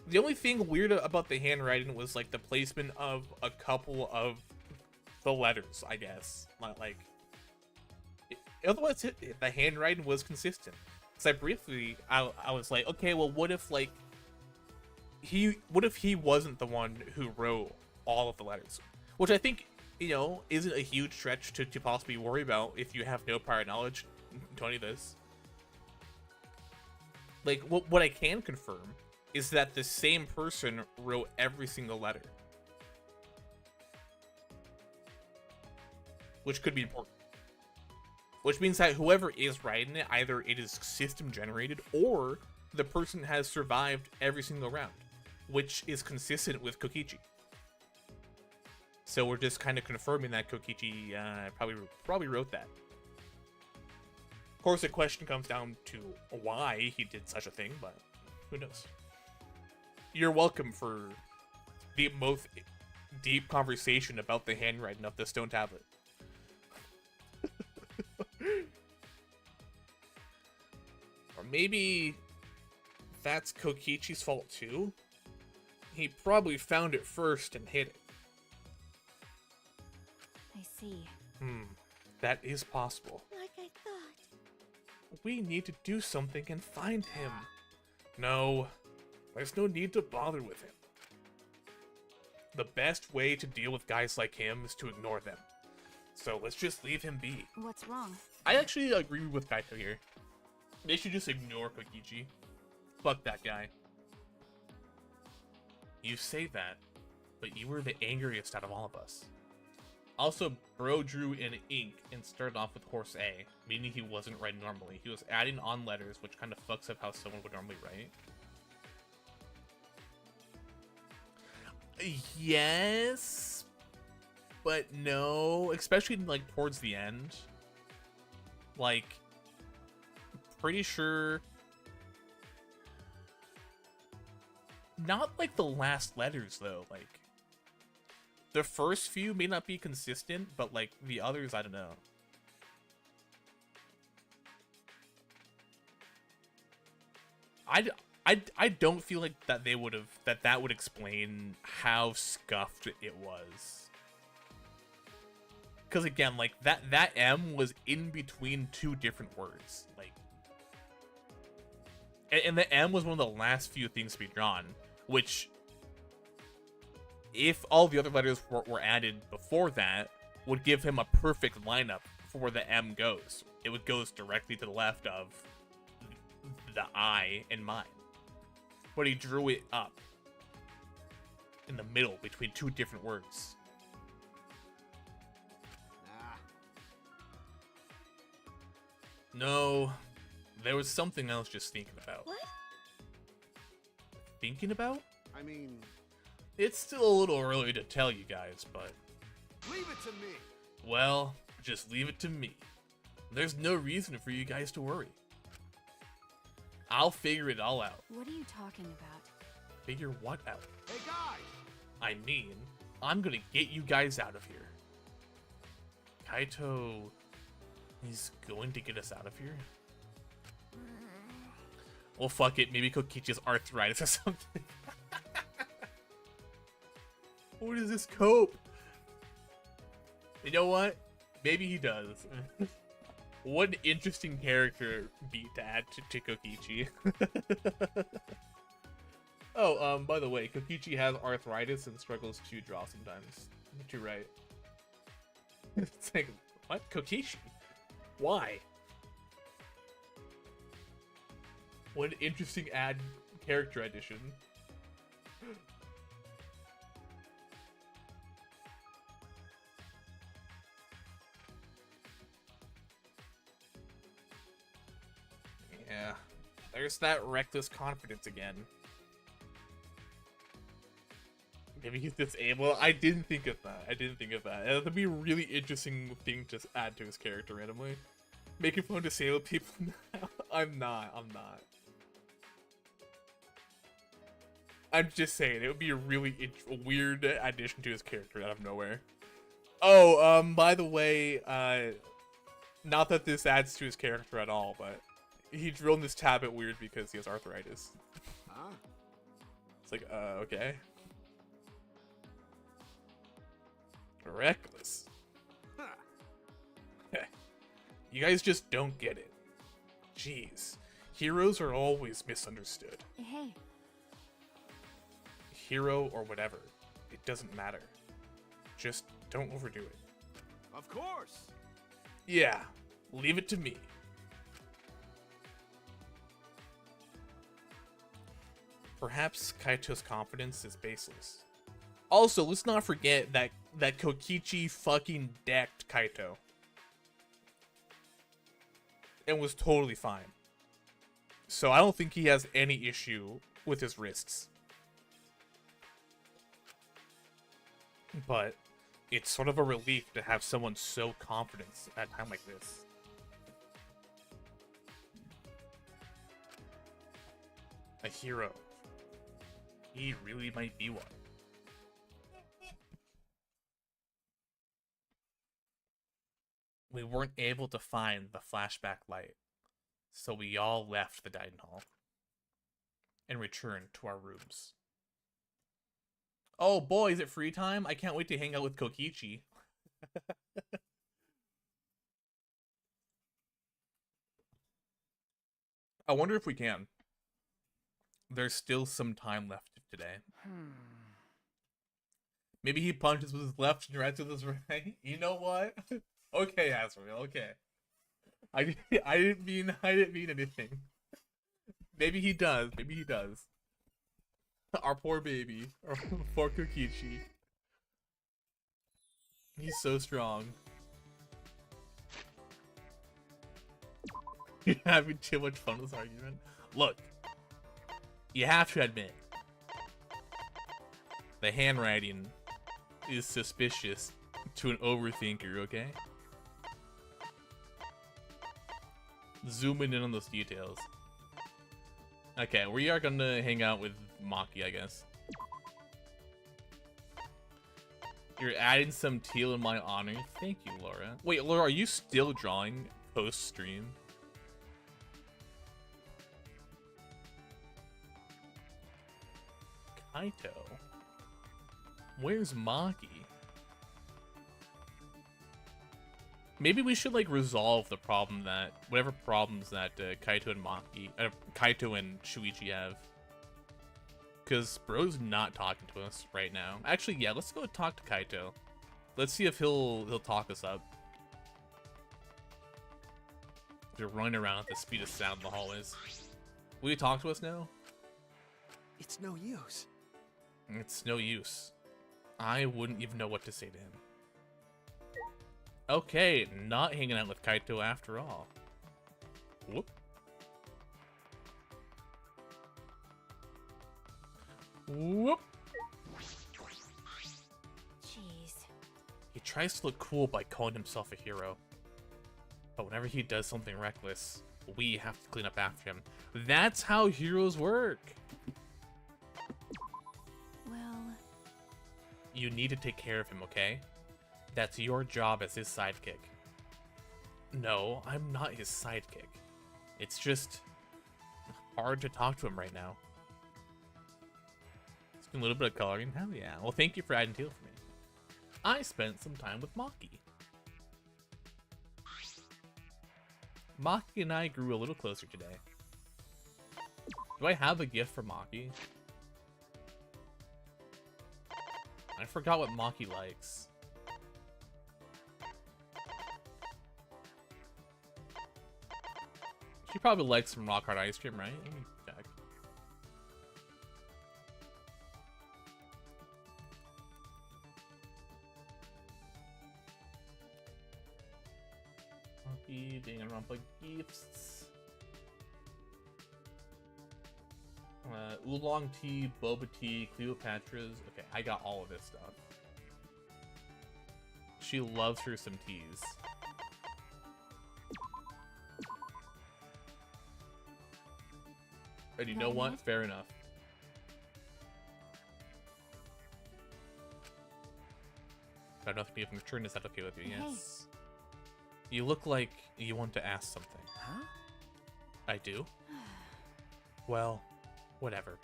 [SPEAKER 1] The only thing weird about the handwriting was like the placement of a couple of the letters, I guess. Otherwise, the handwriting was consistent. Because I was like, okay, well, what if he wasn't the one who wrote all of the letters? Which I think, isn't a huge stretch to possibly worry about if you have no prior knowledge to any of this. Like, what I can confirm is that the same person wrote every single letter. Which could be important. Which means that whoever is writing it, either it is system generated or the person has survived every single round, which is consistent with Kokichi. So we're just kind of confirming that Kokichi probably wrote that. Of course, the question comes down to why he did such a thing, but who knows? You're welcome for the most deep conversation about the handwriting of the stone tablet. Or maybe that's Kokichi's fault too? He probably found it first and hid it.
[SPEAKER 4] I see.
[SPEAKER 1] That is possible.
[SPEAKER 6] Like I thought.
[SPEAKER 1] We need to do something and find him. No, there's no need to bother with him. The best way to deal with guys like him is to ignore them. So let's just leave him be.
[SPEAKER 4] What's wrong?
[SPEAKER 1] I actually agree with Kaito here. They should just ignore Kokichi. Fuck that guy. You say that, but you were the angriest out of all of us. Also, bro drew in ink and started off with horse A, meaning he wasn't writing normally. He was adding on letters, which kind of fucks up how someone would normally write. Yes, but no, especially like towards the end. Like, pretty sure not like the last letters though. Like, the first few may not be consistent, but like the others, I don't know. I don't feel like that they would have that would explain how scuffed it was. Because again, like that M was in between 2 different words, like, and the M was one of the last few things to be drawn, which, if all the other letters were added before that, would give him a perfect lineup for where the M goes. It would goes directly to the left of the I in mind. But he drew it up in the middle between two different words. No, there was something else just thinking about.
[SPEAKER 6] What?
[SPEAKER 1] Thinking about?
[SPEAKER 7] I mean,
[SPEAKER 1] It's still a little early to tell you guys, but...
[SPEAKER 7] leave it to me.
[SPEAKER 1] well, just leave it to me. There's no reason for you guys to worry. I'll figure it all out.
[SPEAKER 4] What are you talking about?
[SPEAKER 1] Figure what out?
[SPEAKER 7] Hey guys,
[SPEAKER 1] I mean, I'm gonna get you guys out of here. Kaito... he's going to get us out of here? Well, fuck it. Maybe Kokichi's arthritis or something. What is this cope? You know what? Maybe he does. What an interesting character beat to add to Kokichi. Oh, by the way, Kokichi has arthritis and struggles to draw sometimes. You're right. It's like, what? Kokichi? Why? What an interesting character addition. Yeah, there's that reckless confidence again. Maybe he's disabled. I didn't think of that. That would be a really interesting thing to add to his character randomly. Making fun of disabled people now. I'm not. I'm just saying, it would be a really weird addition to his character out of nowhere. Oh, by the way, not that this adds to his character at all, but he drew on this tablet weird because he has arthritis.
[SPEAKER 7] huh?
[SPEAKER 1] It's like, okay. Reckless.
[SPEAKER 7] Huh.
[SPEAKER 1] You guys just don't get it. Jeez. Heroes are always misunderstood.
[SPEAKER 4] Hey,
[SPEAKER 1] Hero or whatever. It doesn't matter. Just don't overdo it.
[SPEAKER 7] Of course.
[SPEAKER 1] Yeah. Leave it to me. Perhaps Kaito's confidence is baseless. Also, let's not forget that Kokichi fucking decked Kaito. And was totally fine. So I don't think he has any issue with his wrists. But it's sort of a relief to have someone so confident at a time like this. A hero. He really might be one. We weren't able to find the flashback light, so we all left the dining hall and returned to our rooms. Oh boy, is it free time? I can't wait to hang out with Kokichi. I wonder if we can. There's still some time left today. Maybe he punches with his left and rights with his right. You know what? Okay, Asriel, okay. I didn't mean anything. Maybe he does. Our poor baby. Our poor Kokichi. He's so strong. You're having too much fun with this argument. Look, you have to admit, the handwriting is suspicious to an overthinker, okay? Zooming in on those details. Okay, we are gonna hang out with Maki, I guess. You're adding some teal in my honor. Thank you, Laura. Wait, Laura, are you still drawing post-stream? Kaito? Where's Maki? Maybe we should like resolve the problem that whatever problems that Kaito and Shuichi have. Cause bro's not talking to us right now. Actually, yeah, let's go talk to Kaito. Let's see if he'll talk us up. They're running around at the speed of sound in the hallways. Will you talk to us now?
[SPEAKER 3] It's no use.
[SPEAKER 1] It's no use. I wouldn't even know what to say to him. Okay, not hanging out with Kaito after all. Whoop. Whoop.
[SPEAKER 4] Jeez.
[SPEAKER 1] He tries to look cool by calling himself a hero. But whenever he does something reckless, we have to clean up after him. That's how heroes work.
[SPEAKER 4] Well,
[SPEAKER 1] You need to take care of him, okay? That's your job as his sidekick. No, I'm not his sidekick. It's just hard to talk to him right now. It's been a little bit of coloring. Hell yeah. Well, thank you for adding teal for me. I spent some time with Maki. Maki and I grew a little closer today. Do I have a gift for Maki? I forgot what Maki likes. She probably likes some rock hard ice cream, right? Let me check. Maki, Danganronpa gifts. Oolong tea, boba tea, Cleopatra's. Okay, I got all of this stuff. She loves her some teas. And you know what? Fair enough. I don't know if you have turn. Is that okay with you?
[SPEAKER 4] Hey.
[SPEAKER 1] Yes. You look like you want to ask something.
[SPEAKER 3] Huh?
[SPEAKER 1] I do? Well, whatever.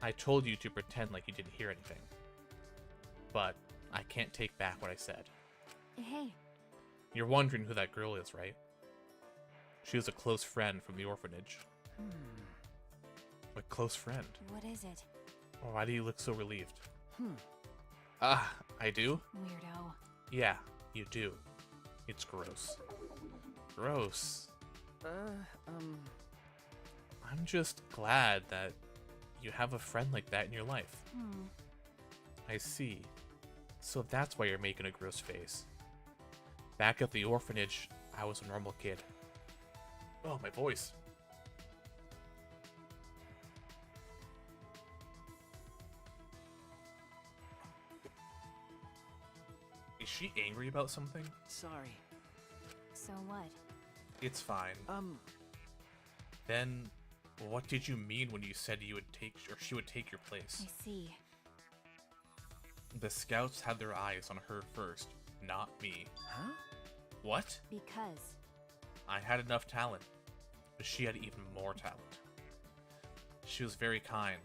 [SPEAKER 1] I told you to pretend like you didn't hear anything. But I can't take back what I said.
[SPEAKER 4] hey,
[SPEAKER 1] You're wondering who that girl is, right? She was a close friend from the orphanage. A close friend?
[SPEAKER 4] what is it?
[SPEAKER 1] Why do you look so relieved? I do?
[SPEAKER 4] Weirdo.
[SPEAKER 1] Yeah, you do. It's gross. Gross. I'm just glad that you have a friend like that in your life. I see. So that's why you're making a gross face. Back at the orphanage, I was a normal kid. Oh, my voice. Is she angry about something?
[SPEAKER 3] Sorry.
[SPEAKER 4] So what?
[SPEAKER 1] It's fine. Then, what did you mean when you said you would take, or she would take your place?
[SPEAKER 4] I see.
[SPEAKER 1] The scouts had their eyes on her first, not me.
[SPEAKER 3] Huh?
[SPEAKER 1] What?
[SPEAKER 4] Because.
[SPEAKER 1] I had enough talent, but she had even more talent. She was very kind,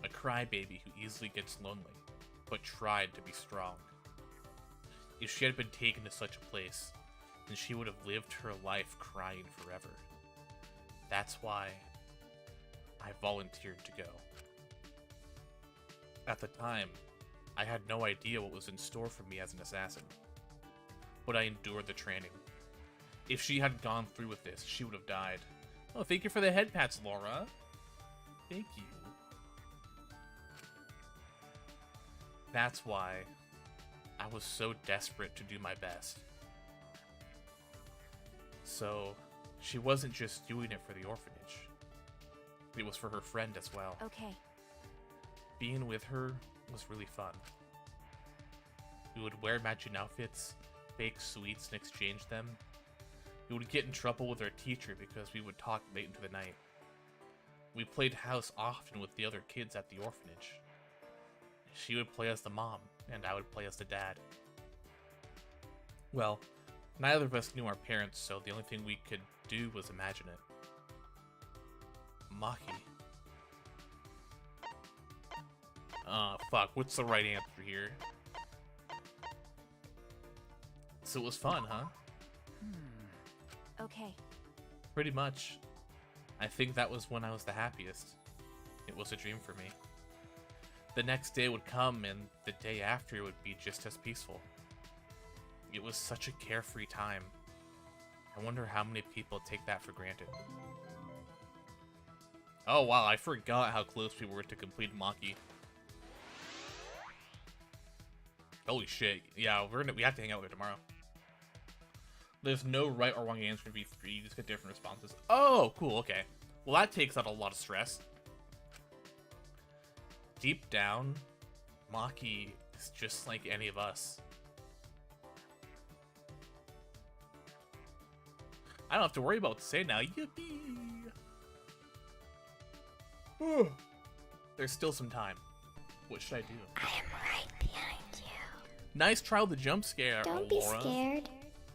[SPEAKER 1] a crybaby who easily gets lonely, but tried to be strong. If she had been taken to such a place, then she would have lived her life crying forever. That's why I volunteered to go. At the time, I had no idea what was in store for me as an assassin, but I endured the training. If she had gone through with this, she would have died. Oh, thank you for the head pats, Laura. Thank you. That's why I was so desperate to do my best. So, she wasn't just doing it for the orphanage. It was for her friend as well.
[SPEAKER 4] Okay.
[SPEAKER 1] Being with her was really fun. We would wear matching outfits, bake sweets and exchange them. We would get in trouble with our teacher because we would talk late into the night. We played house often with the other kids at the orphanage. She would play as the mom, and I would play as the dad. Well, neither of us knew our parents, so the only thing we could do was imagine it. Maki. Fuck, what's the right answer here? So it was fun, huh?
[SPEAKER 4] Okay.
[SPEAKER 1] Pretty much. I think that was when I was the happiest. It was a dream for me. The next day would come, and the day after would be just as peaceful. It was such a carefree time. I wonder how many people take that for granted. Oh wow, I forgot how close we were to complete Maki. Holy shit. Yeah, we have to hang out with her tomorrow. There's no right or wrong answer in V3, you just get different responses. Oh, cool, okay. Well, that takes out a lot of stress. Deep down, Maki is just like any of us. I don't have to worry about what to say now. Yippee! There's still some time. What should I do?
[SPEAKER 6] I am right behind you.
[SPEAKER 1] Nice try with the jump scare,
[SPEAKER 6] Don't be
[SPEAKER 1] Aurora.
[SPEAKER 6] scared.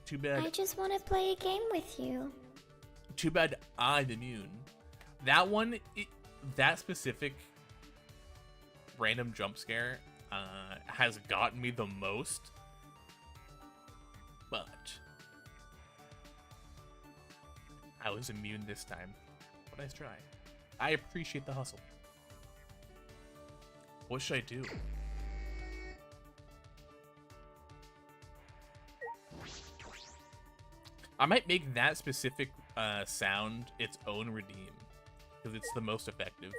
[SPEAKER 1] Too bad.
[SPEAKER 6] I just want to play a game with you.
[SPEAKER 1] Too bad I'm immune. That one, that specific random jump scare has gotten me the most. But I was immune this time. But nice try. I appreciate the hustle. What should I do? I might make that specific sound its own redeem, because it's the most effective.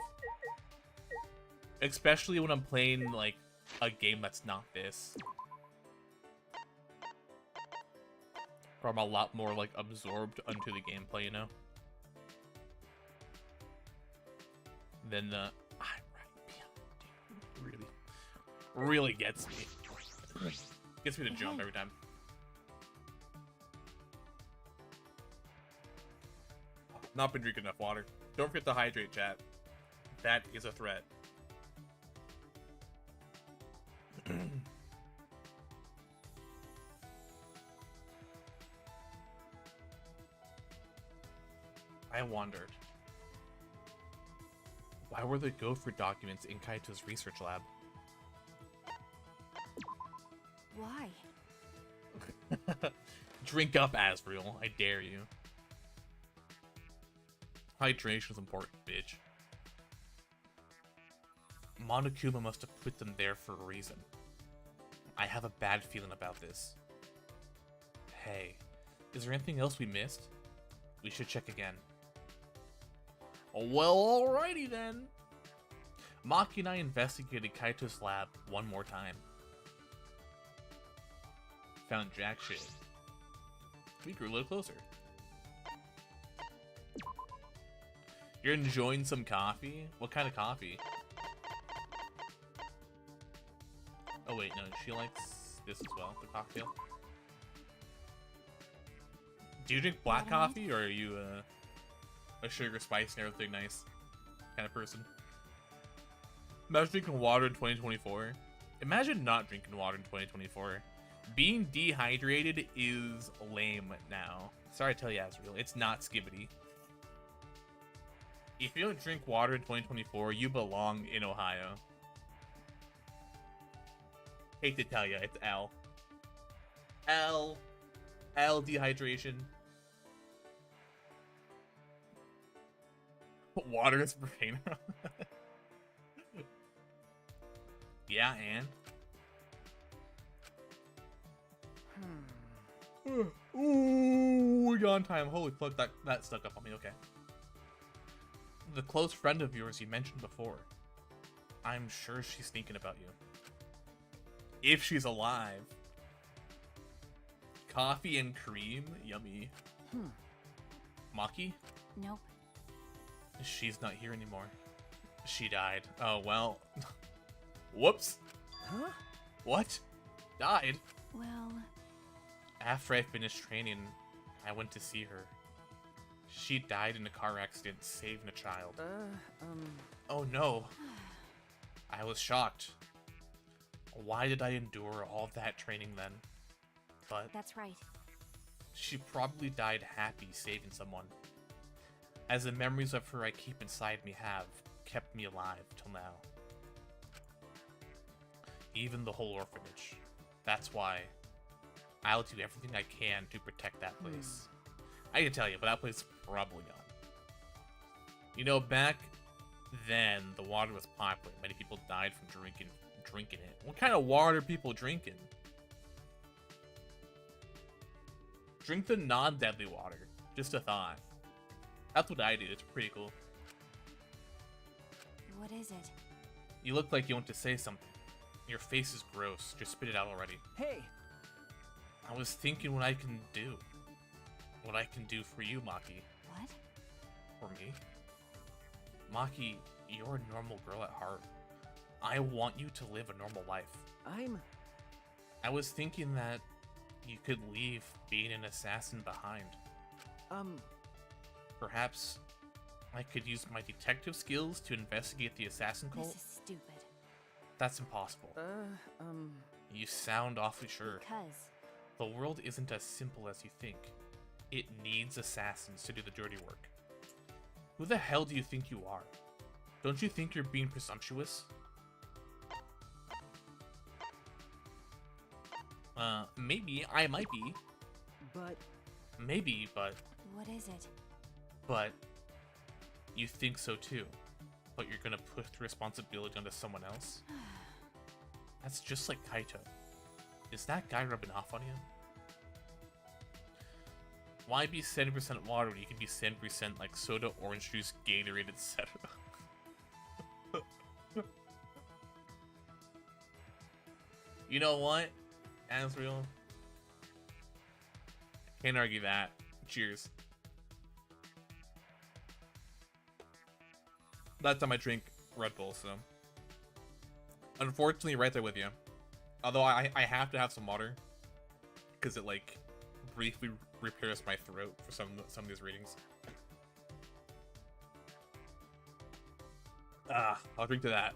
[SPEAKER 1] Especially when I'm playing like a game that's not this. Where I'm a lot more like absorbed onto the gameplay, you know? Then the I'm right behind you really gets me. Gets me to jump every time. Not been drinking enough water. Don't forget to hydrate, chat. That is a threat. I wondered, why were the gopher documents in Kaito's research lab?
[SPEAKER 4] Why?
[SPEAKER 1] Drink up, Asriel. I dare you. Hydration's important, bitch. Monokuma must have put them there for a reason. I have a bad feeling about this. Hey, is there anything else we missed? We should check again. Well, alrighty then. Maki and I investigated Kaito's lab one more time. Found jack shit. We grew a little closer. You're enjoying some coffee? What kind of coffee? Oh wait, no, she likes this as well, the cocktail. Do you drink black coffee, or are you a sugar, spice, and everything nice kind of person? Imagine drinking water in 2024. Imagine not drinking water in 2024. Being dehydrated is lame now. Sorry to tell you, Asriel, it's not Skibbity. If you don't drink water in 2024, you belong in Ohio. Hate to tell you, it's L. L dehydration. Water is brain. Yeah, and? Ooh, we got on time. Holy fuck, that stuck up on me, okay. The close friend of yours you mentioned before. I'm sure she's thinking about you. If she's alive. Coffee and cream? Yummy. Maki?
[SPEAKER 4] Nope.
[SPEAKER 1] She's not here anymore. She died. Oh, well. Whoops.
[SPEAKER 3] Huh?
[SPEAKER 1] What? Died?
[SPEAKER 4] Well,
[SPEAKER 1] After I finished training, I went to see her. She died in a car accident saving a child. Oh no. I was shocked. Why did I endure all that training then? But
[SPEAKER 4] that's right.
[SPEAKER 1] she probably died happy saving someone. As the memories of her I keep inside me have kept me alive till now. Even the whole orphanage. That's why I'll do everything I can to protect that place. I can tell you, but that place is probably gone. You know, back then, the water was popular. Many people died from drinking it. What kind of water are people drinking? Drink the non-deadly water. Just a thought. That's what I do. It's pretty cool.
[SPEAKER 4] What is it?
[SPEAKER 1] You look like you want to say something. Your face is gross. Just spit it out already.
[SPEAKER 5] Hey!
[SPEAKER 1] I was thinking what I can do. What I can do for you, Maki.
[SPEAKER 4] What?
[SPEAKER 1] For me? Maki, you're a normal girl at heart. I want you to live a normal life. I was thinking that you could leave being an assassin behind. Perhaps I could use my detective skills to investigate the assassin cult?
[SPEAKER 4] This is stupid.
[SPEAKER 1] That's impossible. You sound awfully sure.
[SPEAKER 4] Because
[SPEAKER 1] The world isn't as simple as you think. It needs assassins to do the dirty work. Who the hell do you think you are? Don't you think you're being presumptuous? Maybe. I might be.
[SPEAKER 5] But
[SPEAKER 1] Maybe, but...
[SPEAKER 4] what is it?
[SPEAKER 1] But... you think so too. But you're gonna put the responsibility onto someone else? That's just like Kaito. Is that guy rubbing off on you? Why be 70% water when you can be 70% like soda, orange juice, Gatorade, etc.? You know what, Asriel? Can't argue that. Cheers. That time I drink Red Bull, so... Unfortunately, right there with you. Although I have to have some water. Because it, like, briefly repairs my throat for some of these readings. I'll drink to that.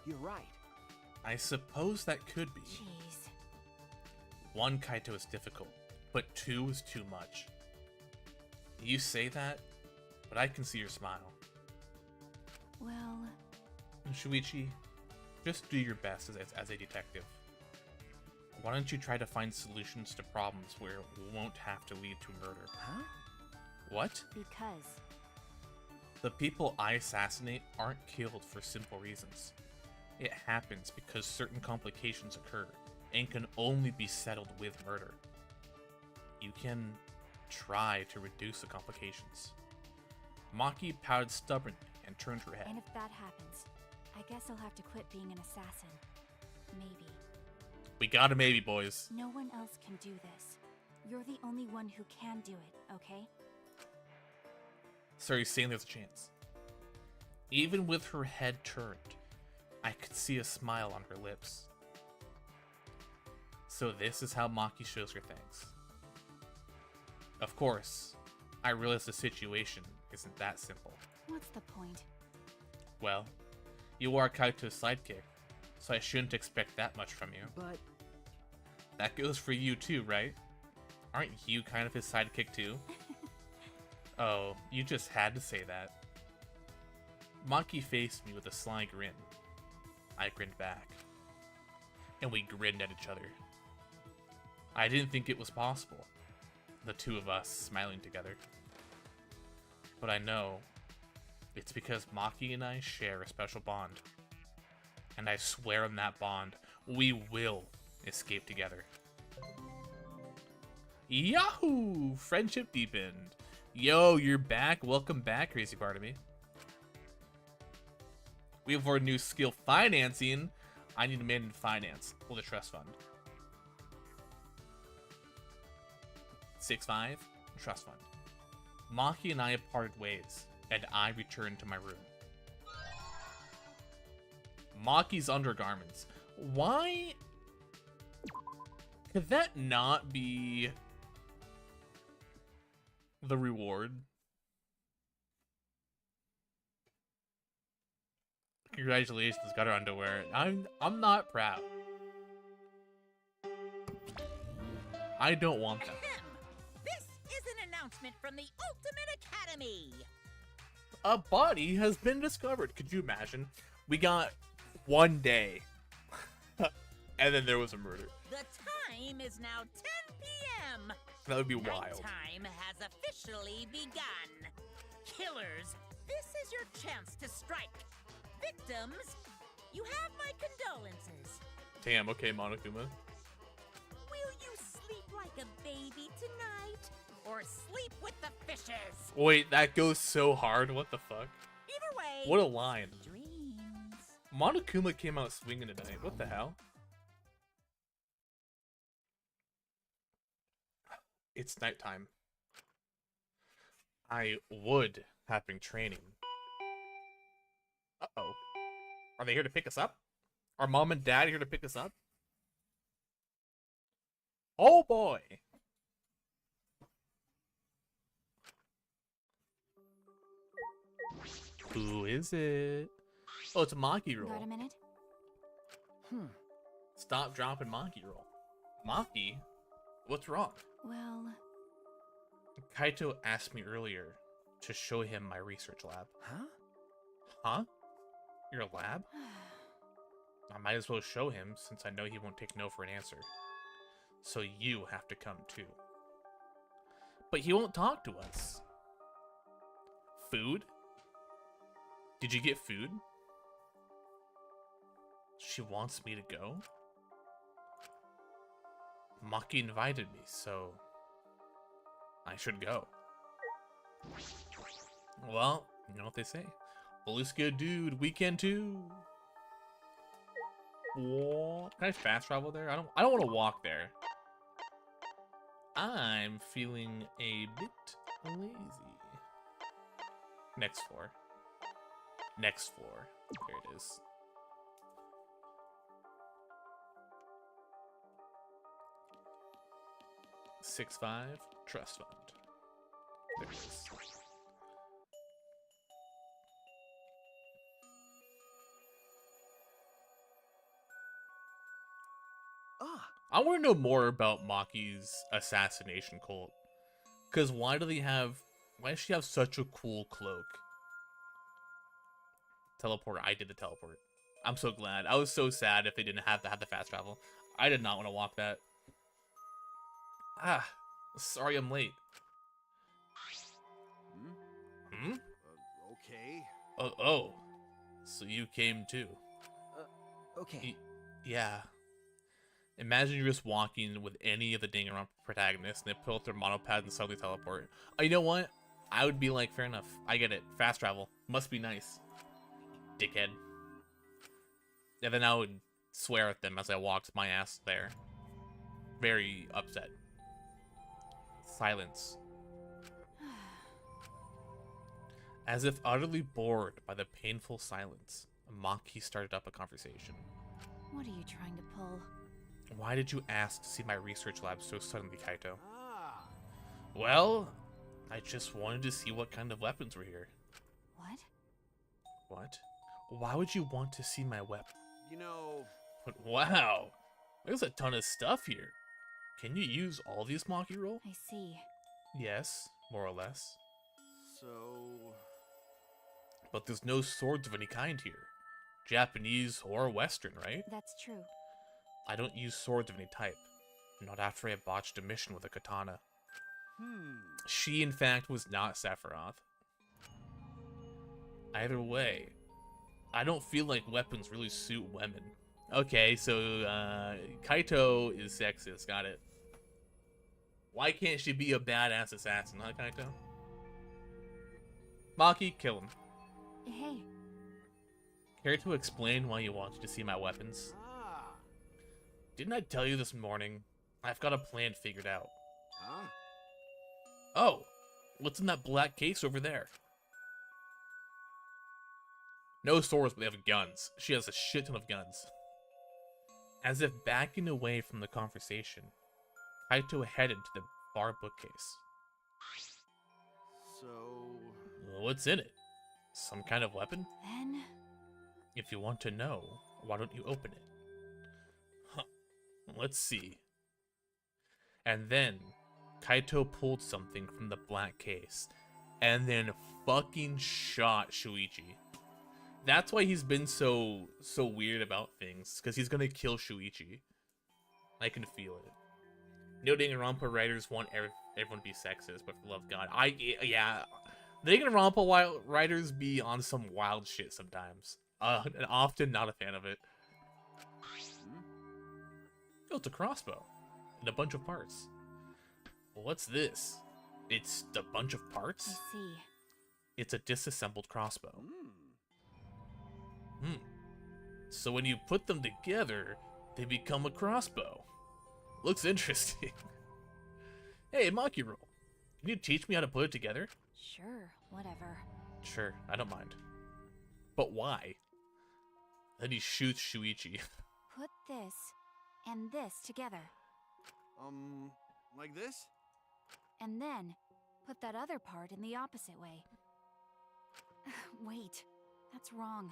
[SPEAKER 5] you're right.
[SPEAKER 1] I suppose that could be.
[SPEAKER 4] Jeez.
[SPEAKER 1] 1 Kaito is difficult, but 2 is too much. You say that, but I can see your smile.
[SPEAKER 4] Well,
[SPEAKER 1] Shuichi, just do your best as a detective. Why don't you try to find solutions to problems where it won't have to lead to murder?
[SPEAKER 5] Huh?
[SPEAKER 1] What?
[SPEAKER 4] because
[SPEAKER 1] The people I assassinate aren't killed for simple reasons. It happens because certain complications occur and can only be settled with murder. You can try to reduce the complications. Maki pouted stubbornly and turned her head.
[SPEAKER 4] and if that happens, I guess I'll have to quit being an assassin. Maybe.
[SPEAKER 1] We got a maybe, boys.
[SPEAKER 4] No one else can do this. You're the only one who can do it, okay?
[SPEAKER 1] So you're saying there's a chance. Even with her head turned, I could see a smile on her lips. So this is how Maki shows her thanks. Of course, I realize the situation isn't that simple.
[SPEAKER 4] What's the point?
[SPEAKER 1] Well, you are Kaito's sidekick, so I shouldn't expect that much from you.
[SPEAKER 5] But
[SPEAKER 1] That goes for you too, right? Aren't you kind of his sidekick too? Oh, you just had to say that. Maki faced me with a sly grin. I grinned back. And we grinned at each other. I didn't think it was possible, the two of us smiling together. But I know it's because Maki and I share a special bond. And I swear on that bond, we will escape together. Yahoo! Friendship deepened. Yo, you're back. Welcome back, crazy part of me. We have our new skill, financing. I need a man in finance. Well, the trust fund. 6-5, trust fund. Maki and I have parted ways, and I returned to my room. Maki's undergarments. Why? Could that not be the reward? Congratulations, got her underwear. I'm not proud. I don't want them.
[SPEAKER 2] Ahem. This is an announcement from the Ultimate Academy.
[SPEAKER 1] A body has been discovered. Could you imagine? We got 1 day. And then there was a murder.
[SPEAKER 2] The time is now 10 p.m.
[SPEAKER 1] That would be wild.
[SPEAKER 2] Nighttime has officially begun. Killers, this is your chance to strike. Victims, you have my condolences.
[SPEAKER 1] Damn, okay, Monokuma.
[SPEAKER 2] Will you sleep like a baby tonight? Or sleep with the fishes?
[SPEAKER 1] Wait, that goes so hard. What the fuck?
[SPEAKER 2] Either way,
[SPEAKER 1] What a line.
[SPEAKER 2] dreams.
[SPEAKER 1] Monokuma came out swinging tonight. What the hell? It's nighttime. I would have been training. Uh-oh. Are they here to pick us up? Are mom and dad here to pick us up? Oh boy! Who is it? Oh, it's a Maki roll.
[SPEAKER 4] Got a minute?
[SPEAKER 1] Stop, drop, and Maki roll. Maki? What's wrong?
[SPEAKER 4] Well,
[SPEAKER 1] Kaito asked me earlier to show him my research lab.
[SPEAKER 3] Huh?
[SPEAKER 1] Huh? Your lab? I might as well show him since I know he won't take no for an answer. So you have to come too. But he won't talk to us. Food? Did you get food? She wants me to go? Maki invited me, so I should go. Well, you know what they say. Oluska dude, we can too. What? Can I fast travel there? I don't want to walk there. I'm feeling a bit lazy. Next floor. Next floor. Here it is. $6.5 trust fund. There it is. I want to know more about Maki's assassination cult. Cause why does she have such a cool cloak? Teleport. I did the teleport. I'm so glad. I was so sad if they didn't have to have the fast travel. I did not want to walk that. Ah, sorry I'm late. Hmm?
[SPEAKER 7] Okay.
[SPEAKER 1] Oh, so you came too.
[SPEAKER 5] Okay.
[SPEAKER 1] Yeah. Imagine you're just walking with any of the Danganronpa protagonists and they pull out their monopad and suddenly teleport. Oh, you know what? I would be like, fair enough. I get it. Fast travel. Must be nice. Dickhead. And then I would swear at them as I walked my ass there. Very upset. Silence. As if utterly bored by the painful silence, Maki started up a conversation.
[SPEAKER 4] what are you trying to pull?
[SPEAKER 1] Why did you ask to see my research lab so suddenly, Kaito?
[SPEAKER 7] Ah.
[SPEAKER 1] Well, I just wanted to see what kind of weapons were here.
[SPEAKER 4] What?
[SPEAKER 1] What? Why would you want to see my weapon?
[SPEAKER 7] You know,
[SPEAKER 1] But wow, there's a ton of stuff here. Can you use all these Maki roll?
[SPEAKER 4] I see.
[SPEAKER 1] Yes, more or less.
[SPEAKER 7] so...
[SPEAKER 1] But there's no swords of any kind here. Japanese or Western, right?
[SPEAKER 4] That's true.
[SPEAKER 1] I don't use swords of any type. Not after I botched a mission with a katana. She, in fact, was not Sephiroth. Either way, I don't feel like weapons really suit women. Okay, so, Kaito is sexist, got it. Why can't she be a badass assassin, huh, Kaito? Maki, kill him.
[SPEAKER 4] Hey,
[SPEAKER 1] Care to explain why you wanted to see my weapons?
[SPEAKER 7] Ah.
[SPEAKER 1] Didn't I tell you this morning? I've got a plan figured out.
[SPEAKER 7] Huh?
[SPEAKER 1] Oh, what's in that black case over there? No swords, but they have guns. She has a shit ton of guns. As if backing away from the conversation, Kaito headed to the bar bookcase.
[SPEAKER 7] So...
[SPEAKER 1] What's in it? Some kind of weapon?
[SPEAKER 4] then
[SPEAKER 1] If you want to know, why don't you open it? Huh. Let's see. And then, Kaito pulled something from the black case, and then fucking shot Shuichi. That's why he's been so weird about things, because he's gonna kill Shuichi. I can feel it. No Danganronpa writers want everyone to be sexist, but for the love of God, yeah. Danganronpa writers be on some wild shit sometimes. And often not a fan of it. Oh, it's a crossbow. And a bunch of parts. What's this? It's a bunch of
[SPEAKER 4] I
[SPEAKER 1] parts?
[SPEAKER 4] see.
[SPEAKER 1] It's a disassembled crossbow. So when you put them together, they become a crossbow. Looks interesting. Hey, Maki Roll. Can you teach me how to put it together?
[SPEAKER 4] Sure, whatever.
[SPEAKER 1] Sure, I don't mind. But why? Then he shoots Shuichi.
[SPEAKER 4] Put this and this together.
[SPEAKER 7] Like this?
[SPEAKER 4] And then put that other part in the opposite way. Wait, that's wrong.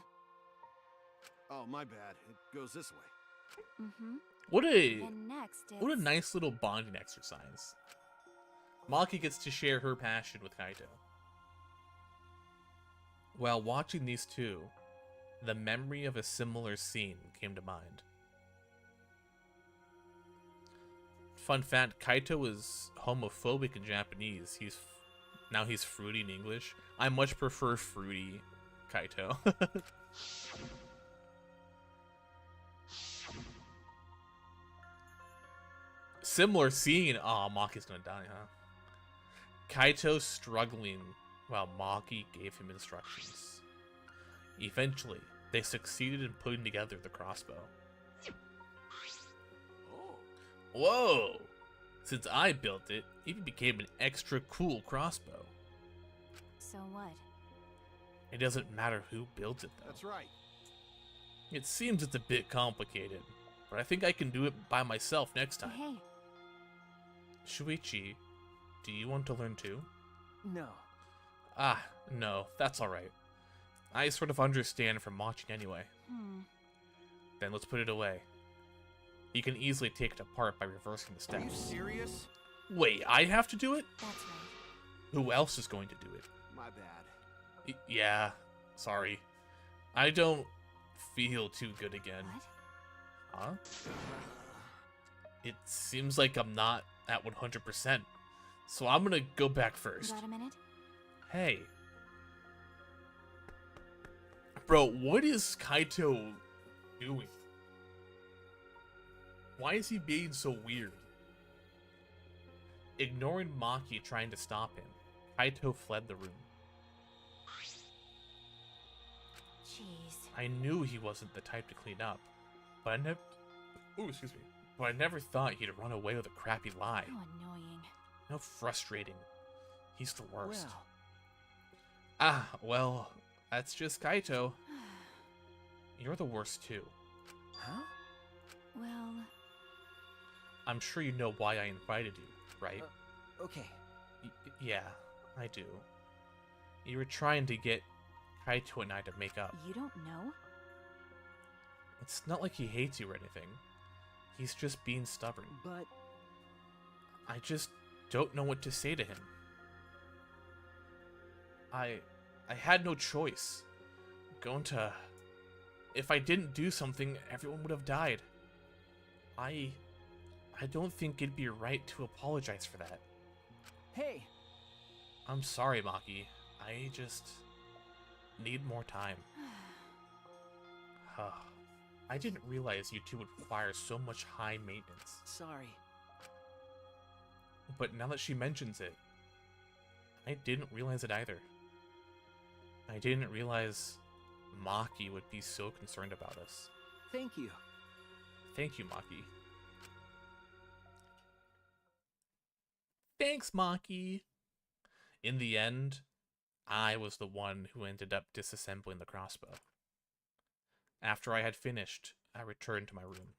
[SPEAKER 7] Oh, my bad. It goes this way.
[SPEAKER 4] Mm-hmm.
[SPEAKER 1] What a
[SPEAKER 4] And next it's...
[SPEAKER 1] what a nice little bonding exercise. Maki gets to share her passion with Kaito. While watching these two, the memory of a similar scene came to mind. Fun fact, Kaito is homophobic in Japanese. Now he's fruity in English. I much prefer fruity Kaito. Similar scene. Aw, Maki's gonna die, huh? Kaito struggling while Maki gave him instructions. Eventually, they succeeded in putting together the crossbow.
[SPEAKER 7] Oh.
[SPEAKER 1] Whoa! Since I built it, it even became an extra cool crossbow.
[SPEAKER 4] So what?
[SPEAKER 1] It doesn't matter who builds it, though.
[SPEAKER 7] That's right.
[SPEAKER 1] It seems it's a bit complicated, but I think I can do it by myself next time.
[SPEAKER 4] Hey,
[SPEAKER 1] Shuichi, do you want to learn too?
[SPEAKER 3] No.
[SPEAKER 1] Ah, no, that's alright. I sort of understand from watching anyway. Then let's put it away. You can easily take it apart by reversing the
[SPEAKER 7] Are you
[SPEAKER 1] steps.
[SPEAKER 7] serious?
[SPEAKER 1] Wait, I have to do it?
[SPEAKER 4] that's right.
[SPEAKER 1] Who else is going to do it?
[SPEAKER 7] My bad.
[SPEAKER 1] Yeah, sorry. I don't feel too good again.
[SPEAKER 4] What?
[SPEAKER 1] Huh? It seems like I'm not at 100%. So I'm gonna go back first.
[SPEAKER 4] Got a minute?
[SPEAKER 1] Hey. Bro, what is Kaito doing? Why is he being so weird? Ignoring Maki trying to stop him, Kaito fled the room.
[SPEAKER 4] Jeez.
[SPEAKER 1] I knew he wasn't the type to clean up, but I never... Ooh, excuse me. But I never thought he'd run away with a crappy lie.
[SPEAKER 4] How annoying.
[SPEAKER 1] How frustrating. He's the worst.
[SPEAKER 3] Well,
[SPEAKER 1] Ah, well, that's just Kaito. You're the worst too.
[SPEAKER 3] huh?
[SPEAKER 4] Well,
[SPEAKER 1] I'm sure you know why I invited you, right?
[SPEAKER 5] Okay.
[SPEAKER 1] Yeah, I do. You were trying to get Kaito and I to make up.
[SPEAKER 4] you don't know?
[SPEAKER 1] It's not like he hates you or anything. He's just being stubborn.
[SPEAKER 3] But
[SPEAKER 1] I just don't know what to say to him. I had no choice. Gonta, if I didn't do something, everyone would have died. I don't think it'd be right to apologize for that.
[SPEAKER 3] hey,
[SPEAKER 1] I'm sorry, Maki. I just need more time. I didn't realize you two would require so much high maintenance.
[SPEAKER 3] sorry.
[SPEAKER 1] But now that she mentions it, I didn't realize it either. I didn't realize Maki would be so concerned about us.
[SPEAKER 3] Thank you.
[SPEAKER 1] Thank you, Maki. Thanks, Maki! In the end, I was the one who ended up disassembling the crossbow. After I had finished, I returned to my room.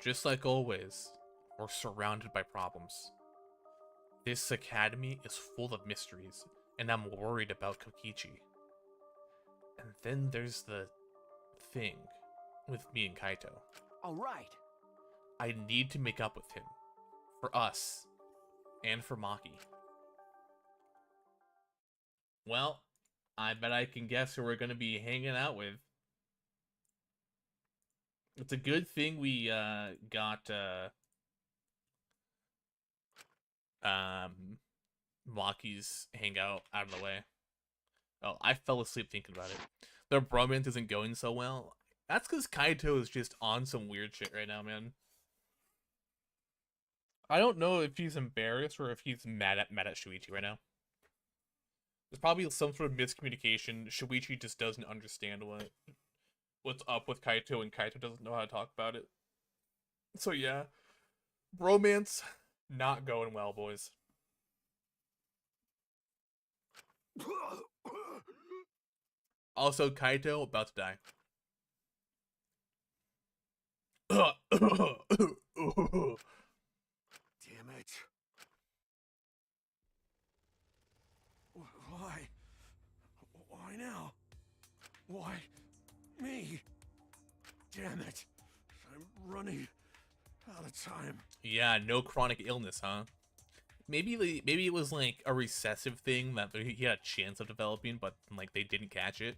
[SPEAKER 1] Just like always, we're surrounded by problems. This academy is full of mysteries, and I'm worried about Kokichi. And then there's the thing with me and Kaito.
[SPEAKER 3] All right.
[SPEAKER 1] I need to make up with him. For us. And for Maki. Well, I bet I can guess who we're going to be hanging out with. It's a good thing we got Maki's hangout out of the way. Oh, I fell asleep thinking about it. Their bromance isn't going so well. That's because Kaito is just on some weird shit right now, man. I don't know if he's embarrassed or if he's mad at Shuichi right now. There's probably some sort of miscommunication. Shuichi just doesn't understand what's up with Kaito, and Kaito doesn't know how to talk about it. So yeah, romance not going well, boys. Also, Kaito about to die.
[SPEAKER 7] Damn it. Why? Why now? Why me? Damn it. I'm running out of time.
[SPEAKER 1] Yeah, no chronic illness, huh? Maybe it was like a recessive thing that he had a chance of developing, but like they didn't catch it,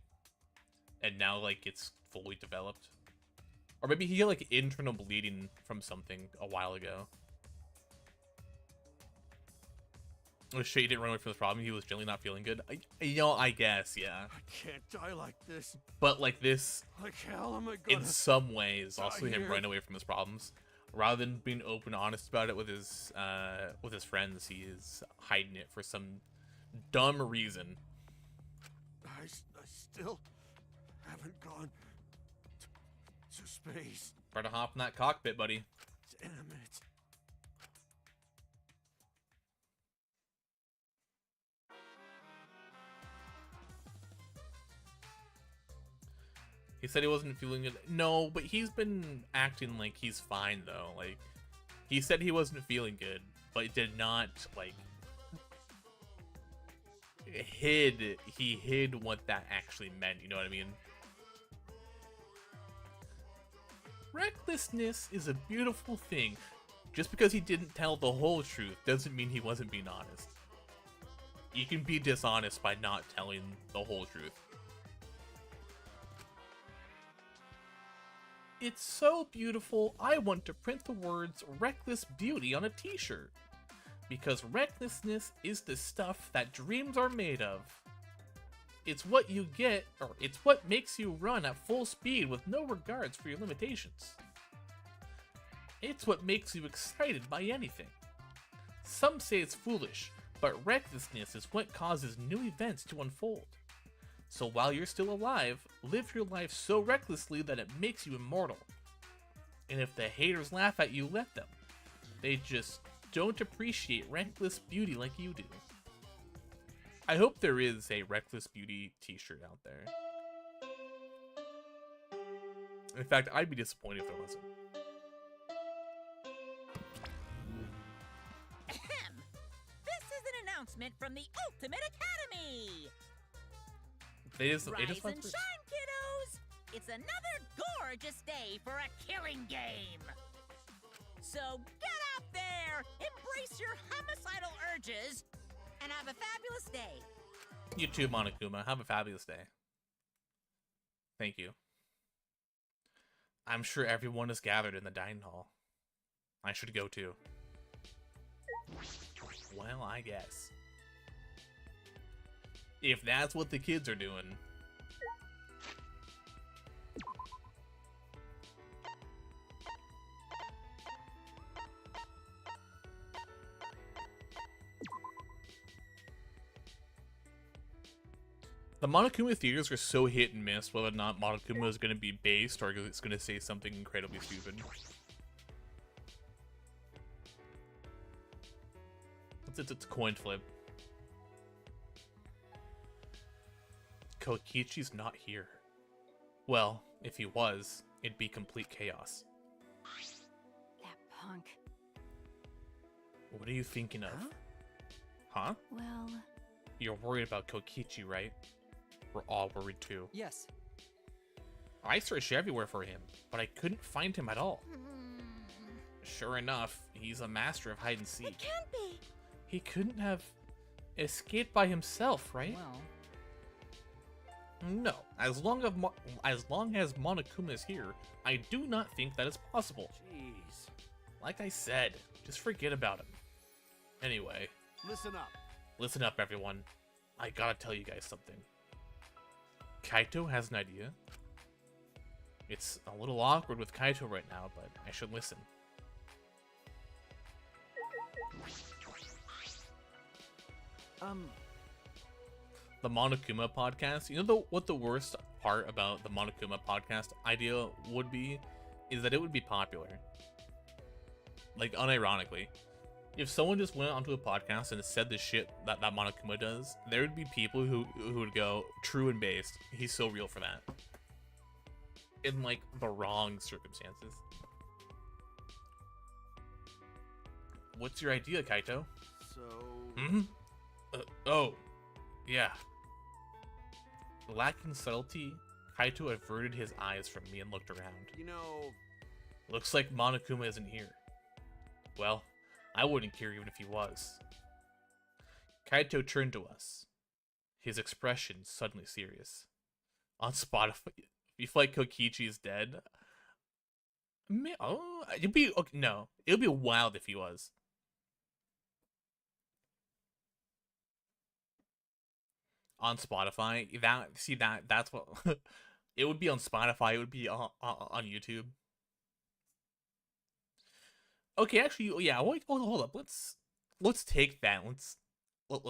[SPEAKER 1] and now like it's fully developed. Or maybe he had like internal bleeding from something a while ago. Oh shit, he didn't run away from this problem. He was generally not feeling good. I guess, yeah.
[SPEAKER 7] I can't die like this.
[SPEAKER 1] But like this,
[SPEAKER 7] Like hell am I gonna...
[SPEAKER 1] in some ways, also him
[SPEAKER 7] here.
[SPEAKER 1] running away from his problems. Rather than being open and honest about it with his friends, he is hiding it for some dumb reason.
[SPEAKER 7] I still haven't gone to space.
[SPEAKER 1] Try to hop in that cockpit, buddy.
[SPEAKER 7] Damn it.
[SPEAKER 1] He said he wasn't feeling good. No, but he's been acting like he's fine, though. Like, he said he wasn't feeling good, but did not, like, he hid what that actually meant, you know what I mean? Recklessness is a beautiful thing. Just because he didn't tell the whole truth doesn't mean he wasn't being honest. You can be dishonest by not telling the whole truth. It's so beautiful, I want to print the words reckless beauty on a t-shirt. Because recklessness is the stuff that dreams are made of. It's what you get, or it's what makes you run at full speed with no regards for your limitations. It's what makes you excited by anything. Some say it's foolish, but recklessness is what causes new events to unfold. So while you're still alive, live your life so recklessly that it makes you immortal. And if the haters laugh at you, let them. They just don't appreciate reckless beauty like you do. I hope there is a Reckless Beauty t-shirt out there. In fact, I'd be disappointed if there wasn't.
[SPEAKER 2] Ahem. This is an announcement from the Ultimate Academy.
[SPEAKER 1] They just
[SPEAKER 2] Rise
[SPEAKER 1] went
[SPEAKER 2] and
[SPEAKER 1] first.
[SPEAKER 2] shine, kiddos! It's another gorgeous day for a killing game. So get out there, embrace your homicidal urges, and have a fabulous day.
[SPEAKER 1] You too, Monokuma. Have a fabulous day. Thank you. I'm sure everyone is gathered in the dining hall. I should go too. Well, I guess. If that's what the kids are doing. The Monokuma theaters are so hit and miss whether or not Monokuma is going to be based or it's going to say something incredibly stupid. It's a coin flip. Kokichi's not here. Well, if he was, it'd be complete chaos.
[SPEAKER 4] That punk.
[SPEAKER 1] What are you thinking of? Huh?
[SPEAKER 4] Well,
[SPEAKER 1] You're worried about Kokichi, right? We're all worried too.
[SPEAKER 5] Yes.
[SPEAKER 1] I searched everywhere for him, but I couldn't find him at all. Sure enough, he's a master of hide and seek.
[SPEAKER 4] it can't be.
[SPEAKER 1] He couldn't have escaped by himself, right?
[SPEAKER 5] Well,
[SPEAKER 1] No. As long as Monokuma is here, I do not think that is possible.
[SPEAKER 7] Jeez.
[SPEAKER 1] Like I said, just forget about him. Anyway, listen up, everyone. I gotta tell you guys something. Kaito has an idea. It's a little awkward with Kaito right now, but I should listen. The Monokuma podcast. You know what the worst part about the Monokuma podcast idea would be? Is that it would be popular. Like, unironically. If someone just went onto a podcast and said the shit that Monokuma does, there would be people who would go, true and based, he's so real for that. In, like, the wrong circumstances. What's your idea, Kaito?
[SPEAKER 7] So...
[SPEAKER 1] Oh. Yeah. Lacking subtlety, Kaito averted his eyes from me and looked around.
[SPEAKER 7] You know...
[SPEAKER 1] Looks like Monokuma isn't here. Well, I wouldn't care even if he was. Kaito turned to us, his expression suddenly serious. On Spotify, you feel like Kokichi is dead? It'd be okay, no. It would be wild if he was. On Spotify, that's what it would be on Spotify. It would be on YouTube. Okay, actually, yeah. Wait, hold up. Let's take that. Let's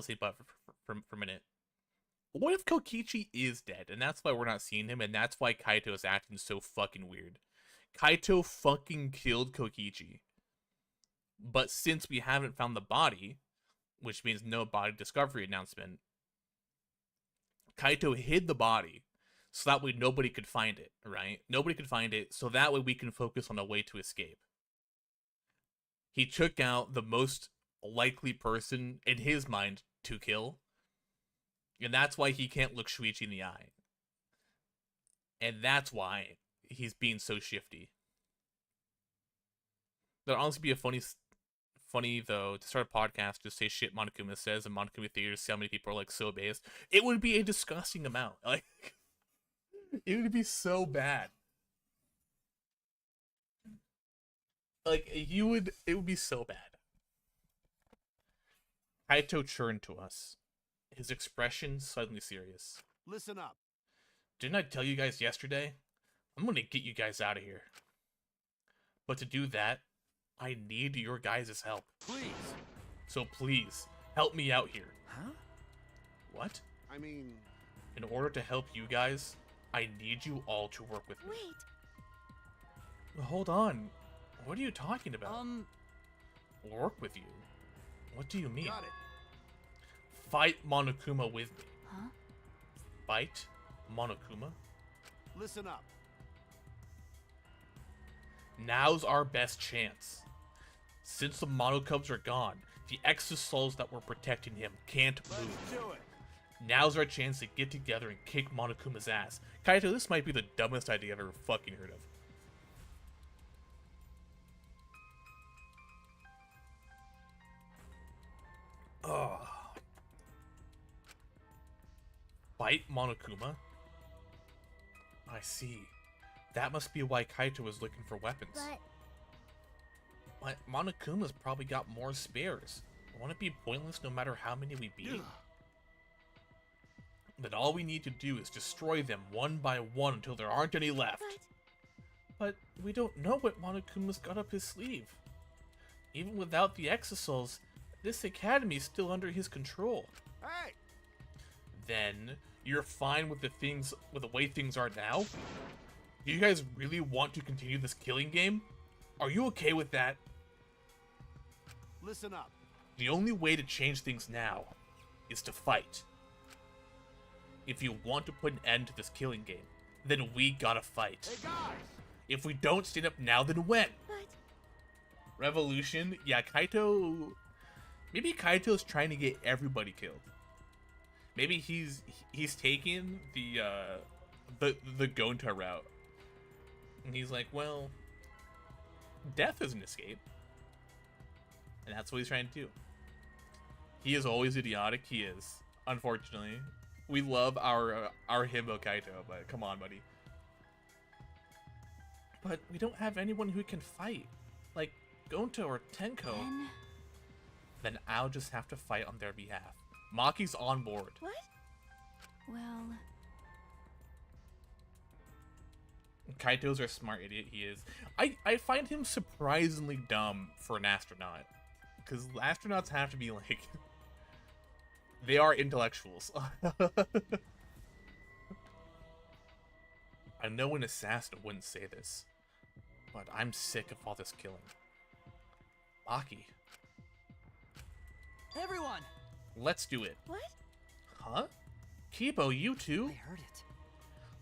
[SPEAKER 1] think about it for a minute. What if Kokichi is dead, and that's why we're not seeing him, and that's why Kaito is acting so fucking weird? Kaito fucking killed Kokichi, but since we haven't found the body, which means no body discovery announcement, Kaito hid the body so that way nobody could find it, right? Nobody could find it, so that way we can focus on a way to escape. He took out the most likely person in his mind to kill, and that's why he can't look Shuichi in the eye. And that's why he's being so shifty. That'd honestly be a funny though to start a podcast to say shit Monokuma says in Monokuma Theater, see how many people are like so based. It would be a disgusting amount. Like, it would be so bad. Like, it would be so bad. Kaito turned to us, his expression suddenly serious.
[SPEAKER 7] Listen up.
[SPEAKER 1] Didn't I tell you guys yesterday? I'm gonna get you guys out of here. But to do that, I need your guys' help.
[SPEAKER 7] Please.
[SPEAKER 1] So please, help me out here.
[SPEAKER 3] Huh?
[SPEAKER 1] What?
[SPEAKER 7] I mean...
[SPEAKER 1] In order to help you guys, I need you all to work with me.
[SPEAKER 4] Wait.
[SPEAKER 1] Hold on. What are you talking about? Work with you? What do you mean?
[SPEAKER 7] Got it.
[SPEAKER 1] Fight Monokuma with me.
[SPEAKER 4] Huh?
[SPEAKER 1] Fight Monokuma?
[SPEAKER 7] Listen up.
[SPEAKER 1] Now's our best chance. Since the Monokubs are gone, the Exosouls that were protecting him can't
[SPEAKER 7] Let's
[SPEAKER 1] move.
[SPEAKER 7] do it.
[SPEAKER 1] Now's our chance to get together and kick Monokuma's ass. Kaito, this might be the dumbest idea I've ever fucking heard of. Ugh. Fight Monokuma? I see. That must be why Kaito was looking for weapons. But Monokuma's probably got more spares. Won't it be pointless no matter how many we beat? Then all we need to do is destroy them one by one until there aren't any left. But we don't know what Monokuma's got up his sleeve. Even without the Exosouls, this academy's still under his control.
[SPEAKER 7] Hey!
[SPEAKER 1] Then you're fine with the way things are now? Do you guys really want to continue this killing game? Are you okay with that?
[SPEAKER 7] Listen up.
[SPEAKER 1] The only way to change things now is to fight. If you want to put an end to this killing game, then we gotta fight.
[SPEAKER 7] Hey, guys!
[SPEAKER 1] If we don't stand up now, then when? Revolution? Yeah, Kaito... Maybe Kaito's trying to get everybody killed. Maybe he's taking the Gonta route. And he's like, well, death is an escape. And that's what he's trying to do. He is always idiotic, he is. Unfortunately. We love our himbo Kaito, but come on, buddy. But we don't have anyone who can fight. Like, Gonta or Tenko. Then I'll just have to fight on their behalf. Maki's on board.
[SPEAKER 4] What? Well...
[SPEAKER 1] Kaito's a smart idiot, he is. I find him surprisingly dumb for an astronaut. Because astronauts have to be like... They are intellectuals. I know an assassin wouldn't say this, but I'm sick of all this killing. Aki,
[SPEAKER 5] Everyone!
[SPEAKER 1] let's do it.
[SPEAKER 2] What?
[SPEAKER 1] Huh? Kibo, you too?
[SPEAKER 5] I heard it.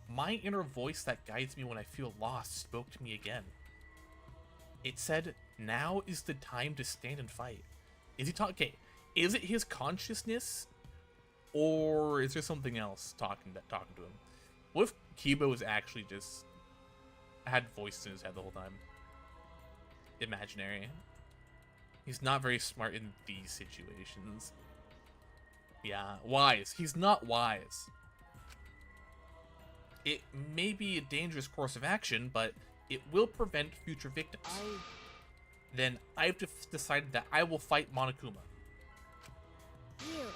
[SPEAKER 1] My inner voice that guides me when I feel lost spoke to me again. It said, now is the time to stand and fight. Is he talking? Okay, is it his consciousness? Or is there something else talking to him? What if Kibo was actually just had voices in his head the whole time? Imaginary. He's not very smart in these situations. Yeah, wise. He's not wise. It may be a dangerous course of action, but it will prevent future victims. Then I've decided that I will fight Monokuma.
[SPEAKER 6] You.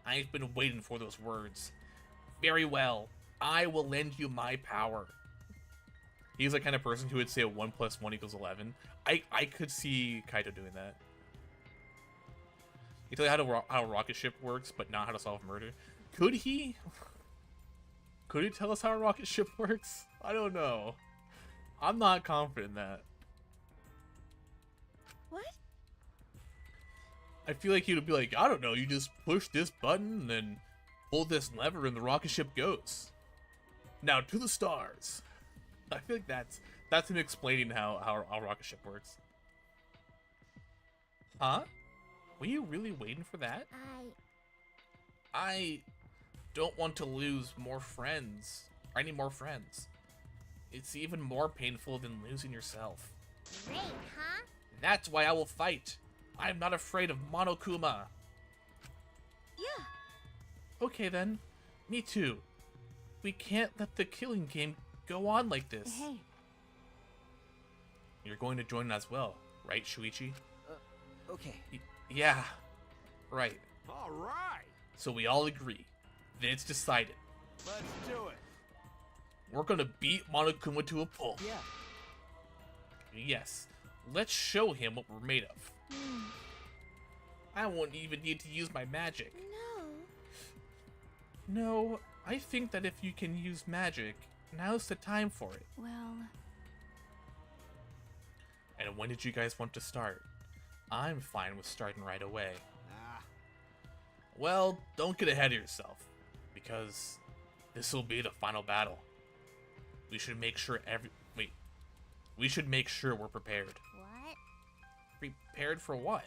[SPEAKER 1] I've been waiting for those words. Very well. I will lend you my power. He's the kind of person who would say 1 + 1 = 11. I could see Kaito doing that. He tell you how a rocket ship works, but not how to solve murder. Could he? Could he tell us how a rocket ship works? I don't know. I'm not confident in that.
[SPEAKER 2] What?
[SPEAKER 1] I feel like he would be like, I don't know, you just push this button and then pull this lever and the rocket ship goes. Now to the stars. I feel like that's him explaining how a rocket ship works. Huh? Were you really waiting for that? I don't want to lose more friends. Or any more friends. It's even more painful than losing yourself.
[SPEAKER 6] Great, huh?
[SPEAKER 1] That's why I will fight. I'm not afraid of Monokuma.
[SPEAKER 2] Yeah.
[SPEAKER 1] Okay then. Me too. We can't let the killing game go on like this.
[SPEAKER 4] Hey,
[SPEAKER 1] You're going to join as well, right, Shuichi?
[SPEAKER 5] Okay.
[SPEAKER 1] Yeah. Right.
[SPEAKER 7] All right.
[SPEAKER 1] So we all agree. Then it's decided.
[SPEAKER 7] Let's do it.
[SPEAKER 1] We're gonna beat Monokuma to a pulp.
[SPEAKER 5] Yeah.
[SPEAKER 1] Yes. Let's show him what we're made of. I won't even need to use my magic.
[SPEAKER 2] No.
[SPEAKER 1] No, I think that if you can use magic, now's the time for it.
[SPEAKER 4] well,
[SPEAKER 1] And when did you guys want to start? I'm fine with starting right away.
[SPEAKER 7] Ah,
[SPEAKER 1] Well, don't get ahead of yourself, because this will be the final battle. We should make sure we should make sure we're prepared.
[SPEAKER 6] What?
[SPEAKER 1] Prepared for what?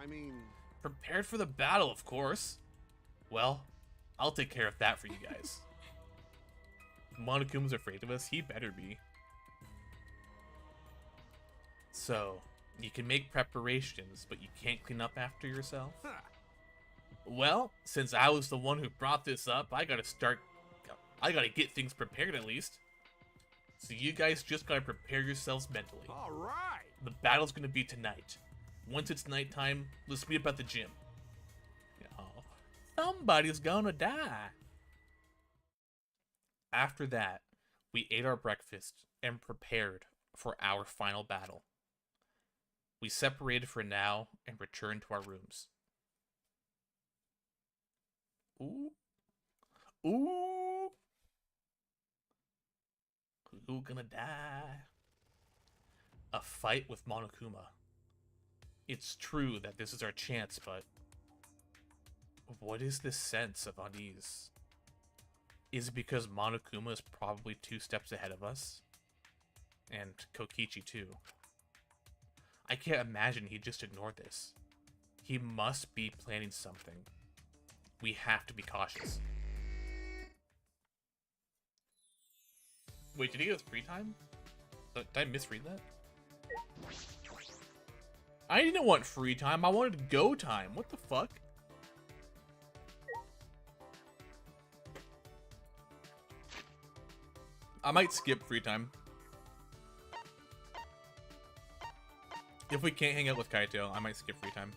[SPEAKER 7] I mean,
[SPEAKER 1] Prepared for the battle, of course. Well, I'll take care of that for you guys. Monokuma's afraid of us, he better be. So, you can make preparations, but you can't clean up after yourself?
[SPEAKER 7] huh.
[SPEAKER 1] Well, since I was the one who brought this up, I gotta get things prepared at least. So you guys just gotta prepare yourselves mentally.
[SPEAKER 7] All right.
[SPEAKER 1] The battle's gonna be tonight. Once it's nighttime, let's meet up at the gym. Oh, somebody's gonna die. After that, we ate our breakfast and prepared for our final battle. We separated for now and returned to our rooms. Ooh. Ooh. Who gonna die? A fight with Monokuma. It's true that this is our chance, but what is this sense of unease? Is it because Monokuma is probably 2 steps ahead of us? And Kokichi too. I can't imagine he just ignored this. He must be planning something. We have to be cautious. Wait, did he get free time? Did I misread that? I didn't want free time, I wanted go time. What the fuck? I might skip free time. If we can't hang out with Kaito, I might skip free time.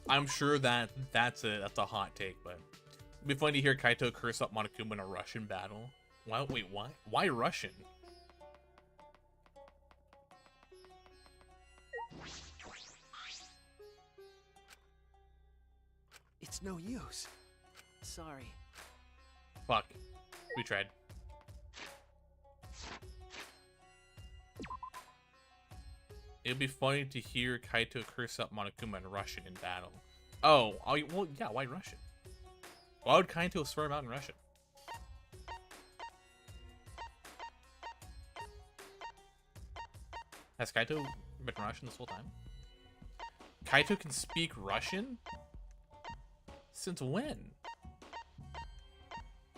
[SPEAKER 1] I'm sure that that's a hot take, but it'd be funny to hear Kaito curse up Monokuma in a Russian battle. Wow, wait, why? Why Russian?
[SPEAKER 3] It's no use. Sorry.
[SPEAKER 1] Fuck. We tried. It'd be funny to hear Kaito curse up Monokuma in Russian in battle. Oh, well, yeah, why Russian? Why would Kaito swear him out in Russian? Has Kaito been Russian this whole time? Kaito can speak Russian? Since when?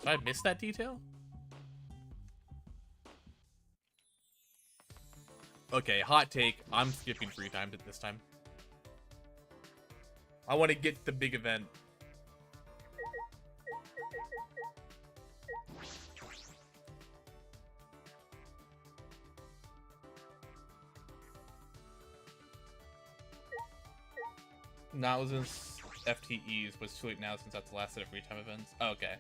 [SPEAKER 1] Did I miss that detail? Okay, hot take. I'm skipping free time this time. I want to get to the big event. Not was in FTEs, but it's too late now since that's the last set of free time events. Oh, okay.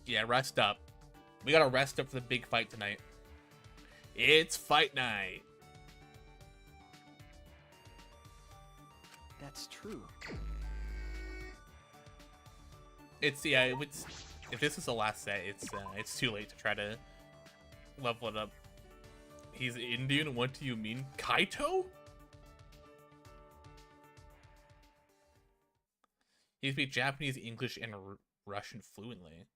[SPEAKER 1] Yeah, rest up. We gotta rest up for the big fight tonight. It's fight night.
[SPEAKER 3] That's true.
[SPEAKER 1] It's if this is the last set, it's too late to try to level it up. He's Indian. What do you mean, Kaito? He speaks Japanese, English, and Russian fluently.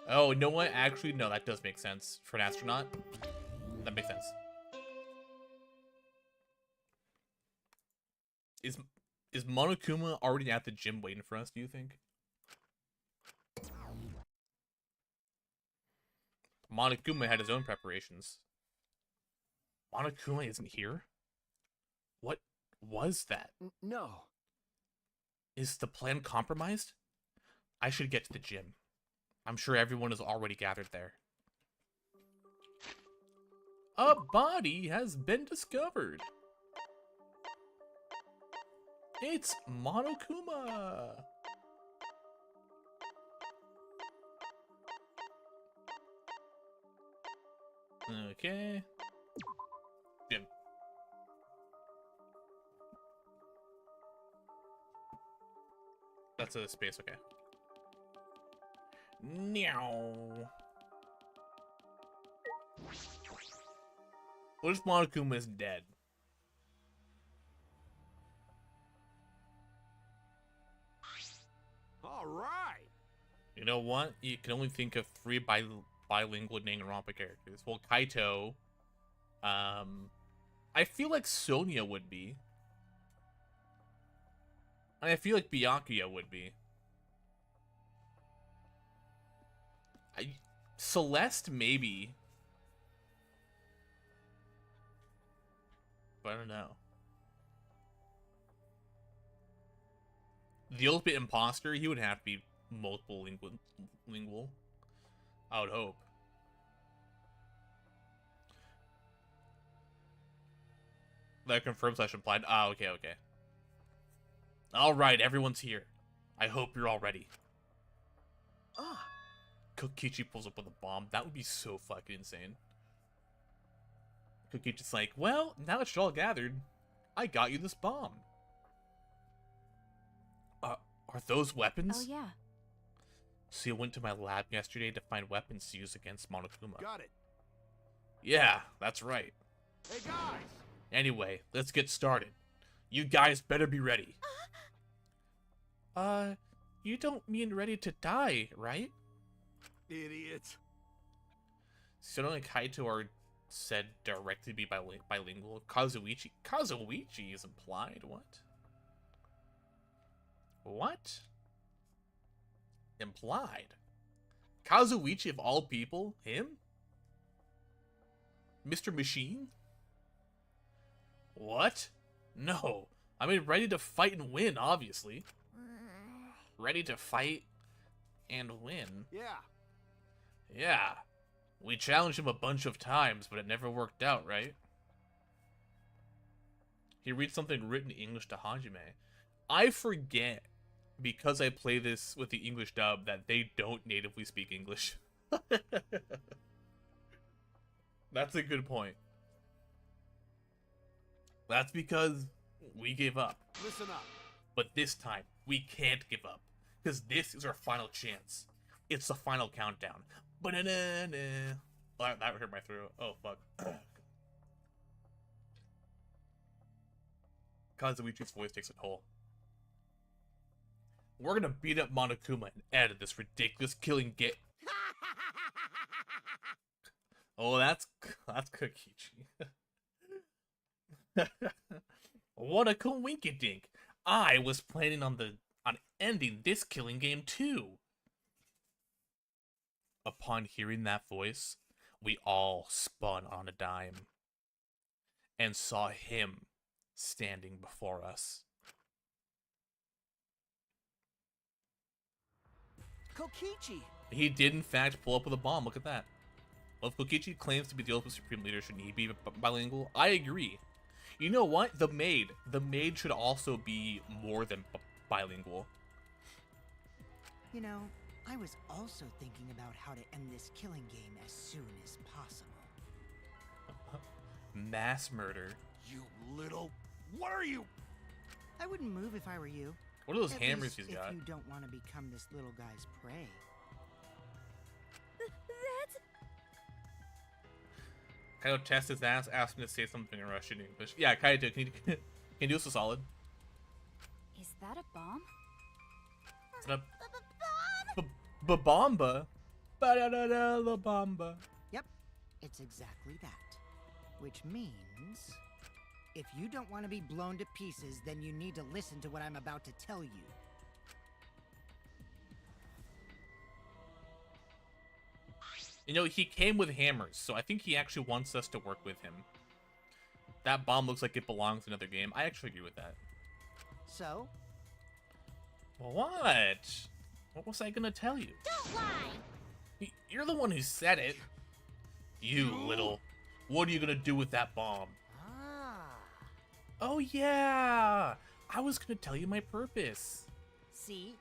[SPEAKER 1] Oh, you know what? Actually, no, that does make sense for an astronaut. That makes sense. Is Monokuma already at the gym waiting for us, do you think? Monokuma had his own preparations. Monokuma isn't here? What was that?
[SPEAKER 3] No.
[SPEAKER 1] Is the plan compromised? I should get to the gym. I'm sure everyone is already gathered there. A body has been discovered. It's Monokuma. Okay. Gym. That's a space, okay. Meow. What if Monokuma is dead?
[SPEAKER 7] All right.
[SPEAKER 1] You know what? You can only think of 3 bilingual Danganronpa characters. Well, Kaito. I feel like Sonia would be. And I feel like Byakuya would be. Celeste, maybe. But I don't know. The ultimate imposter, he would have to be multiple lingual. I would hope. That confirms / implied. Ah, okay, okay. Alright, everyone's here. I hope you're all ready.
[SPEAKER 3] Ah.
[SPEAKER 1] Kokichi pulls up with a bomb. That would be so fucking insane. Kokichi's like, well, now that you're all gathered, I got you this bomb. Are those weapons?
[SPEAKER 4] Oh, yeah.
[SPEAKER 1] So you went to my lab yesterday to find weapons to use against Monokuma.
[SPEAKER 7] Got it.
[SPEAKER 1] Yeah, that's right.
[SPEAKER 7] Hey guys.
[SPEAKER 1] Anyway, let's get started. You guys better be ready. You don't mean ready to die, right?
[SPEAKER 7] Idiot.
[SPEAKER 1] Sono and Kaito are said directly to be bilingual. Kazuichi is implied. What? What? Implied? Kazuichi of all people? Him? Mr. Machine? What? No. I mean, ready to fight and win, obviously. Ready to fight and win.
[SPEAKER 7] Yeah.
[SPEAKER 1] Yeah. We challenged him a bunch of times, but it never worked out, right? He reads something written in English to Hajime. I forget, because I play this with the English dub, that they don't natively speak English. That That's a good point. That's because we gave up.
[SPEAKER 7] Listen up.
[SPEAKER 1] But this time, we can't give up. Because this is our final chance. It's the final countdown. Ba-na-na-na. That hurt my throat. Oh, fuck. Kazuichi's voice takes a toll. We're gonna beat up Monokuma and end this ridiculous killing game. Oh, that's Kokichi. What a coinkydink. I was planning on ending this killing game too. Upon hearing that voice, we all spun on a dime and saw him standing before us.
[SPEAKER 5] Kokichi!
[SPEAKER 1] He did in fact pull up with a bomb, look at that. Well, if Kokichi claims to be the ultimate supreme leader, shouldn't he be bilingual? I agree. You know what? The maid should also be more than bilingual.
[SPEAKER 8] You know, I was also thinking about how to end this killing game as soon as possible.
[SPEAKER 1] Mass murder.
[SPEAKER 7] You little... What are you?
[SPEAKER 8] I wouldn't move if I were you.
[SPEAKER 1] What are those
[SPEAKER 8] At
[SPEAKER 1] hammers
[SPEAKER 8] least
[SPEAKER 1] he's got?
[SPEAKER 8] if you don't want to become this little guy's prey.
[SPEAKER 4] That's...
[SPEAKER 1] Kaito tests his ass, asks him to say something in Russian English. Yeah, Kaito, can you do us a solid?
[SPEAKER 4] Is that a bomb?
[SPEAKER 1] Is that a... Ba-bomba? Ba-da-da-da-la-bomba.
[SPEAKER 8] Yep, it's exactly that. Which means... if you don't want to be blown to pieces, then you need to listen to what I'm about to tell you.
[SPEAKER 1] You know, he came with hammers, so I think he actually wants us to work with him. That bomb looks like it belongs in another game. I actually agree with that.
[SPEAKER 8] So?
[SPEAKER 1] What? What was I gonna tell you?
[SPEAKER 6] Don't lie!
[SPEAKER 1] You're the one who said it. You little... What are you gonna do with that bomb?
[SPEAKER 8] Ah.
[SPEAKER 1] Oh yeah! I was gonna tell you my purpose.
[SPEAKER 8] See?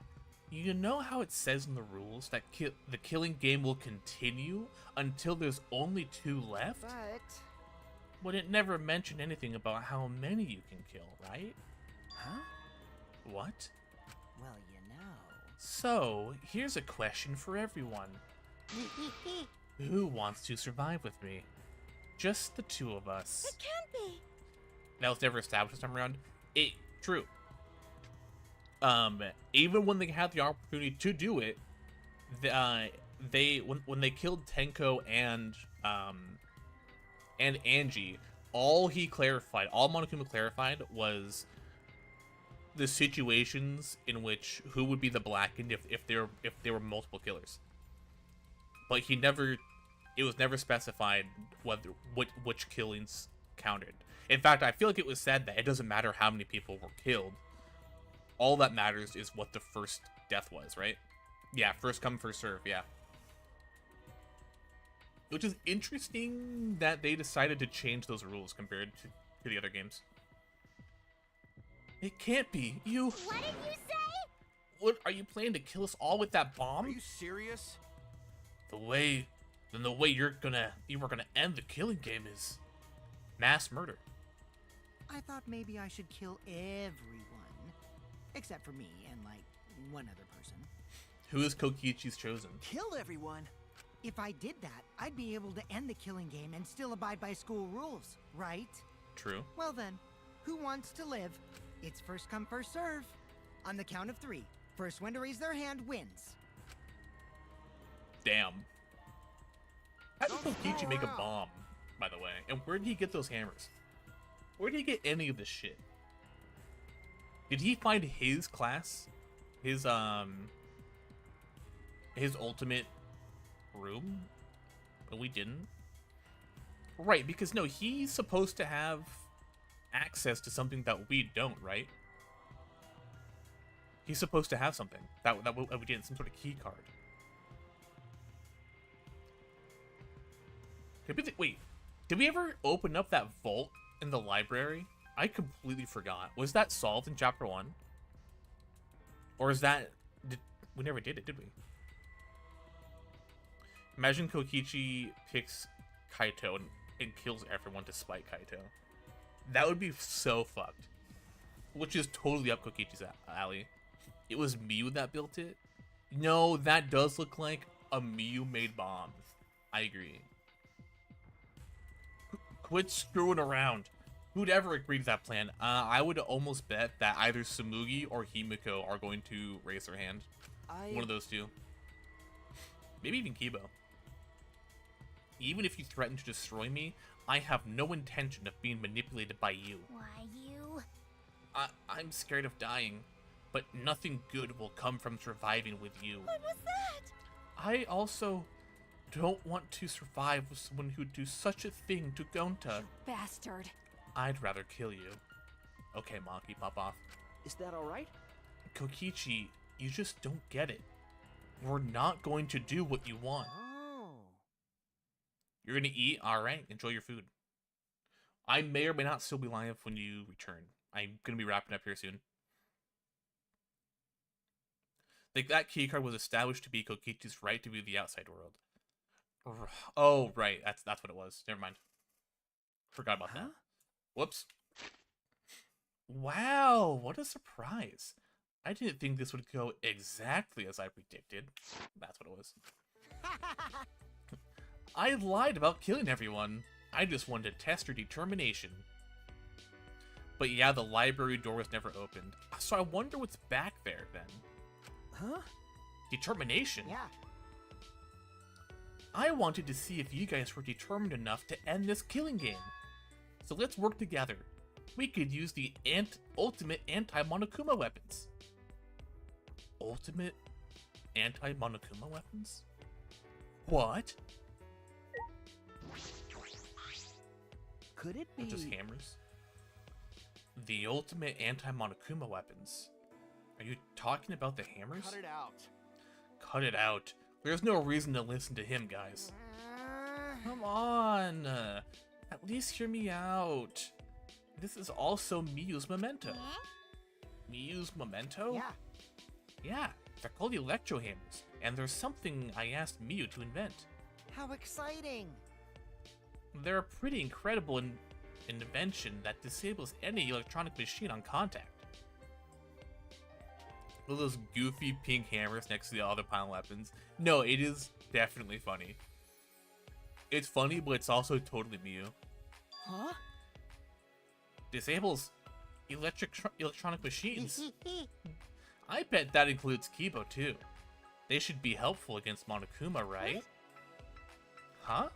[SPEAKER 1] You know how it says in the rules that the killing game will continue until there's only 2 left?
[SPEAKER 8] But...
[SPEAKER 1] But it never mentioned anything about how many you can kill, right?
[SPEAKER 8] Huh?
[SPEAKER 1] What?
[SPEAKER 8] Well, you know...
[SPEAKER 1] So, here's a question for everyone. Who wants to survive with me? Just the 2 of us.
[SPEAKER 4] It can't be.
[SPEAKER 1] That was never established this time around. True. Even when they had the opportunity to do it, when they killed Tenko and Angie, all Monokuma clarified was the situations in which who would be the blackened if there were multiple killers. But it was never specified which killings counted. In fact, I feel like it was said that it doesn't matter how many people were killed. All that matters is what the first death was, right? Yeah, first come, first serve, yeah. Which is interesting that they decided to change those rules compared to the other games. It can't be. You...
[SPEAKER 6] What did you say?
[SPEAKER 1] What, are you planning to kill us all with that bomb?
[SPEAKER 7] Are you serious?
[SPEAKER 1] The way you were gonna end the killing game is mass murder.
[SPEAKER 8] I thought maybe I should kill everyone. Except for me and, like, one other person.
[SPEAKER 1] Who is Kokichi's chosen?
[SPEAKER 3] Kill everyone?
[SPEAKER 8] If I did that, I'd be able to end the killing game and still abide by school rules, right?
[SPEAKER 1] True.
[SPEAKER 8] Well then, who wants to live? It's first come, first serve. On the count of 3, first one to raise their hand wins.
[SPEAKER 1] Damn. How did Kokichi make a bomb, by the way? And where did he get those hammers? Where did he get any of this shit? Did he find his class? His ultimate room? But we didn't? Right, because no, he's supposed to have access to something that we don't, right? He's supposed to have something that we didn't, some sort of key card. Wait, did we ever open up that vault in the library? I completely forgot. Was that solved in chapter 1? Or is that... we never did it, did we? Imagine Kokichi picks Kaito and kills everyone to spite Kaito. That would be so fucked. Which is totally up Kokichi's alley. It was Miyu that built it. No, that does look like a Miyu-made bomb. I agree. Quit screwing around. Who'd ever agree to that plan? I would almost bet that either Sumugi or Himiko are going to raise their hand. One of those two. Maybe even Kibo. Even if you threaten to destroy me, I have no intention of being manipulated by you.
[SPEAKER 6] Why, you?
[SPEAKER 1] I'm scared of dying, but nothing good will come from surviving with you.
[SPEAKER 6] What was that?
[SPEAKER 1] I also don't want to survive with someone who'd do such a thing to Gonta.
[SPEAKER 4] Bastard.
[SPEAKER 1] I'd rather kill you. Okay, Monkey, pop off.
[SPEAKER 3] Is that alright?
[SPEAKER 1] Kokichi, you just don't get it. We're not going to do what you want.
[SPEAKER 3] Oh.
[SPEAKER 1] You're gonna eat? Alright, enjoy your food. I may or may not still be live when you return. I'm gonna be wrapping up here soon. Like, that keycard was established to be Kokichi's right to view the outside world. Oh, right, that's what it was. Never mind. Forgot about that. Whoops. Wow, what a surprise. I didn't think this would go exactly as I predicted. That's what it was. I lied about killing everyone. I just wanted to test your determination. But yeah, the library door was never opened. So I wonder what's back there then.
[SPEAKER 3] Huh?
[SPEAKER 1] Determination?
[SPEAKER 8] Yeah.
[SPEAKER 1] I wanted to see if you guys were determined enough to end this killing game. So let's work together. We could use the ultimate anti-Monokuma weapons. Ultimate anti-Monokuma weapons? What?
[SPEAKER 3] Could it be?
[SPEAKER 1] Just hammers? The ultimate anti-Monokuma weapons. Are you talking about the hammers?
[SPEAKER 7] Cut it out.
[SPEAKER 1] Cut it out. There's no reason to listen to him, guys. Come on. At least hear me out. This is also Miyu's memento. Miyu's memento?
[SPEAKER 8] Yeah.
[SPEAKER 1] Yeah, they're called electro hammers, and there's something I asked Miyu to invent.
[SPEAKER 8] How exciting!
[SPEAKER 1] They're a pretty incredible invention that disables any electronic machine on contact. All those goofy pink hammers next to the other pile of weapons. No, it is definitely funny. It's funny, but it's also totally Miyu.
[SPEAKER 8] Huh?
[SPEAKER 1] Disables electronic machines. I bet that includes Kibo too. They should be helpful against Monokuma, right? Huh?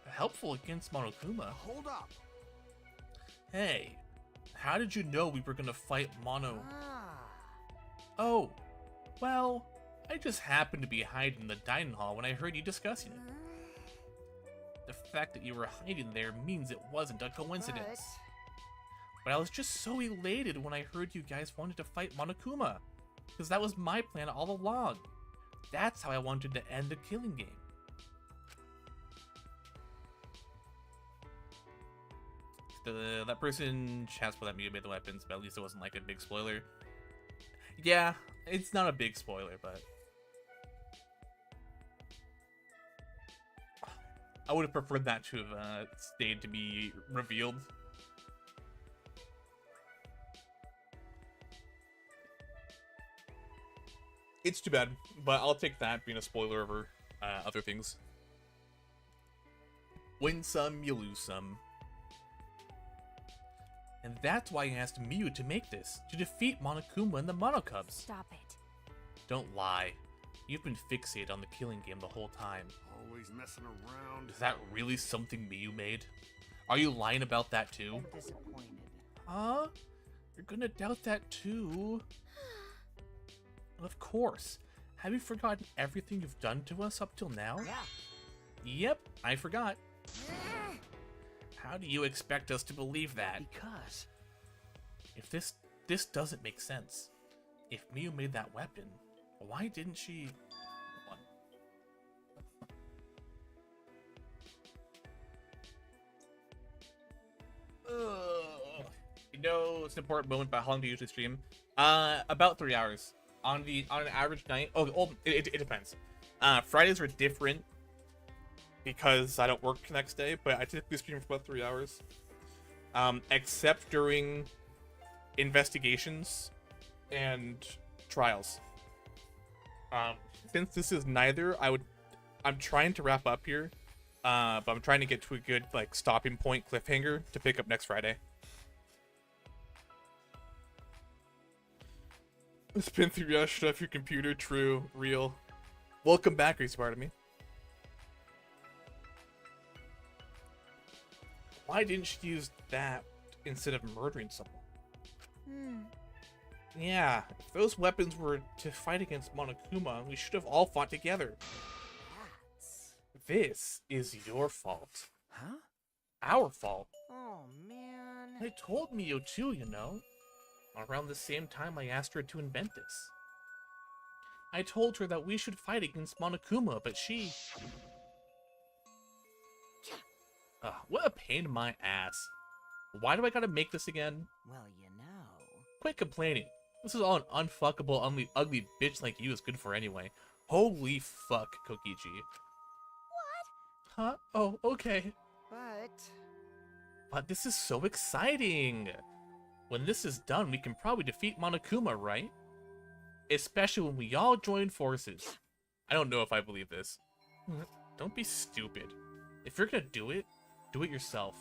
[SPEAKER 1] Helpful against Monokuma?
[SPEAKER 7] Hold up.
[SPEAKER 1] Hey, how did you know we were gonna fight Mono?
[SPEAKER 8] Ah.
[SPEAKER 1] Oh, well, I just happened to be hiding in the dining hall when I heard you discussing it. The fact that you were hiding there means it wasn't a coincidence. But I was just so elated when I heard you guys wanted to fight Monokuma. Because that was my plan all along. That's how I wanted to end the killing game. That person chats for that Miyu made the weapons, but at least it wasn't like a big spoiler. Yeah, it's not a big spoiler, but... I would have preferred that to have stayed to be revealed. It's too bad, but I'll take that being a spoiler over other things. Win some, you lose some. And that's why I asked Miyu to make this, to defeat Monokuma and the Monokubs.
[SPEAKER 4] Stop it.
[SPEAKER 1] Don't lie. You've been fixated on the killing game the whole time.
[SPEAKER 7] Always messing around.
[SPEAKER 1] Is that really something Miyu made? Are you lying about that too?
[SPEAKER 8] I'm disappointed.
[SPEAKER 1] Huh? You're gonna doubt that too? Of course. Have you forgotten everything you've done to us up till now?
[SPEAKER 8] Yeah.
[SPEAKER 1] Yep, I forgot. How do you expect us to believe that?
[SPEAKER 3] Because
[SPEAKER 1] If this doesn't make sense. If Miyu made that weapon, why didn't she... Hold on. Ugh. You know, it's an important moment, but how long do you usually stream? About 3 hours. On an average night. Oh, it depends. Fridays are different. because I don't work the next day, but I typically stream for about 3 hours. Except during investigations and trials. Since this is neither, I'm trying to wrap up here, but I'm trying to get to a good like stopping point cliffhanger to pick up next Friday. It's been 3 hours. Shut off your computer. True. Real. Welcome back, Reese, part of me. Why didn't she use that instead of murdering someone? Yeah, if those weapons were to fight against Monokuma, we should have all fought together. This is your fault.
[SPEAKER 3] Huh?
[SPEAKER 1] Our fault.
[SPEAKER 8] Oh, man.
[SPEAKER 1] I told Mio too, you know. Around the same time I asked her to invent this. I told her that we should fight against Monokuma, but she... what a pain in my ass. Why do I gotta make this again?
[SPEAKER 8] Well, you know.
[SPEAKER 1] Quit complaining. This is all an unfuckable, ugly bitch like you is good for anyway. Holy fuck, Kokichi. What? Huh? Oh, okay. But this is so exciting. When this is done, we can probably defeat Monokuma, right? Especially when we all join forces. I don't know if I believe this. Don't be stupid. If you're gonna do it yourself.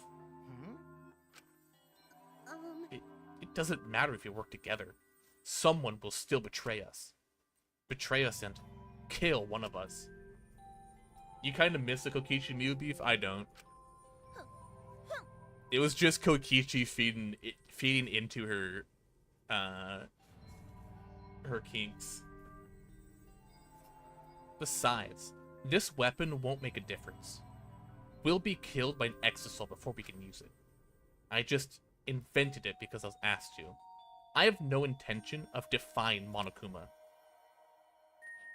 [SPEAKER 1] It doesn't matter if you work together. Someone will still betray us. Betray us and kill one of us. You kind of miss the Kokichi Mew beef? I don't. It was just Kokichi feeding into her kinks. Besides, this weapon won't make a difference. We'll be killed by an exisal before we can use it. I just invented it because I was asked to. I have no intention of defying Monokuma.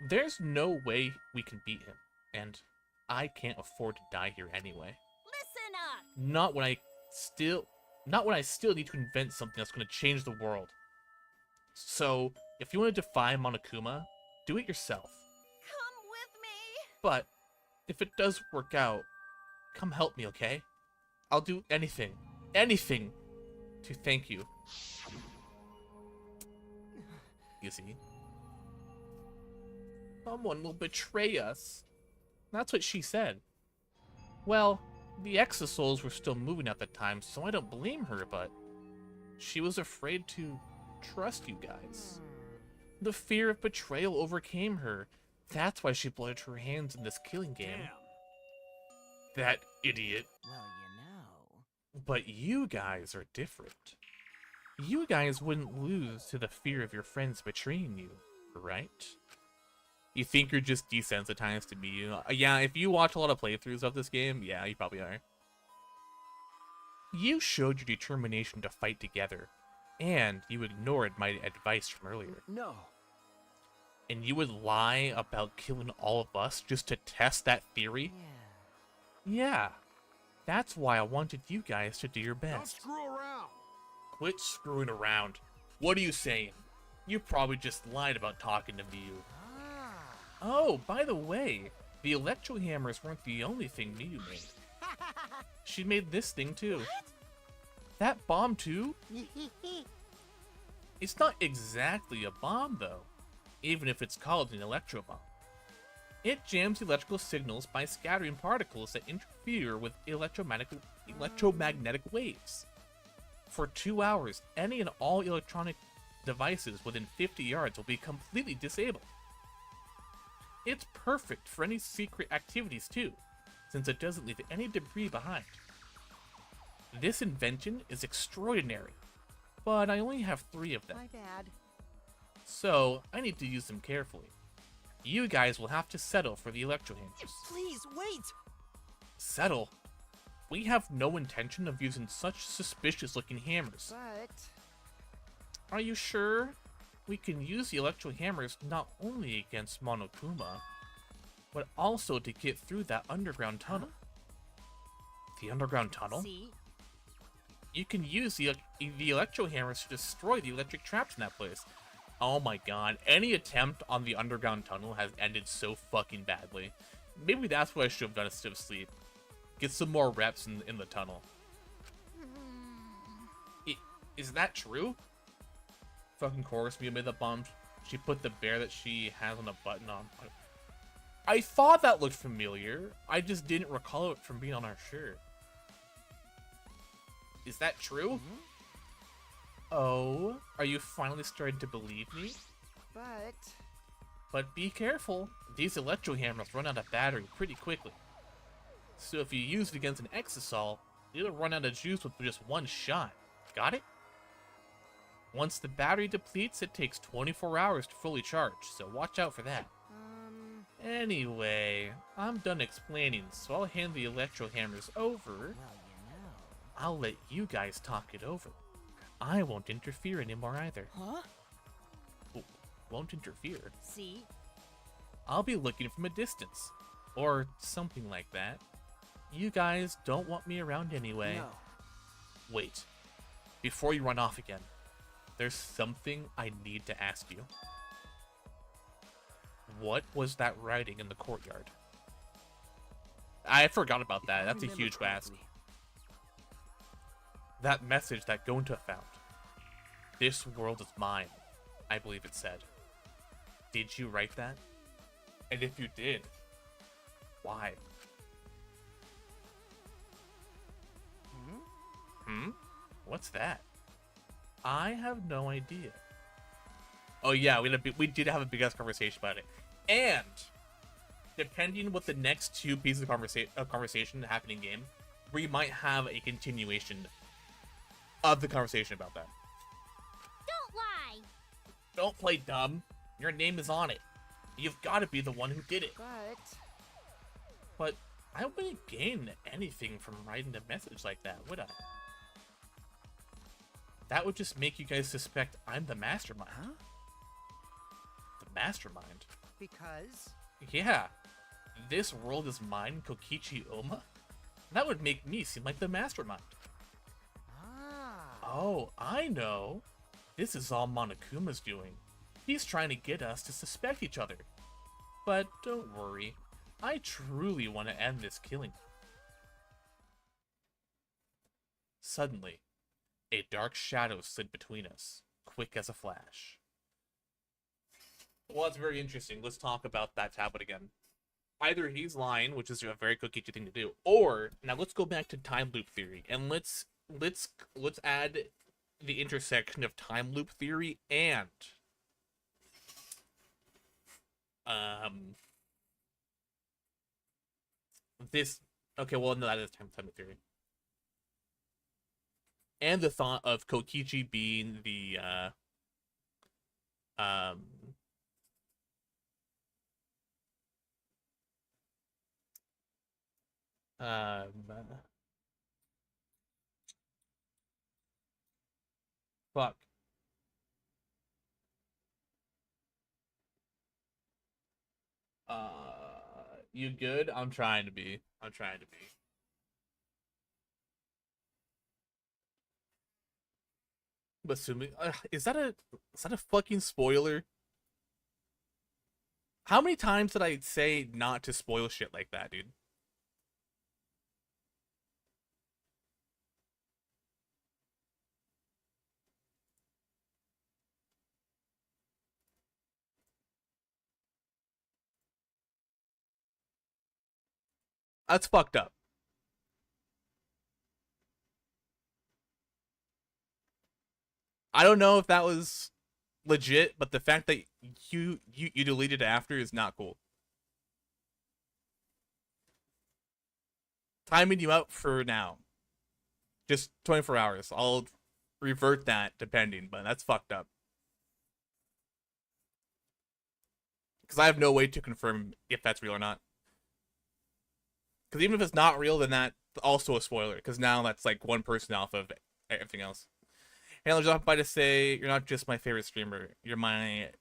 [SPEAKER 1] There's no way we can beat him, and I can't afford to die here anyway.
[SPEAKER 2] Listen up!
[SPEAKER 1] Not when I still need to invent something that's going to change the world. So, if you want to defy Monokuma, do it yourself.
[SPEAKER 2] Come with me!
[SPEAKER 1] But, if it does work out, come help me, okay? I'll do anything to thank you. You see? Someone will betray us. That's what she said. Well, the Exisouls were still moving at the time, so I don't blame her, but she was afraid to trust you guys. The fear of betrayal overcame her. That's why she blotted her hands in this killing game.
[SPEAKER 7] Damn.
[SPEAKER 1] That idiot.
[SPEAKER 8] Well, you know.
[SPEAKER 1] But you guys are different. You guys wouldn't lose to the fear of your friends betraying you, right? You think you're just desensitized to me? Yeah, if you watch a lot of playthroughs of this game, yeah, you probably are. You showed your determination to fight together, and you ignored my advice from earlier.
[SPEAKER 3] No.
[SPEAKER 1] And you would lie about killing all of us just to test that theory? Yeah. That's why I wanted you guys to do your
[SPEAKER 7] Don't
[SPEAKER 1] best.
[SPEAKER 7] screw around.
[SPEAKER 1] Quit screwing around. What are you saying? You probably just lied about talking to Miyu. Oh, by the way, the electro hammers weren't the only thing Miyu made. She made this thing too. What? That bomb too? It's not exactly a bomb though, even if it's called an electro bomb. It jams electrical signals by scattering particles that interfere with electromagnetic waves. For 2 hours, any and all electronic devices within 50 yards will be completely disabled. It's perfect for any secret activities too, since it doesn't leave any debris behind. This invention is extraordinary, but I only have 3 of them.
[SPEAKER 8] My bad.
[SPEAKER 1] So, I need to use them carefully. You guys will have to settle for the electro hammers.
[SPEAKER 5] Please, wait!
[SPEAKER 1] Settle? We have no intention of using such suspicious-looking hammers.
[SPEAKER 8] But
[SPEAKER 1] Are you sure? We can use the electro hammers not only against Monokuma, but also to get through that underground tunnel. The underground tunnel?
[SPEAKER 8] see,
[SPEAKER 1] You can use the electro hammers to destroy the electric traps in that place. Oh my god, any attempt on the underground tunnel has ended so fucking badly. Maybe that's what I should have done instead of sleep. Get some more reps in the tunnel. Is that true? Fucking chorus me made the bomb. She put the bear that she has on a button on. I thought that looked familiar. I just didn't recall it from being on our shirt. Is that true? Oh, are you finally starting to believe me? But be careful. These electro hammers run out of battery pretty quickly. So if you use it against an Exisol, it'll run out of juice with just one shot. Got it? Once the battery depletes, it takes 24 hours to fully charge, so watch out for that. Anyway, I'm done explaining, so I'll hand the electro hammers over.
[SPEAKER 8] Well, you know.
[SPEAKER 1] I'll let you guys talk it over. I won't interfere anymore either.
[SPEAKER 5] Huh?
[SPEAKER 1] Oh, won't interfere?
[SPEAKER 2] See?
[SPEAKER 1] I'll be looking from a distance. Or something like that. You guys don't want me around anyway.
[SPEAKER 5] No.
[SPEAKER 1] Wait. Before you run off again, there's something I need to ask you. What was that writing in the courtyard? I forgot about that. That's a huge ask. That message that Gonta found. This world is mine, I believe it said. Did you write that? And if you did, why? What's that? I have no idea. Oh yeah, we did have a big ass conversation about it. And depending what the next two pieces of conversation happen in game, we might have a continuation of the conversation about that.
[SPEAKER 6] Don't lie.
[SPEAKER 1] Don't play dumb. Your name is on it. You've got to be the one who did it. But I wouldn't gain anything from writing a message like that, would I? That would just make you guys suspect I'm the mastermind.
[SPEAKER 8] Huh?
[SPEAKER 1] The mastermind?
[SPEAKER 8] Because?
[SPEAKER 1] Yeah. This world is mine, Kokichi Oma? That would make me seem like the mastermind.
[SPEAKER 8] Ah.
[SPEAKER 1] Oh, I know. This is all Monokuma's doing. He's trying to get us to suspect each other. But don't worry. I truly want to end this killing. Suddenly, a dark shadow slid between us, quick as a flash. Well, that's very interesting. Let's talk about that tablet again. Either he's lying, which is a very Kokichi thing to do, or now let's go back to time loop theory and let's add the intersection of time loop theory and this. Okay, well, no, that is time loop theory. And the thought of Kokichi being the fuck. You good? I'm trying to be. But assuming, is that a fucking spoiler? How many times did I say not to spoil shit like that, dude? That's fucked up. I don't know if that was legit, but the fact that you deleted it after is not cool. Timing you out for now. Just 24 hours. I'll revert that depending, but that's fucked up. Because I have no way to confirm if that's real or not. Because even if it's not real, then that's also a spoiler. Because now that's like one person off of everything else. And I'll drop by to say, you're not just my favorite streamer. You're my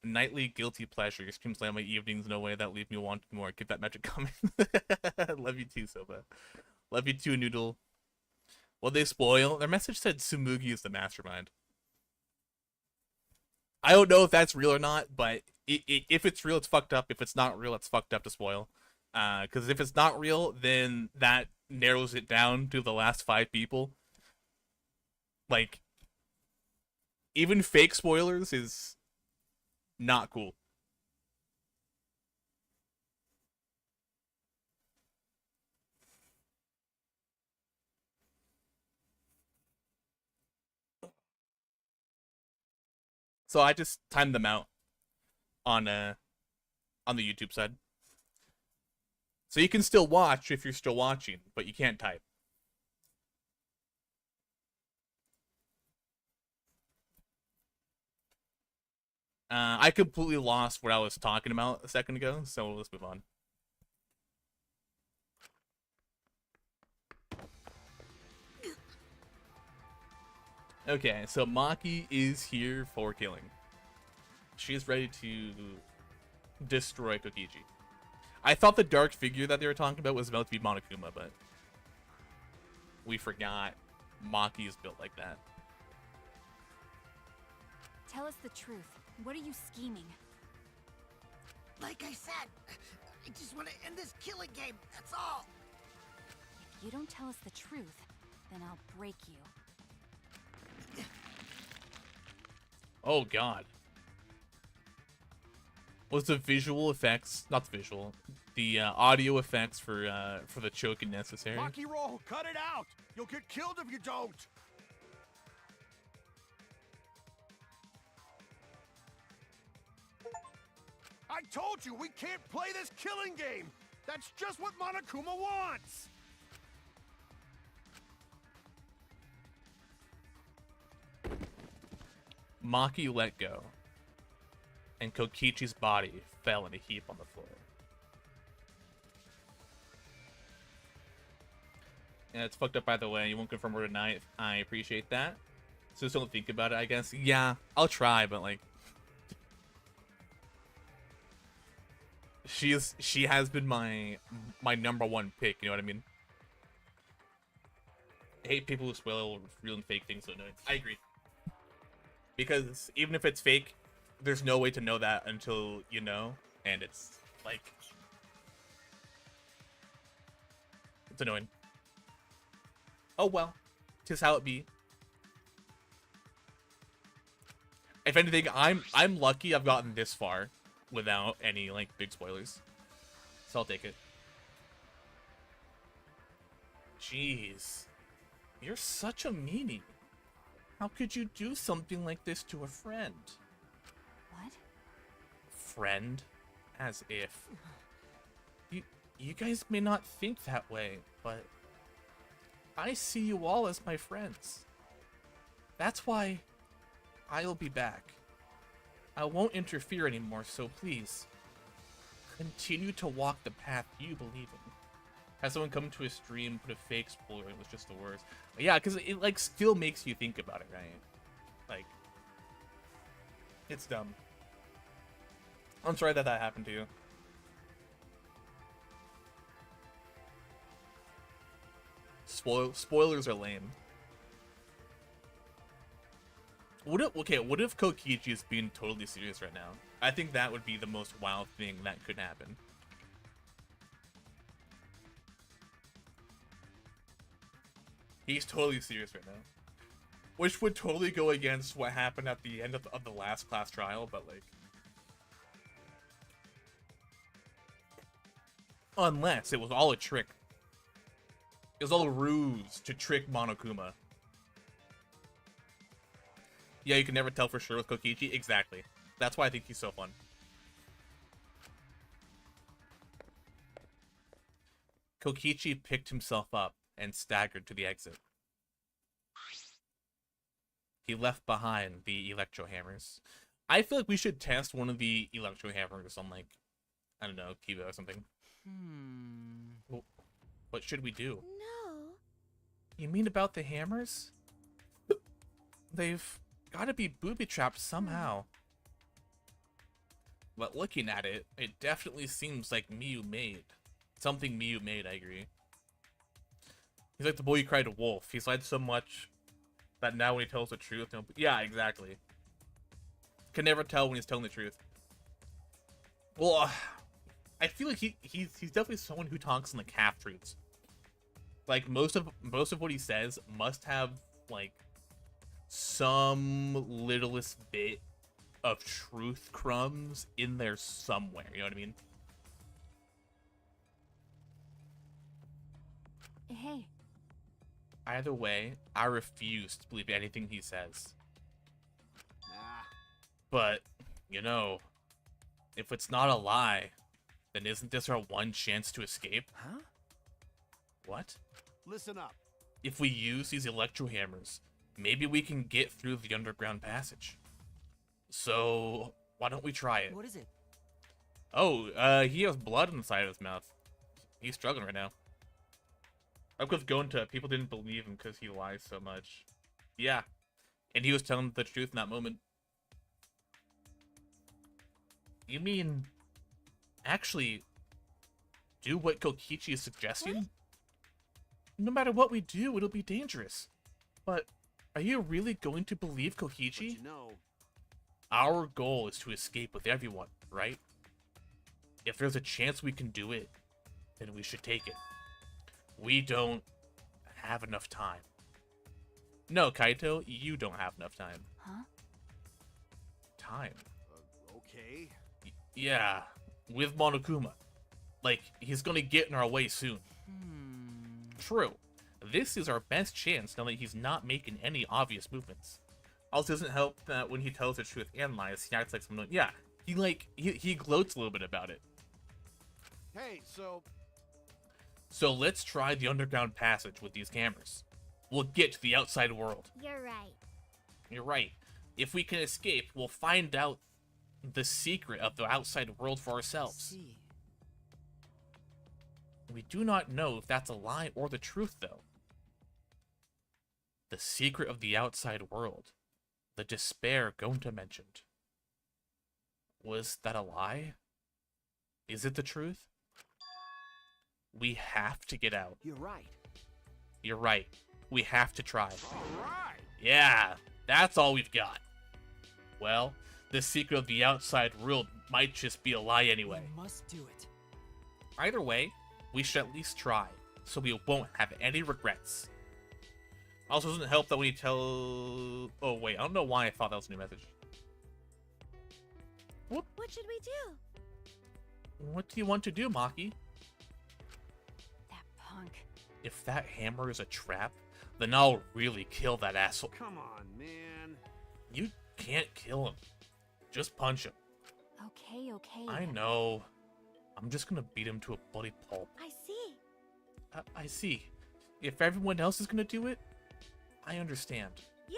[SPEAKER 1] nightly guilty pleasure. Your streams light my evenings in a way that leave me wanting more. Keep that magic coming. Love you too, Soba. Love you too, Noodle. What they spoil? Their message said Tsumugi is the mastermind. I don't know if that's real or not, but if it's real, it's fucked up. If it's not real, it's fucked up to spoil. Because if it's not real, then that narrows it down to the last 5 people. Like, even fake spoilers is not cool. So I just timed them out on the YouTube side. So you can still watch if you're still watching, but you can't type. I completely lost what I was talking about a second ago, so let's move on. Okay, so Maki is here for killing. She is ready to destroy Kokichi. I thought the dark figure that they were talking about was about to be Monokuma, but we forgot Maki is built like that.
[SPEAKER 4] Tell us the truth. What are you scheming?
[SPEAKER 8] Like I said, I just want to end this killing game, that's all.
[SPEAKER 4] If you don't tell us the truth, then I'll break you.
[SPEAKER 1] Oh god. Was the visual effects, not the visual, the audio effects for the choking necessary?
[SPEAKER 7] Maki roll, cut it out! You'll get killed if you don't! I told you, we can't play this killing game! That's just what Monokuma wants!
[SPEAKER 1] Maki let go, and Kokichi's body fell in a heap on the floor. And it's fucked up, by the way. You won't confirm her tonight. I appreciate that. So just don't think about it, I guess. Yeah, I'll try, but like, she has been my number one pick. You know what I mean? I hate people who spoil real and fake things. So annoying. I agree. Because even if it's fake, there's no way to know that until you know, and it's like, it's annoying. Oh well, 'tis how it be. If anything, I'm lucky I've gotten this far without any like big spoilers, so I'll take it. Jeez, you're such a meanie. How could you do something like this to a friend?
[SPEAKER 4] What?
[SPEAKER 1] Friend? As if. You guys may not think that way, but I see you all as my friends. That's why I'll be back. I won't interfere anymore, so please, continue to walk the path you believe in. Has someone come to a stream, put a fake spoiler, it was just the worst. Yeah, because it, like, still makes you think about it, right? Like, it's dumb. I'm sorry that happened to you. Spoilers are lame. What if Kokichi is being totally serious right now? I think that would be the most wild thing that could happen. He's totally serious right now. Which would totally go against what happened at the end of the last class trial, but like... Unless it was all a trick. It was all a ruse to trick Monokuma. Yeah, you can never tell for sure with Kokichi. Exactly. That's why I think he's so fun. Kokichi picked himself up and staggered to the exit. He left behind the electro hammers. I feel like we should test one of the electro hammers on, like, I don't know, Kiba or something. Well, what should we do?
[SPEAKER 6] No.
[SPEAKER 1] You mean about the hammers? They've got to be booby-trapped somehow. But looking at it, it definitely seems like Miyu made. Something Miyu made, I agree. He's like the boy who cried wolf. He's lied so much that now when he tells the truth... No, yeah, exactly. Can never tell when he's telling the truth. Well, I feel like he's definitely someone who talks in like half truths. Like most of what he says must have like some littlest bit of truth crumbs in there somewhere. You know what I mean?
[SPEAKER 4] Hey,
[SPEAKER 1] Either way, I refuse to believe anything he says.
[SPEAKER 7] Nah.
[SPEAKER 1] But, you know, if it's not a lie, then isn't this our one chance to escape?
[SPEAKER 3] Huh?
[SPEAKER 1] What?
[SPEAKER 7] Listen up.
[SPEAKER 1] If we use these electro hammers, maybe we can get through the underground passage. So, why don't we try it?
[SPEAKER 5] What is it?
[SPEAKER 1] Oh, he has blood inside of his mouth. He's struggling right now. I was going to people didn't believe him because he lies so much. Yeah, and he was telling the truth in that moment. You mean, actually, do what Kokichi is suggesting?
[SPEAKER 6] What?
[SPEAKER 1] No matter what we do, it'll be dangerous. But are you really going to believe
[SPEAKER 7] But
[SPEAKER 1] Kokichi?
[SPEAKER 7] you know,
[SPEAKER 1] Our goal is to escape with everyone, right? If there's a chance we can do it, then we should take it. We don't have enough time. No, Kaito, you don't have enough time.
[SPEAKER 4] huh?
[SPEAKER 1] Time?
[SPEAKER 7] okay.
[SPEAKER 1] Yeah, with Monokuma. Like, he's gonna get in our way soon. True. This is our best chance now that he's not making any obvious movements. Also, doesn't help that when he tells the truth and lies, he acts like someone. Yeah, he gloats a little bit about it.
[SPEAKER 7] Hey,
[SPEAKER 1] So let's try the underground passage with these cameras. We'll get to the outside world.
[SPEAKER 6] You're right.
[SPEAKER 1] You're right. If we can escape, we'll find out the secret of the outside world for ourselves.
[SPEAKER 5] See.
[SPEAKER 1] We do not know if that's a lie or the truth, though. The secret of the outside world. The despair Gonta mentioned. Was that a lie? Is it the truth? We have to get out.
[SPEAKER 3] You're right.
[SPEAKER 1] You're right. We have to try.
[SPEAKER 7] all right.
[SPEAKER 1] Yeah, that's all we've got. Well, the secret of the outside world might just be a lie anyway.
[SPEAKER 5] We must do it.
[SPEAKER 1] Either way, we should at least try, so we won't have any regrets. Also, doesn't help that when you tell... Oh, wait, I don't know why I thought that was a new message.
[SPEAKER 6] What should we do?
[SPEAKER 1] What do you want to do, Maki?
[SPEAKER 4] That punk.
[SPEAKER 1] If that hammer is a trap, then I'll really kill that asshole.
[SPEAKER 7] Come on, man.
[SPEAKER 1] You can't kill him. Just punch him.
[SPEAKER 4] Okay.
[SPEAKER 1] I know. I'm just gonna beat him to a bloody pulp.
[SPEAKER 6] I see.
[SPEAKER 1] I see. If everyone else is gonna do it, I understand.
[SPEAKER 6] Yeah.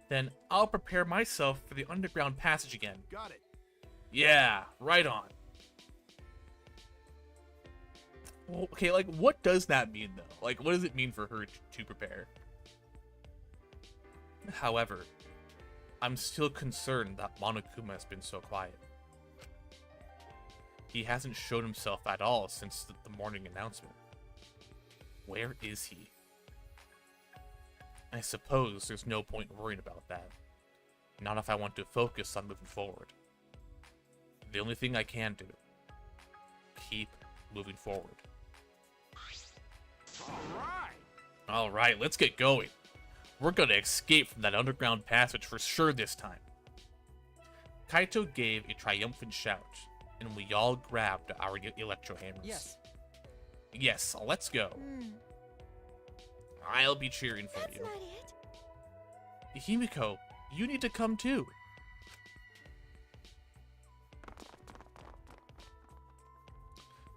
[SPEAKER 1] Then I'll prepare myself for the underground passage again.
[SPEAKER 7] Got it.
[SPEAKER 1] Yeah, right on. Well, okay, like, what does that mean, though? Like, what does it mean for her to prepare? However, I'm still concerned that Monokuma has been so quiet. He hasn't shown himself at all since the morning announcement. Where is he? I suppose there's no point worrying about that. Not if I want to focus on moving forward. The only thing I can do, keep moving forward.
[SPEAKER 7] All right.
[SPEAKER 1] Alright, let's get going. We're gonna escape from that underground passage for sure this time. Kaito gave a triumphant shout, and we all grabbed our electro hammers.
[SPEAKER 5] Yes.
[SPEAKER 1] Yes, let's go. I'll be cheering for
[SPEAKER 6] That's
[SPEAKER 1] you.
[SPEAKER 6] not it.
[SPEAKER 1] Himiko, you need to come too.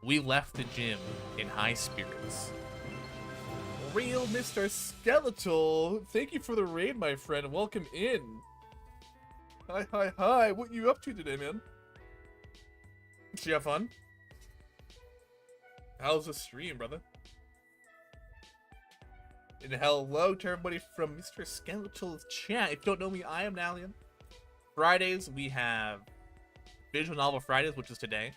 [SPEAKER 1] We left the gym in high spirits. Real Mr. Skeletal, thank you for the raid, my friend. Welcome in. Hi. What you up to today, man? Did you have fun? How's the stream, brother? And hello to everybody from Mr. Skeletal's chat. If you don't know me, I am Nalian. Fridays, we have Visual Novel Fridays, which is today.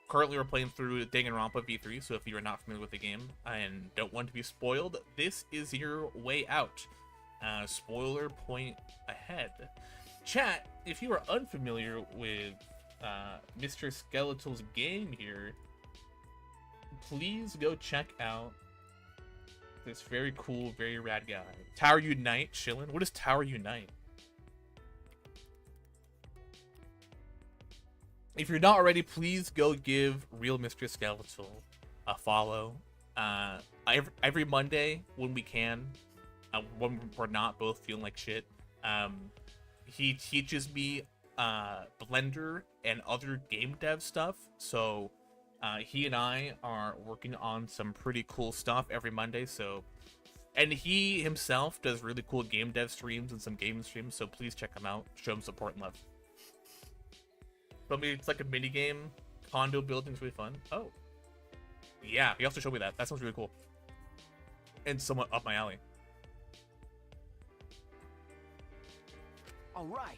[SPEAKER 1] Currently, we're playing through Danganronpa V3, so if you are not familiar with the game and don't want to be spoiled, this is your way out. Spoiler point ahead. Chat, if you are unfamiliar with Mr. Skeletal's game here, please go check out this very cool, very rad guy. Tower Unite, chillin'. What is Tower Unite? If you're not already, please go give Real Mr. Skeletal a follow. Every Monday when we can, when we're not both feeling like shit, he teaches me Blender and other game dev stuff. So he and I are working on some pretty cool stuff every Monday. So, and he himself does really cool game dev streams and some gaming streams. So please check him out. Show him support and love. But it's like a mini game. Condo building's really fun. Oh, yeah. He also showed me that. That sounds really cool. And somewhat up my alley.
[SPEAKER 3] All right.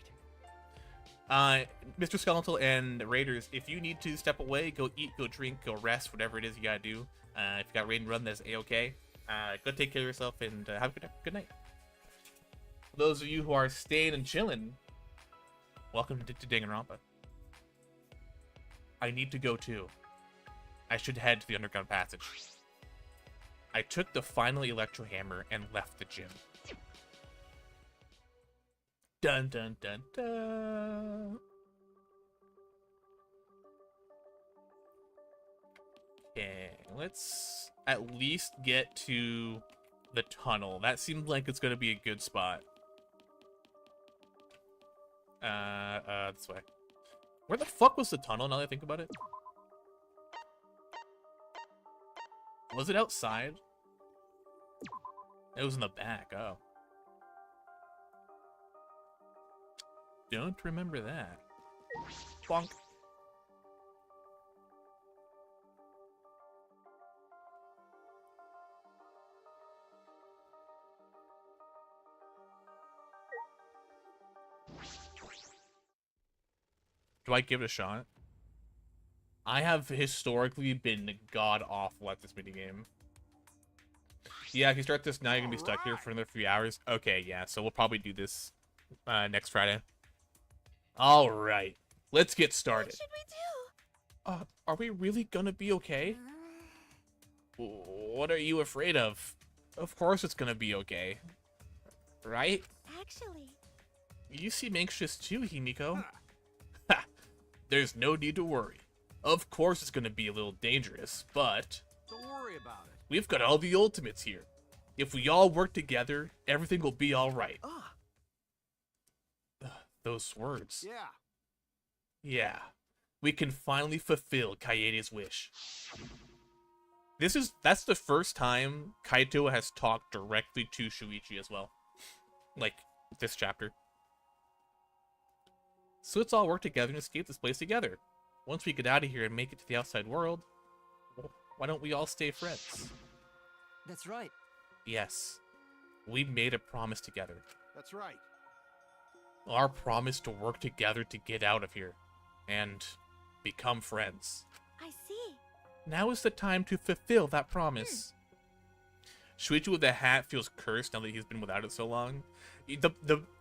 [SPEAKER 1] Mr. Skeletal and Raiders, if you need to step away, go eat, go drink, go rest, whatever it is you gotta do. If you got raid and run, that's a-okay. Go take care of yourself and have a good night. For those of you who are staying and chilling, welcome to Danganronpa. I need to go too. I should head to the underground passage. I took the final electro hammer and left the gym. Dun dun dun dun. Okay, let's at least get to the tunnel. That seems like it's gonna be a good spot. This way. Where the fuck was the tunnel, now that I think about it? Was it outside? It was in the back, oh. Don't remember that. Bonk. Do I give it a shot? I have historically been god-awful at this minigame. Yeah, if you start this now, you're gonna be stuck here for another few hours. Okay, yeah, so we'll probably do this next Friday. Alright, let's get started.
[SPEAKER 6] What should we do?
[SPEAKER 1] Are we really gonna be okay? What are you afraid of? Of course it's gonna be okay. Right?
[SPEAKER 6] Actually,
[SPEAKER 1] You seem anxious too, Himiko. Ha! There's no need to worry. Of course it's gonna be a little dangerous, but
[SPEAKER 3] Don't worry about it.
[SPEAKER 1] we've got all the ultimates here. If we all work together, everything will be alright. Those words.
[SPEAKER 3] Yeah.
[SPEAKER 1] Yeah. We can finally fulfill Kaede's wish. That's the first time Kaito has talked directly to Shuichi as well. Like, this chapter. So let's all work together and escape this place together. Once we get out of here and make it to the outside world, why don't we all stay friends?
[SPEAKER 5] That's right.
[SPEAKER 1] Yes. We made a promise together.
[SPEAKER 7] That's right.
[SPEAKER 1] Our promise to work together to get out of here. And become friends.
[SPEAKER 6] I see.
[SPEAKER 1] Now is the time to fulfill that promise. Shuichi with the hat feels cursed now that he's been without it so long.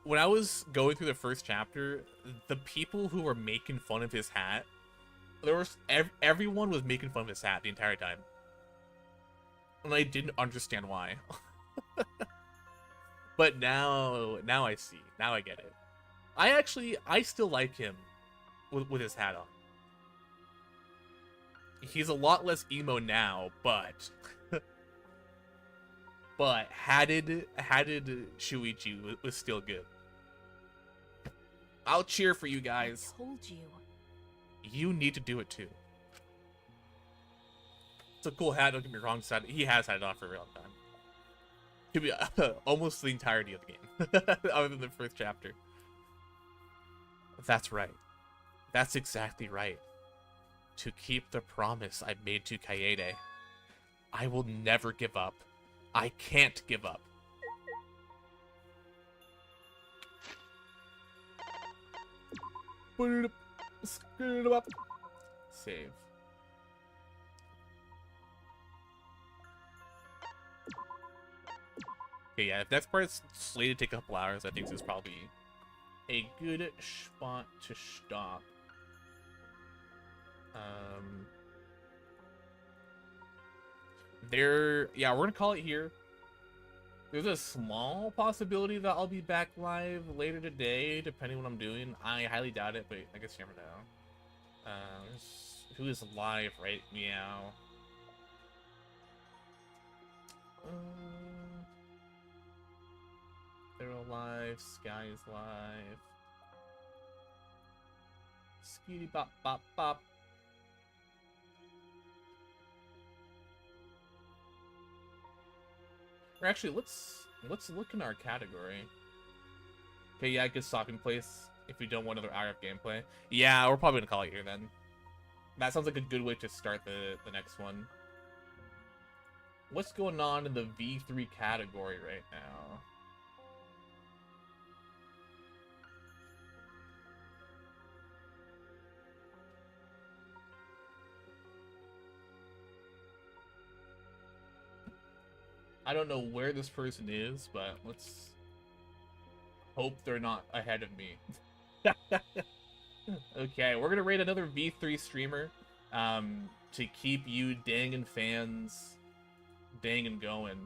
[SPEAKER 1] When I was going through the first chapter, the people who were making fun of his hat, everyone was making fun of his hat the entire time. And I didn't understand why. But now I see. Now I get it. I still like him with his hat on. He's a lot less emo now, but hatted Shuichi was still good. I'll cheer for you guys.
[SPEAKER 4] I told you.
[SPEAKER 1] You need to do it too. It's a cool hat, don't get me wrong, he has had it on for a real time. To be almost the entirety of the game. Other than the first chapter. That's right. That's exactly right. To keep the promise I made to Kaede. I will never give up. I can't give up. Save. Okay, yeah, if next part's slated to take a couple hours, I think this is probably a good spot to stop. Yeah, we're gonna call it here. There's a small possibility that I'll be back live later today, depending on what I'm doing. I highly doubt it, but I guess you never know. Who is live right meow? They're live. Sky is live. Skitty bop bop bop. Or actually, let's look in our category. Okay, yeah, good stopping place if we don't want another hour of gameplay. Yeah, we're probably gonna call it here then. That sounds like a good way to start the next one. What's going on in the V3 category right now? I don't know where this person is, but let's hope they're not ahead of me. Okay, we're gonna rate another V3 streamer to keep you Dangan fans Dangan going.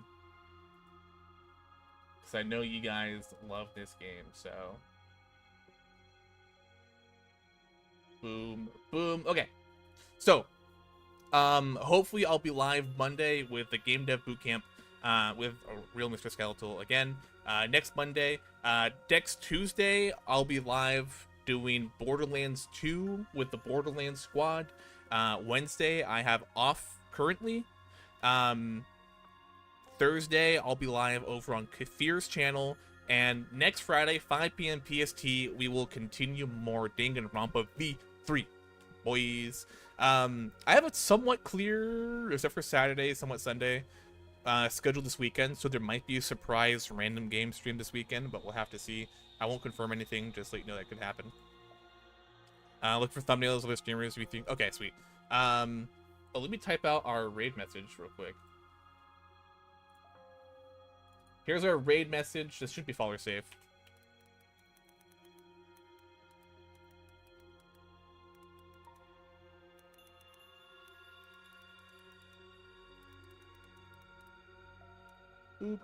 [SPEAKER 1] Because I know you guys love this game, so. Boom, boom. Okay, so hopefully I'll be live Monday with the Game Dev Bootcamp with a real Mr. Skeletal again. Next Monday. Next Tuesday, I'll be live doing Borderlands 2 with the Borderlands squad. Wednesday, I have off currently. Thursday, I'll be live over on Kathir's channel. And next Friday, 5 p.m. PST, we will continue more Danganronpa V3, boys. I have it somewhat clear, except for Saturday, somewhat Sunday, scheduled this weekend, so there might be a surprise random game stream this weekend, but we'll have to see. I won't confirm anything, just let you know that could happen. Look for thumbnails of other streamers we think. Okay, sweet. Let me type out our raid message real quick. Here's our raid message. This should be follower safe. Boop.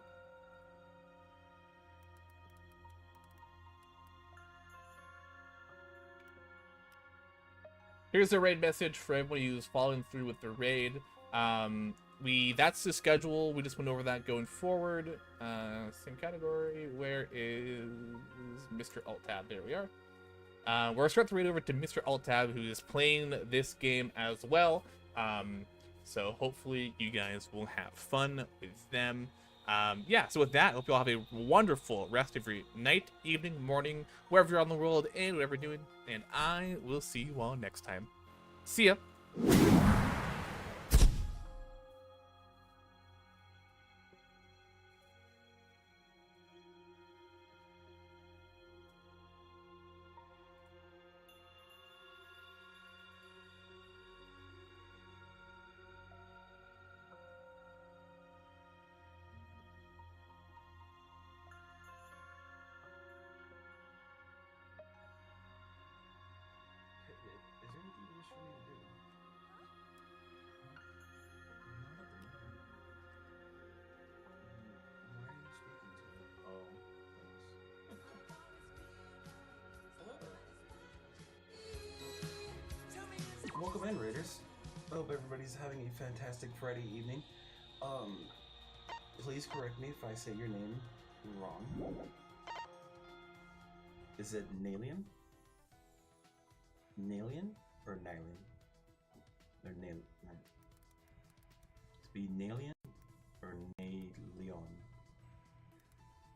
[SPEAKER 1] Here's the raid message for everybody who's following through with the raid. That's the schedule. We just went over that going forward. Same category. Where is Mr. Alt Tab? There we are. We're gonna start the raid over to Mr. Alt Tab, who is playing this game as well. So hopefully you guys will have fun with them. Yeah, so with that, I hope you all have a wonderful rest of your night, evening, morning, wherever you're on the world, and whatever you're doing. And I will see you all next time. See ya.
[SPEAKER 9] Welcome in, Raiders. I hope everybody's having a fantastic Friday evening. Please correct me if I say your name wrong. Is it Nalian? Nalian or Nylian? Or Nail? To be Nalian or Nalion?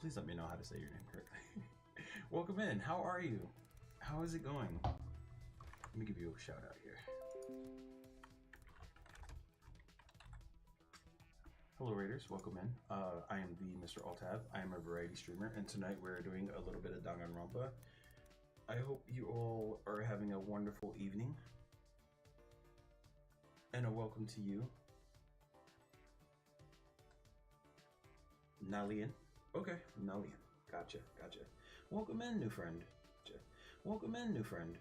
[SPEAKER 9] Please let me know how to say your name correctly. Welcome in. How are you? How is it going? Let me give you a shout out here. Hello Raiders, welcome in. I am the Mr. Altab. I am a variety streamer, and tonight we're doing a little bit of Danganronpa. I hope you all are having a wonderful evening. And a welcome to you. Nalian. Okay, Nalian. Gotcha. Welcome in, new friend. Welcome in, new friend.